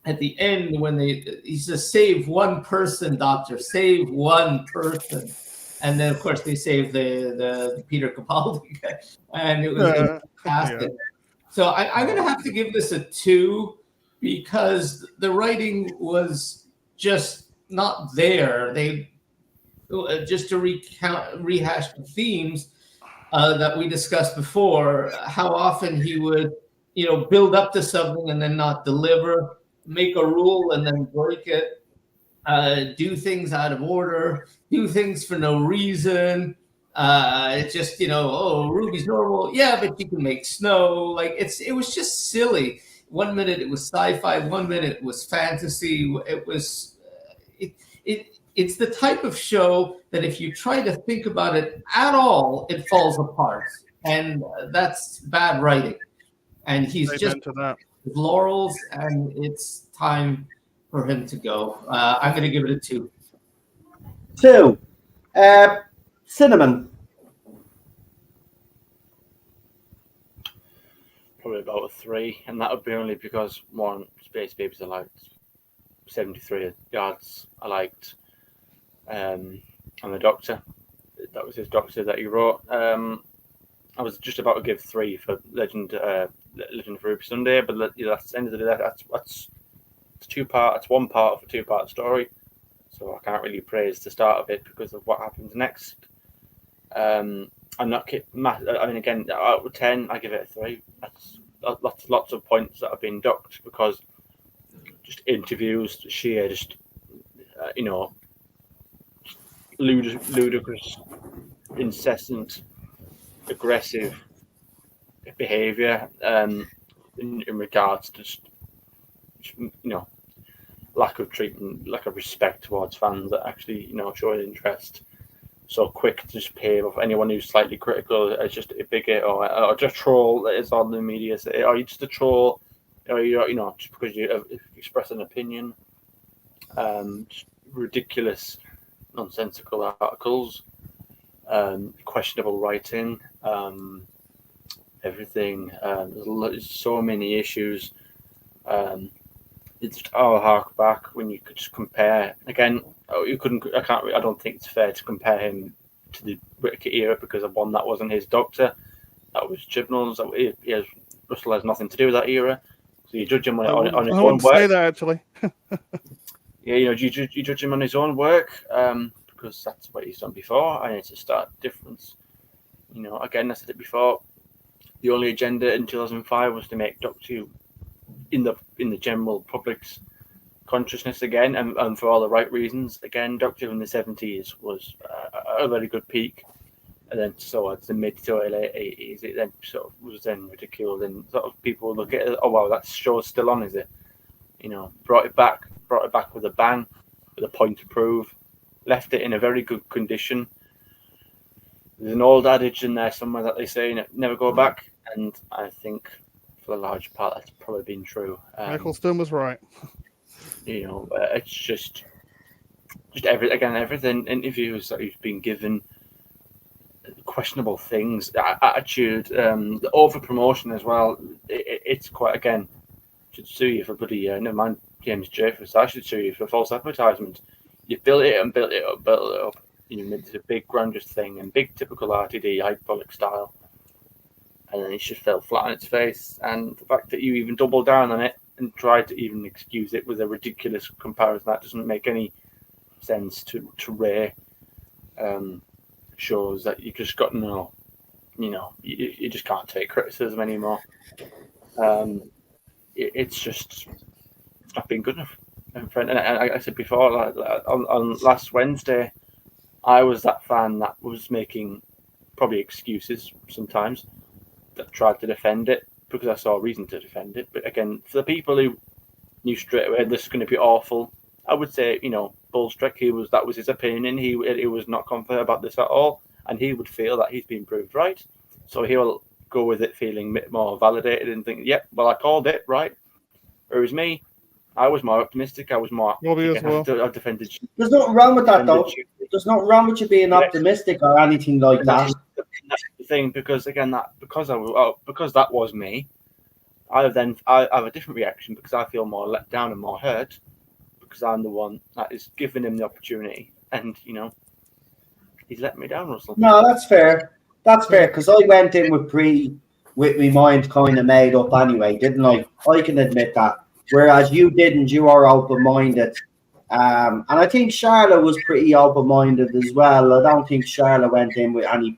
at the end, when he says, save one person, doctor, save one person. And then, of course, they save the Peter Capaldi guy. And it was fantastic. Yeah. So I'm going to have to give this a 2 because the writing was just not there. They just to rehash the themes that we discussed before, how often he would, build up to something and then not deliver, make a rule and then break it, do things out of order, do things for no reason. Just, oh, Ruby's normal. Yeah, but you can make snow. Like it was just silly. 1 minute it was sci-fi, 1 minute it was fantasy. It was, it's the type of show that if you try to think about it at all, it falls apart. And that's bad writing. And he's just with laurels, and it's time for him to go. I'm going to give it a 2. 2. Cinnamon. Probably about a 3, and that would be only because one, Space Babies I liked, 73 Yards I liked, and the Doctor, that was his Doctor that he wrote. I was just about to give 3 for Legend of Ruby Sunday, but that's the end of the day. That's 2-part. It's 1 part of a 2-part story, so I can't really praise the start of it because of what happens next. I'm not. I mean, again, out of 10, I give it a 3. That's lots of points that have been docked because just interviews, sheer, just ludicrous, incessant aggressive behaviour in regards to just, lack of treatment, lack of respect towards fans that actually show an interest. So quick to just pave off anyone who's slightly critical as just a bigot or just troll that is on the media. Or you're just a troll, or you're just because you express an opinion. Just ridiculous, nonsensical articles, questionable writing, everything. There's so many issues. It's just hark back when you could just compare again. You couldn't. I can't. I don't think it's fair to compare him to the Whittaker era because of one that wasn't his doctor. That was Chibnall's. Russell has nothing to do with that era. So you judge him on his I own wouldn't work. say that actually. Yeah, you judge him on his own work because that's what he's done before, and it's a stark difference. Again, I said it before. The only agenda in 2005 was to make Doctor Who in the general public's consciousness again, and for all the right reasons. Again, Doctor Who in the 70s was a very good peak, and then towards the mid to late 80s, it then sort of was then ridiculed, and sort of people look at it, oh wow, that show's still on, is it? Brought it back with a bang, with a point to prove, left it in a very good condition. There's an old adage in there somewhere that they say never go back, and I think for the large part that's probably been true. Eccleston was right. It's just everything. Interviews that he's been given, questionable things, attitude, the over promotion as well. It's quite, again, should sue you for bloody never mind James Jeffers. I should sue you for false advertisement. You built it up. Made it a big grandiose thing and big typical RTD hyperbolic style, and then it just fell flat on its face. And the fact that you even doubled down on it and tried to even excuse it with a ridiculous comparison that doesn't make any sense to Ray, shows that you just got you just can't take criticism anymore. It's just not been good enough. And I said before, on last Wednesday, I was that fan that was making probably excuses sometimes, that tried to defend it because I saw a reason to defend it. But again, for the people who knew straight away this is going to be awful, I would say, Bullstrick, that was his opinion. He was not confident about this at all, and he would feel that he's been proved right. So he'll go with it feeling a bit more validated and think, yep, well, I called it right. Whereas me, I was more optimistic. I was more. I defended. There's nothing wrong with that, though. There's nothing wrong with you being optimistic or anything like that. That's the thing, because again, because that was me, I have a different reaction because I feel more let down and more hurt because I'm the one that is giving him the opportunity, and he's let me down, Russell. No, that's fair. That's fair because I went in with my mind kind of made up anyway, didn't I? I can admit that. Whereas you didn't, you are open-minded. And I think Charlotte was pretty open-minded as well. I don't think Charlotte went in with any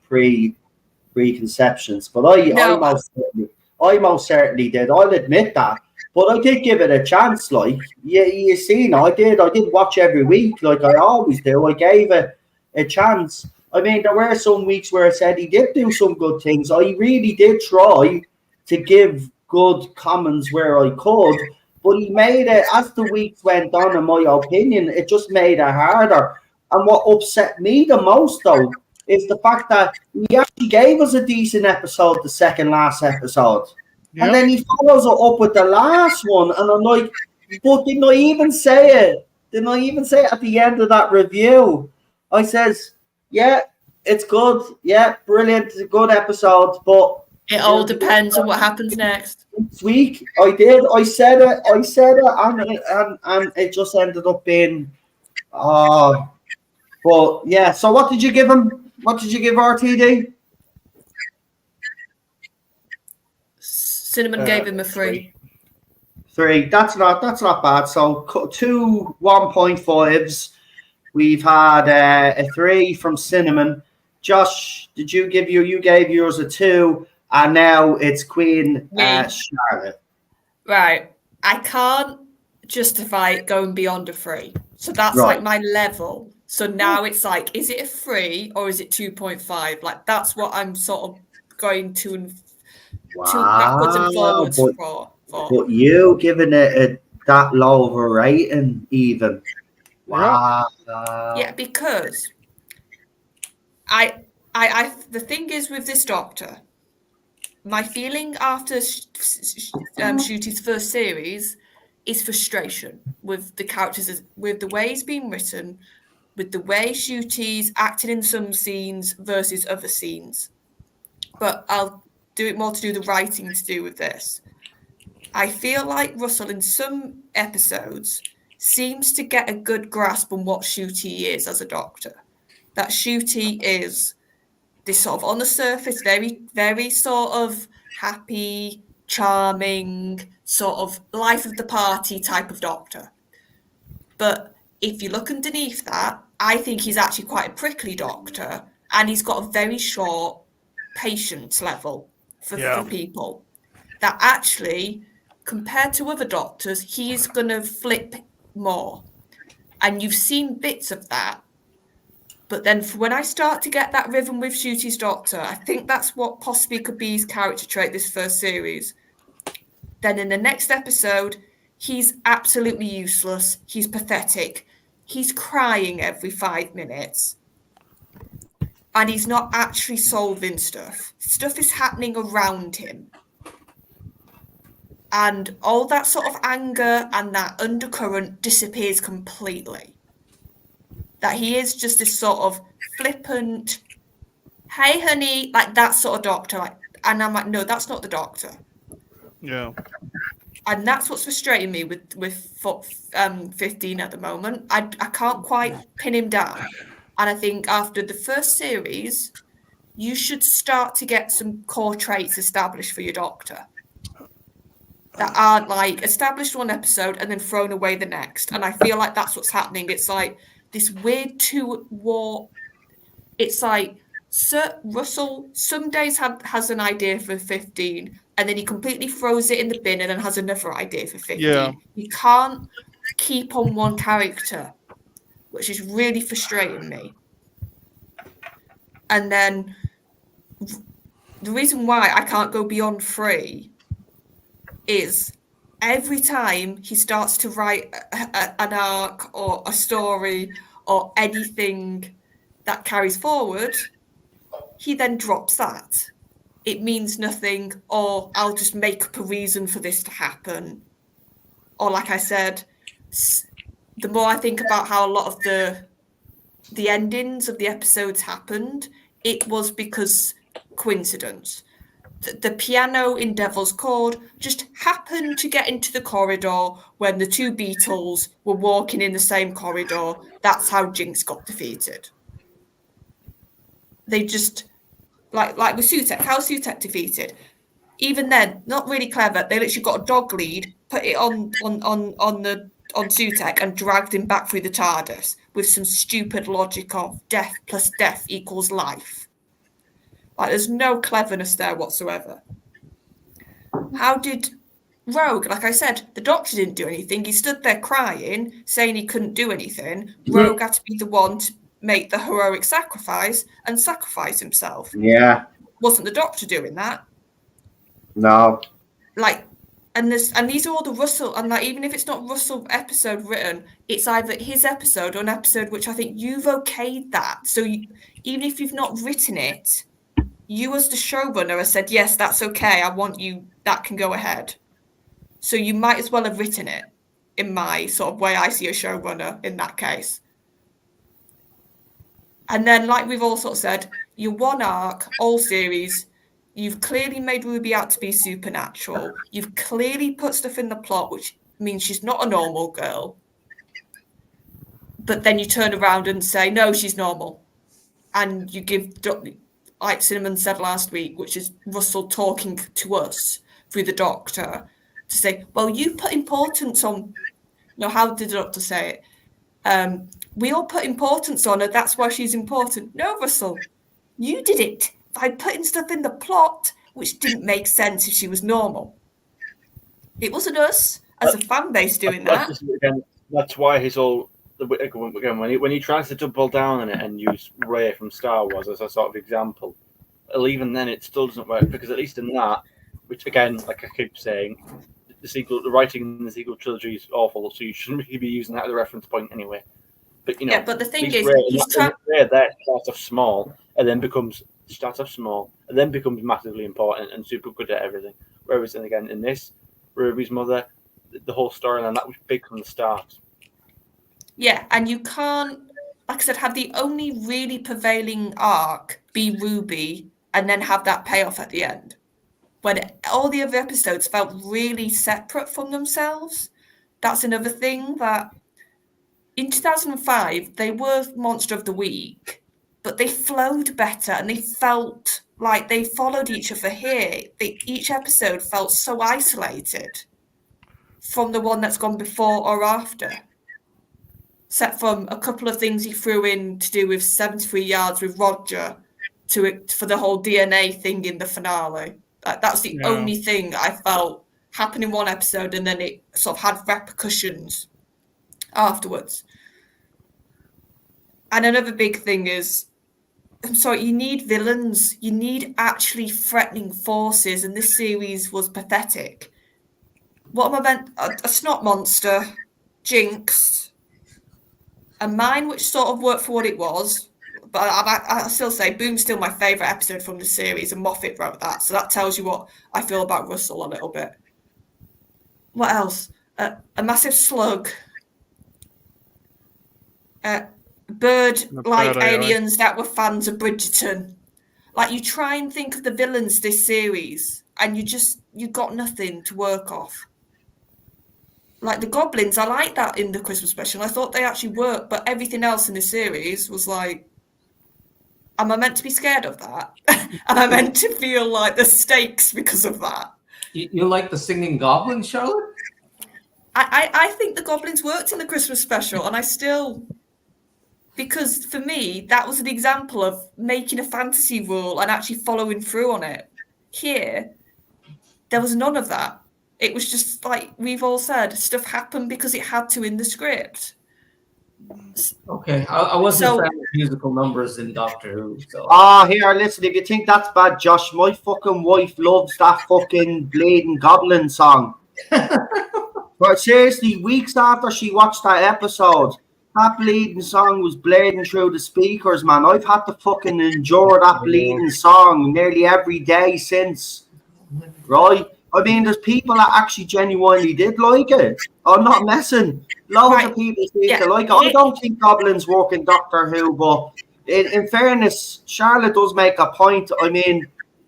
preconceptions, but I most certainly did. I'll admit that. But I did give it a chance. Like you seen, I did watch every week, like I always do. I gave it a chance. I mean, there were some weeks where I said he did do some good things. I really did try to give good comments where I could. But he made it, as the weeks went on, in my opinion, it just made it harder. And what upset me the most, though, is the fact that he actually gave us a decent episode, the second last episode. Yep. And then he follows it up with the last one. And I'm like, but didn't I even say it? Didn't I even say it at the end of that review? I says, yeah, it's good. Yeah, brilliant. It's a good episode. But it all depends on what happens next. This week, I did. I said it, and it just ended up being. But yeah. So, what did you give him? What did you give RTD? Cinnamon gave him a 3. 3. That's not bad. So 2 1.5s. We've had a 3 from Cinnamon. Josh, you gave yours a 2. And now it's Queen Charlotte. Right. I can't justify going beyond a 3. So that's like my level. So now it's like, is it a 3 or is it 2.5? Like, that's what I'm sort of going to Wow. backwards and forwards But, for. but you giving it that low of a rating, even. Wow. Yeah, because the thing is with this Doctor, my feeling after Shooty's first series is frustration with the characters, with the way it's been written, with the way Shooty's acted in some scenes versus other scenes. But I'll do it more to do the writing to do with this. I feel like Russell in some episodes seems to get a good grasp on what Shooty is as a Doctor. That Shooty is this sort of on the surface, very, very sort of happy, charming, sort of life of the party type of Doctor. But if you look underneath that, I think he's actually quite a prickly Doctor, and he's got a very short patience level for people. That actually, compared to other Doctors, he's going to flip more. And you've seen bits of that. But then when I start to get that rhythm with Shooty's Doctor, I think that's what possibly could be his character trait this first series. Then in the next episode, he's absolutely useless. He's pathetic. He's crying every 5 minutes. And he's not actually solving stuff. Stuff is happening around him. And all that sort of anger and that undercurrent disappears completely. That he is just this sort of flippant, hey honey, like that sort of Doctor. Like, and I'm like, no, that's not the Doctor. Yeah. And that's what's frustrating me with 15 at the moment. I can't quite pin him down. And I think after the first series, you should start to get some core traits established for your Doctor. That aren't like established one episode and then thrown away the next. And I feel like that's what's happening. It's like this weird two-war. It's like Sir Russell some days has an idea for 15 and then he completely throws it in the bin and then has another idea for 15. Yeah. You can't keep on one character, which is really frustrating me. And then the reason why I can't go beyond 3 is every time he starts to write an arc or a story or anything that carries forward, he then drops that. It means nothing, or I'll just make up a reason for this to happen. Or like I said, the more I think about how a lot of the endings of the episodes happened, it was because coincidence. The piano in Devil's Chord just happened to get into the corridor when the two Beatles were walking in the same corridor. That's how Jinx got defeated. They just, like with Sutek, how Sutek defeated. Even then, not really clever. They literally got a dog lead, put it on Sutek and dragged him back through the TARDIS with some stupid logic of death plus death equals life. Like, there's no cleverness there whatsoever. How did Rogue, like I said, the Doctor didn't do anything. He stood there crying, saying he couldn't do anything. Rogue had to be the one to make the heroic sacrifice and sacrifice himself. Yeah. Wasn't the Doctor doing that? No. Like, and these are all the Russell, and like, even if it's not Russell episode written, it's either his episode or an episode which I think you've okayed that. So even if you've not written it, you as the showrunner have said, yes, that's okay. I want you, that can go ahead. So you might as well have written it in my sort of way I see a showrunner in that case. And then, like we've all sort of said, your one arc, all series, you've clearly made Ruby out to be supernatural. You've clearly put stuff in the plot, which means she's not a normal girl. But then you turn around and say, no, she's normal. And you give, like Cinnamon said last week, which is Russell talking to us through the Doctor to say, well, you put importance on, no, how did the Doctor say it? We all put importance on her, that's why she's important. No, Russell, you did it by putting stuff in the plot which didn't make sense if she was normal. It wasn't us as a fan base doing that. That's why he's all, again, when he tries to double down on it and use Rey from Star Wars as a sort of example, Well, even then, it still doesn't work because at least in that, which again, like I keep saying, the writing in the sequel trilogy is awful, so you shouldn't really be using that as a reference point anyway. But you know, Yeah, but the thing is, Ray there starts off small and then becomes massively important and super good at everything. Whereas, and again, in this, Ruby's mother, the whole storyline that was big from the start. Yeah, and you can't, like I said, have the only really prevailing arc be Ruby and then have that payoff at the end. When all the other episodes felt really separate from themselves. That's another thing that in 2005, they were Monster of the Week, but they flowed better and they felt like they followed each other here. Each episode felt so isolated from the one that's gone before or after. Except from a couple of things he threw in to do with 73 yards with Roger for the whole DNA thing in the finale. That's the only thing I felt happened in one episode and then it sort of had repercussions afterwards. And another big thing is, I'm sorry, you need villains. You need actually threatening forces, and this series was pathetic. What am I meant? A snot monster, Jinx, a mine which sort of worked for what it was, but I still say Boom's still my favourite episode from the series, and Moffat wrote that, so that tells you what I feel about Russell a little bit. What else? A massive slug. Bird-like aliens that were fans of Bridgerton. Like, you try and think of the villains this series, and you got nothing to work off. Like the goblins, I like that in the Christmas special. I thought they actually worked, but everything else in the series was like, am I meant to be scared of that? Am I meant to feel like the stakes because of that? You like the singing goblins, Charlotte? I think the goblins worked in the Christmas special, and I still... Because for me, that was an example of making a fantasy rule and actually following through on it. Here, there was none of that. It was just like we've all said, stuff happened because it had to in the script. Okay, I wasn't a fan of musical numbers in Doctor Who. So. Here, listen, if you think that's bad, Josh, my fucking wife loves that fucking Bleeding Goblin song. But seriously, weeks after she watched that episode, that bleeding song was bleeding through the speakers, man. I've had to fucking endure that bleeding song nearly every day since. Right? I mean, there's people that actually genuinely did like it. I'm not messing. Loads of people seem to like it. I don't think goblins work in Doctor Who, but in fairness, Charlotte does make a point. I mean,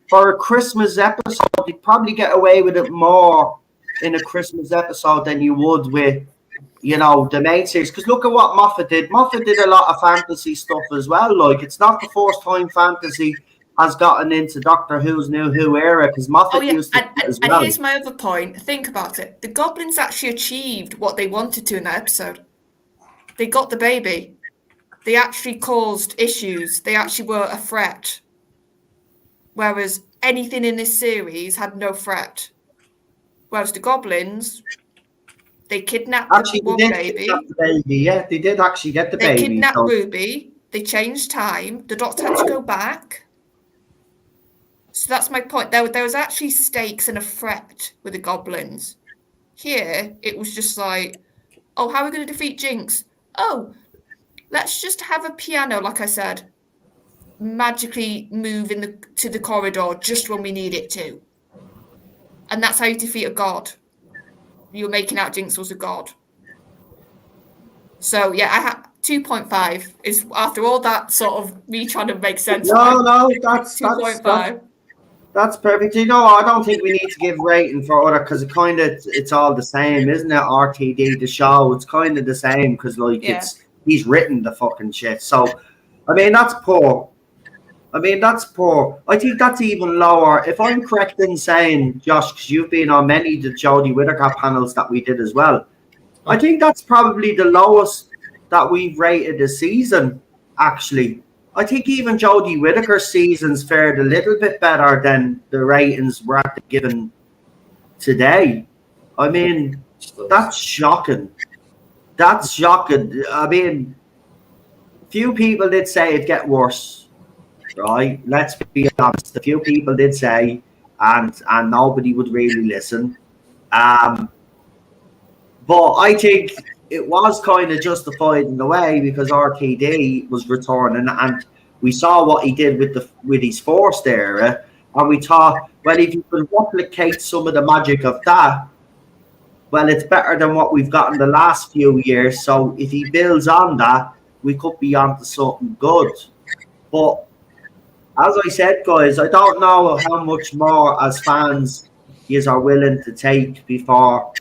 for a Christmas episode, you'd probably get away with it more in a Christmas episode than you would with, you know, the main series. Because look at what Moffat did. Moffat did a lot of fantasy stuff as well. Like, it's not the first time fantasy has gotten into Doctor Who's New Who era, because Moffat used to do it as well. And here's my other point. Think about it. The goblins actually achieved what they wanted to in that episode. They got the baby. They actually caused issues. They actually were a threat. Whereas anything in this series had no threat. Whereas the goblins, they kidnapped the baby. The baby. Yeah, they did actually get the baby. They kidnapped Ruby. They changed time. The Doctor had to go back. So that's my point. There was actually stakes and a threat with the goblins. Here, it was just like, oh, how are we going to defeat Jinx? Oh, let's just have a piano, like I said, magically move to the corridor just when we need it to. And that's how you defeat a god. You're making out Jinx was a god. So, yeah, I have 2.5 is after all that sort of me trying to make sense. No, that's 2.5. That's perfect. You know, I don't think we need to give rating for other, because it's all the same, isn't it? RTD, the show, it's kind of the same, because he's written the fucking shit. So, I mean, that's poor. I think that's even lower. If I'm correct in saying, Josh, because you've been on many of the Jodie Whittaker panels that we did as well, I think that's probably the lowest that we've rated a season, actually. I think even Jodie Whittaker's seasons fared a little bit better than the ratings we're given today. I mean, that's shocking. That's shocking. I mean, few people did say it'd get worse. right? Let's be honest. A few people did say, and nobody would really listen. But I think it was kind of justified in a way because RTD was returning, and we saw what he did with his forced era, and we thought, well, if you could replicate some of the magic of that, well, it's better than what we've got in the last few years. So if he builds on that, we could be onto something good. But as I said, guys, I don't know how much more as fans you are willing to take before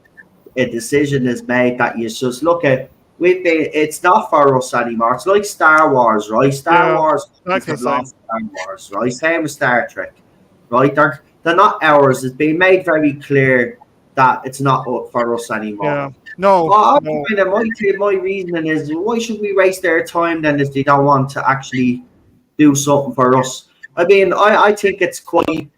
a decision is made that you just look at. It's not for us anymore. It's like Star Wars, right? Star Wars is the last Star Wars, right? Same with Star Trek, right? They're not ours. It's been made very clear that it's not for us anymore. Yeah. No. My reasoning is, why should we waste their time then if they don't want to actually do something for us? I mean, I think it's quite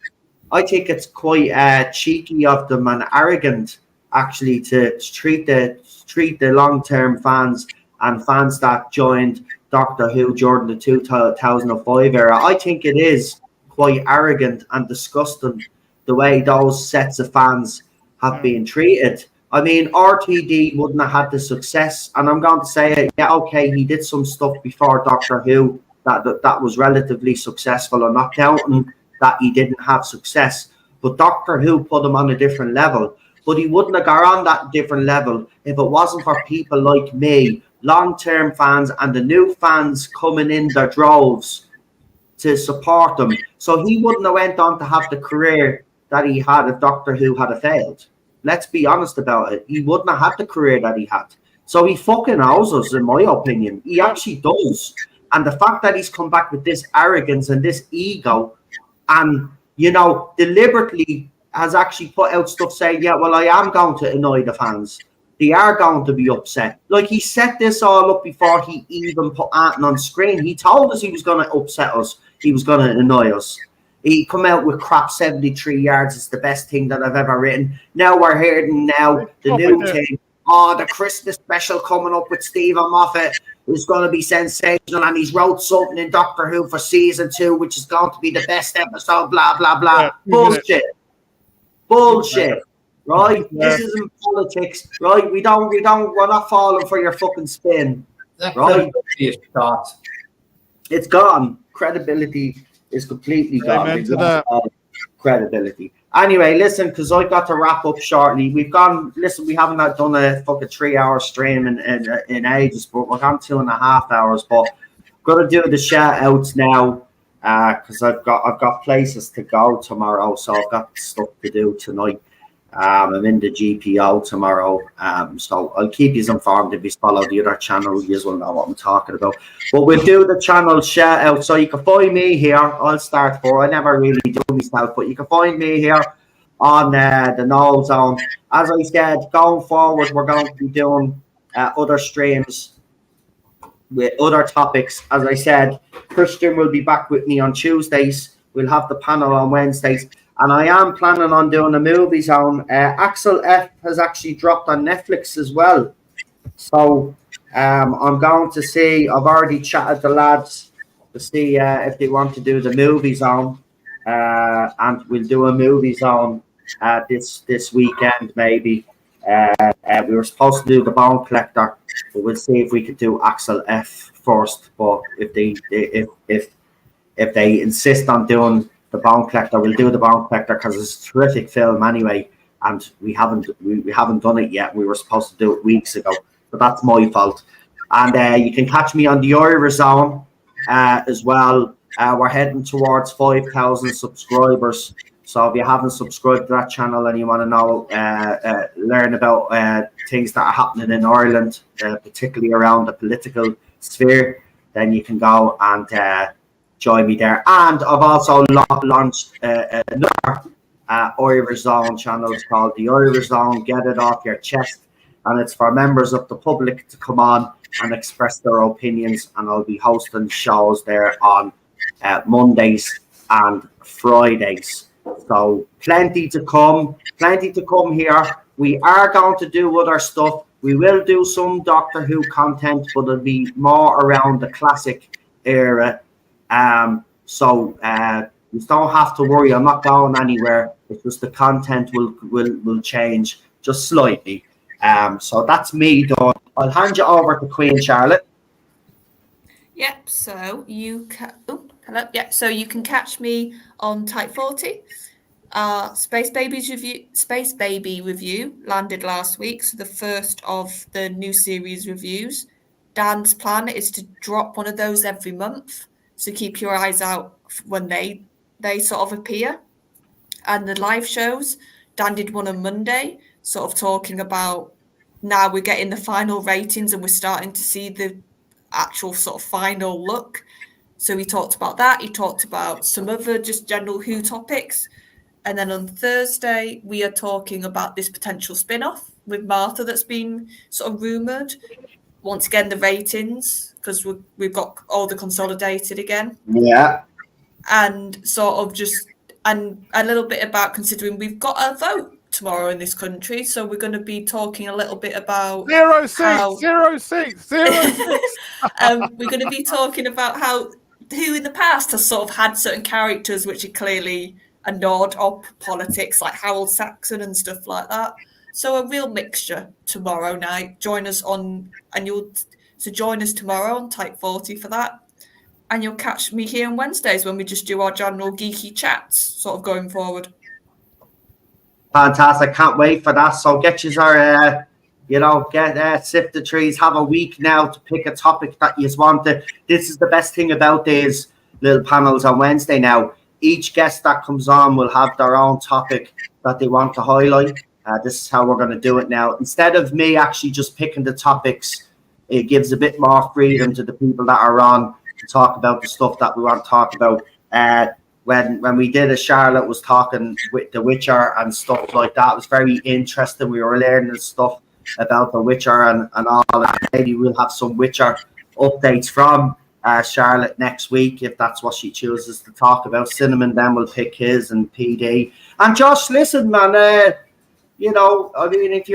cheeky of them and arrogant actually to treat the long-term fans and fans that joined Doctor Who during the 2005 era. I think it is quite arrogant and disgusting the way those sets of fans have been treated. I mean, RTD wouldn't have had the success, and I'm going to say it. Yeah, okay, he did some stuff before Doctor Who that was relatively successful. I'm not counting that he didn't have success, but Doctor Who put him on a different level. But he wouldn't have got on that different level if it wasn't for people like me, long-term fans, and the new fans coming in their droves to support him. So he wouldn't have went on to have the career that he had if Doctor Who had failed. Let's be honest about it. He wouldn't have had the career that he had. So he fucking owes us, in my opinion. He actually does. And the fact that he's come back with this arrogance and this ego and, deliberately has actually put out stuff saying, yeah, well, I am going to annoy the fans. They are going to be upset. Like, he set this all up before he even put Anton on screen. He told us he was going to upset us. He was going to annoy us. He come out with crap 73 yards. It's the best thing that I've ever written. Now we're hearing the new thing. Oh, the Christmas special coming up with Stephen Moffat is going to be sensational. And he's wrote something in Doctor Who for season 2, which is going to be the best episode, blah, blah, blah. Bullshit. Right? Yeah. This isn't politics, right? we're not falling for your fucking spin. Right? It's gone. Credibility is completely gone. Credibility. Anyway, listen, because I got to wrap up shortly. We haven't done a fucking 3-hour stream in ages, but we're on 2.5 hours. But got to do the shout outs now because I've got places to go tomorrow, so I've got stuff to do tonight. I'm in the GPO tomorrow, so I'll keep you informed. If you follow the other channel, you will know what I'm talking about. But we'll do the channel shout out, so you can find me here. I'll start for. I never really do myself, but you can find me here on the No Zone. As I said, going forward, we're going to be doing other streams with other topics. As I said, Christian will be back with me on Tuesdays. We'll have the panel on Wednesdays. And I am planning on doing a movie zone. Axel F has actually dropped on Netflix as well. So I'm going to see, I've already chatted the lads to see if they want to do the movie zone. And we'll do a movie zone this weekend maybe. We were supposed to do the Bone Collector, but we'll see if we could do Axel F first. But if they insist on doing the Bone Collector, we'll do the Bone Collector because it's a terrific film anyway, and we haven't done it yet. We were supposed to do it weeks ago, but that's my fault. And you can catch me on the Irish Zone as well. We're heading towards 5,000 subscribers, so if you haven't subscribed to that channel and you want to know learn about things that are happening in Ireland, particularly around the political sphere, then you can go and join me there. And I've also launched another Irish Zone channel. It's called the Irish Zone. Get it off your chest. And it's for members of the public to come on and express their opinions. And I'll be hosting shows there on Mondays and Fridays. So plenty to come here. We are going to do other stuff. We will do some Doctor Who content, but it'll be more around the classic era. So you don't have to worry. I'm not going anywhere. It's just the content will change just slightly. So that's me done. I'll hand you over to Queen Charlotte. Yep. So you can. Oh, hello. Yeah. So you can catch me on Type 40. Space Baby review landed last week. So the first of the new series reviews. Dan's plan is to drop one of those every month. So keep your eyes out when they sort of appear. And the live shows, Dan did one on Monday, sort of talking about now we're getting the final ratings and we're starting to see the actual sort of final look. So he talked about that. He talked about some other just general Who topics. And then on Thursday, we are talking about this potential spin-off with Martha that's been sort of rumoured. Once again, the ratings, because we've got all the consolidated again. Yeah. And sort of just, and a little bit about considering we've got a vote tomorrow in this country. So we're going to be talking a little bit about Zero seats. we're going to be talking about how Who in the past has sort of had certain characters which are clearly a nod of politics, like Harold Saxon and stuff like that. So a real mixture tomorrow night. Join us tomorrow on Type 40 for that. And you'll catch me here on Wednesdays when we just do our general geeky chats, sort of going forward. Fantastic. Can't wait for that. So get you sift the trees. Have a week now to pick a topic that you want to. This is the best thing about these little panels on Wednesday now. Each guest that comes on will have their own topic that they want to highlight. This is how we're going to do it now. Instead of me actually just picking the topics, it gives a bit more freedom to the people that are on to talk about the stuff that we want to talk about. When we did Charlotte was talking with The Witcher and stuff like that. It was very interesting. We were learning stuff about The Witcher and all that. Maybe we'll have some Witcher updates from Charlotte next week if that's what she chooses to talk about. Cinnamon then will pick his and PD. And Josh, listen, man, if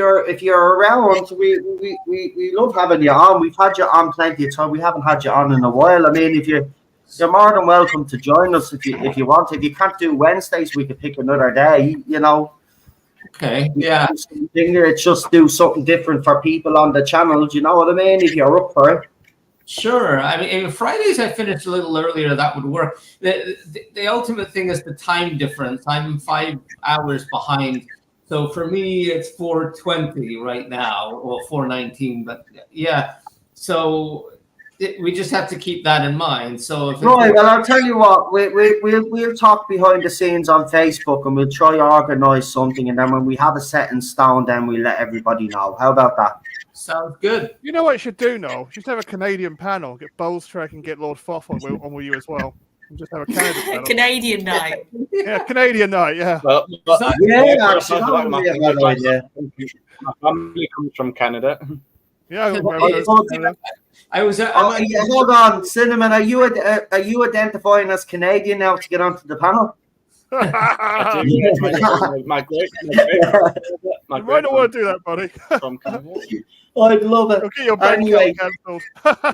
you're around, we love having you on. We've had you on plenty of time. We haven't had you on in a while. I mean, you're more than welcome to join us if you want. If you can't do Wednesdays, we could pick another day. Okay. Yeah. It's just do something different for people on the channel. Do you know what I mean? If you're up for it. Sure. I mean, if Fridays I finished a little earlier, that would work. The ultimate thing is the time difference. I'm 5 hours behind. So for me, it's 4:20 right now, or 4:19. But yeah, so we just have to keep that in mind. So right, well, I'll tell you what. We'll talk behind the scenes on Facebook, and we'll try to organise something. And then when we have a set in stone, then we'll let everybody know. How about that? Sounds good. You know what you should do, Noel? You should have a Canadian panel. Get Bowles Trek and get Lord Foff on with you as well. And just have a Canadian panel. Canadian night. Yeah, Canadian night, yeah. Well, actually, my family comes from Canada. Yeah. I was. Hold on, Cinnamon. Are you identifying as Canadian now to get onto the panel? My great you might not want to do that, buddy. From Canada. I'd love it. Okay, your anyway,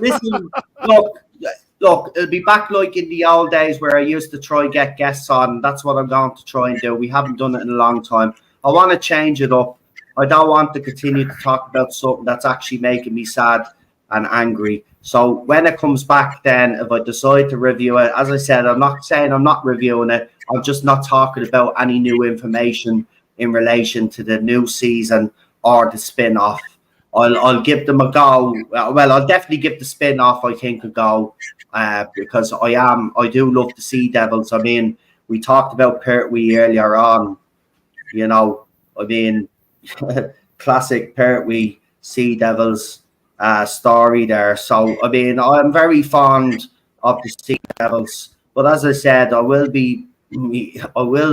listen, look, it'll be back like in the old days where I used to try get guests on. That's what I'm going to try and do. We haven't done it in a long time. I want to change it up. I don't want to continue to talk about something that's actually making me sad and angry. So when it comes back, then if I decide to review it, as I said, I'm not saying I'm not reviewing it. I'm just not talking about any new information in relation to the new season or the spin-off. I'll give them a go. Well, I'll definitely give the spin-off, I think, a go because I do love the Sea Devils. I mean, we talked about Pertwee earlier on. Classic Pertwee Sea Devils story there. So, I mean, I'm very fond of the Sea Devils. But as I said, I will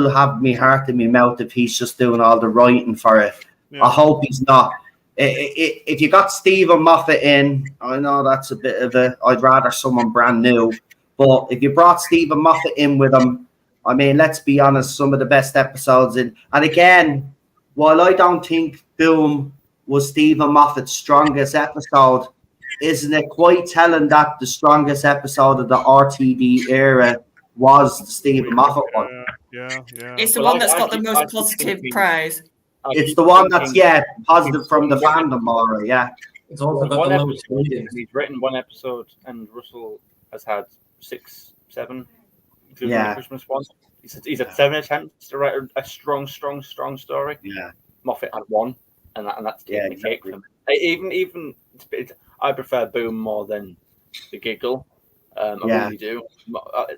have my heart in my mouth if he's just doing all the writing for it. Yeah. I hope he's not. If you got Stephen Moffat in, I know that's a bit of I'd rather someone brand new. But if you brought Stephen Moffat in with him, I mean, let's be honest, some of the best episodes in. And again, while I don't think Boom was Stephen Moffat's strongest episode, isn't it quite telling that the strongest episode of the RTD era was the Stephen Moffat one. Yeah. It's the Well, one that's got the I most keep positive thinking- praise. It's the one that's positive from the fandom, Mara. Yeah. It's also got one the episode. lowest ratings. He's written one episode, and Russell has had 6, 7, including Yeah. the Christmas one. He's had 7 attempts to write a strong story. Yeah. Moffat had 1, and that's taking the cake for him. Even I prefer Boom more than the Giggle. I really do.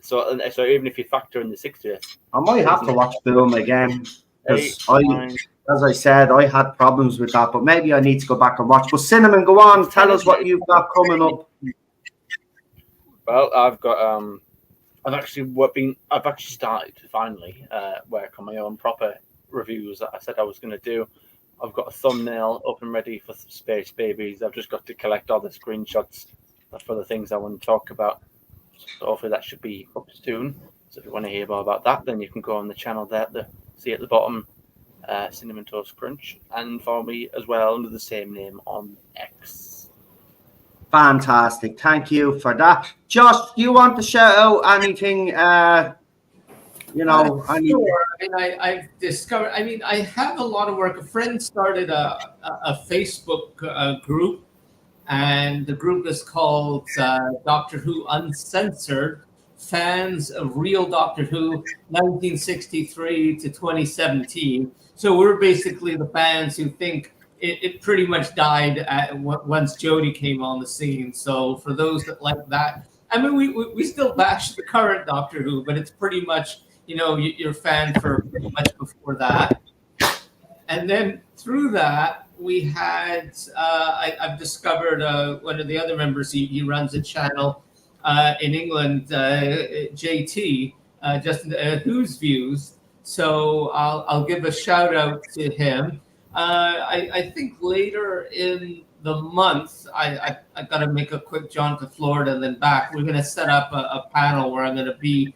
So even if you factor in the 60th, I might have to watch Boom again. 8, Because 9. as I said, I had problems with that, but maybe I need to go back and watch. But Cinnamon, go on, tell us what you've got coming up. Well, I've got I've actually started finally work on my own proper reviews that I said I was going to do. I've got a thumbnail up and ready for Space Babies. I've just got to collect all the screenshots for the things I want to talk about. So hopefully that should be up soon. So if you want to hear more about that, then you can go on the channel there to see at the bottom, Cinnamon Toast Crunch, and follow me as well under the same name on X. Fantastic. Thank you for that. Josh, do you want to shout out anything? Sure. I mean, I've discovered. I mean, I have a lot of work. A friend started a Facebook group, and the group is called Doctor Who Uncensored, fans of real Doctor Who, 1963 to 2017. So we're basically the fans who think it pretty much died once Jodie came on the scene. So for those that like that, I mean, we still bash the current Doctor Who, but it's pretty much, you know, you're a fan for pretty much before that. And then through that, we had, I've discovered one of the other members, he runs a channel in England, JT, Justin Who's Views. So I'll give a shout out to him. I think later in the month, I got to make a quick jaunt to Florida and then back. We're going to set up a panel where I'm going to be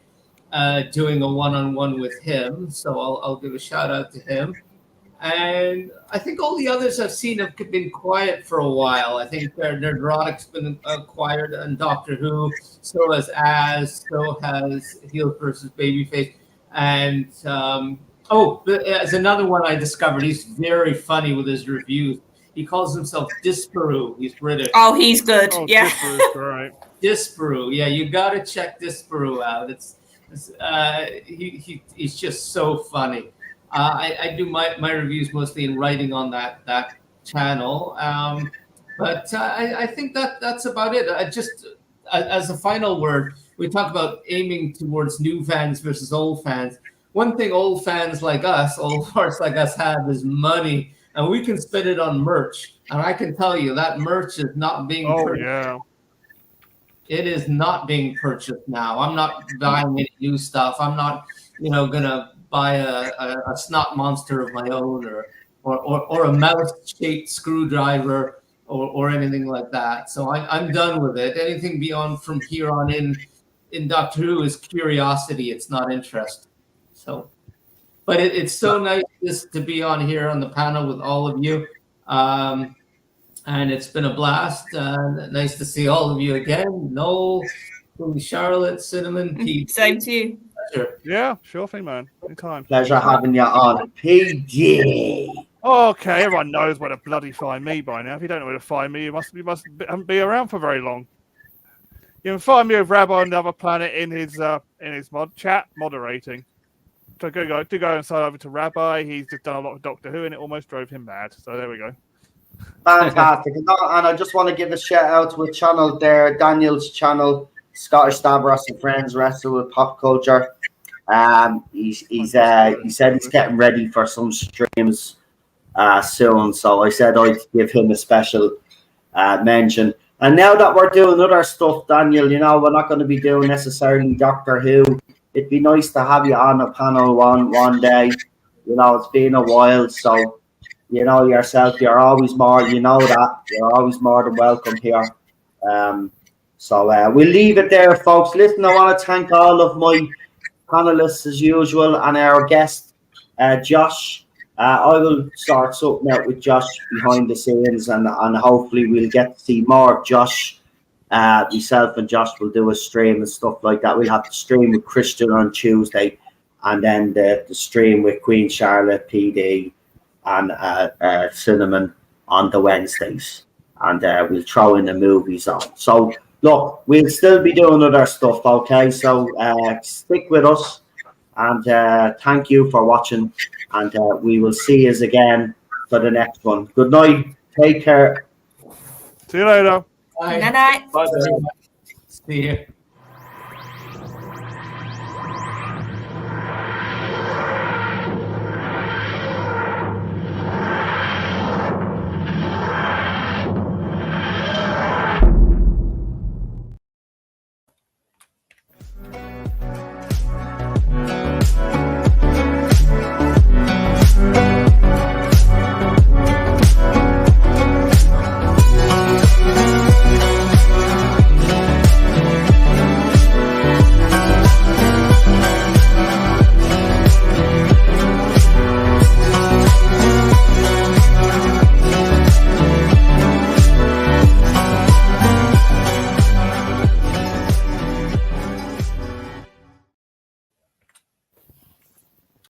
doing a one-on-one with him. So I'll give a shout out to him. And I think all the others I've seen have been quiet for a while. I think Neurotic's been acquired and Doctor Who. So has Heels versus Babyface. And there's another one I discovered. He's very funny with his reviews. He calls himself Disparu. He's British. Oh, he's good. Oh, Yeah. Disparu's great. Disparu. Yeah, you got to check Disparu out. He's just so funny. I do my reviews mostly in writing on that channel, but I think that's about it. Just as a final word, we talk about aiming towards new fans versus old fans. One thing old fans like us, old hearts like us, have is money, and we can spend it on merch. And I can tell you that merch is not being purchased. Yeah. It is not being purchased now. I'm not buying any new stuff. I'm not, gonna buy a snot monster of my own or a mouse-shaped screwdriver or anything like that. So I'm done with it. Anything beyond from here on in Doctor Who is curiosity. It's not interest. So, but it's so nice just to be on here on the panel with all of you. And it's been a blast. Nice to see all of you again. Noel, Charlotte, Cinnamon, Pete. Same to you. Pleasure. Yeah, sure thing, man. Anytime. Pleasure having you on. PG. Okay, everyone knows where to bloody find me by now. If you don't know where to find me, you must haven't been around for very long. You can find me with Rabbi on Another Planet in his mod chat moderating. So go and sign over to Rabbi. He's just done a lot of Doctor Who, and it almost drove him mad. So there we go. Fantastic. And I just want to give a shout out to a channel there, Daniel's channel, Scottish Stavros and Friends Wrestle with Pop Culture. He said he's getting ready for some streams soon. So I said I'd give him a special mention. And now that we're doing other stuff, Daniel, we're not going to be doing necessarily Doctor Who. It'd be nice to have you on a panel one day. It's been a while, so yourself, you're always more, that. You're always more than welcome here. So we'll leave it there, folks. Listen, I want to thank all of my panelists as usual and our guest, Josh. I will sort something out with Josh behind the scenes and hopefully we'll get to see more of Josh Myself and Josh will do a stream and stuff like that. We'll have the stream with Christian on Tuesday, and then the stream with Queen Charlotte, PD, and Cinnamon on the Wednesdays. And we'll throw in the movies on. So, look, we'll still be doing other stuff, okay? So, stick with us. And thank you for watching. And we will see you again for the next one. Good night. Take care. See you later. Bye. Night night. Bye. See you.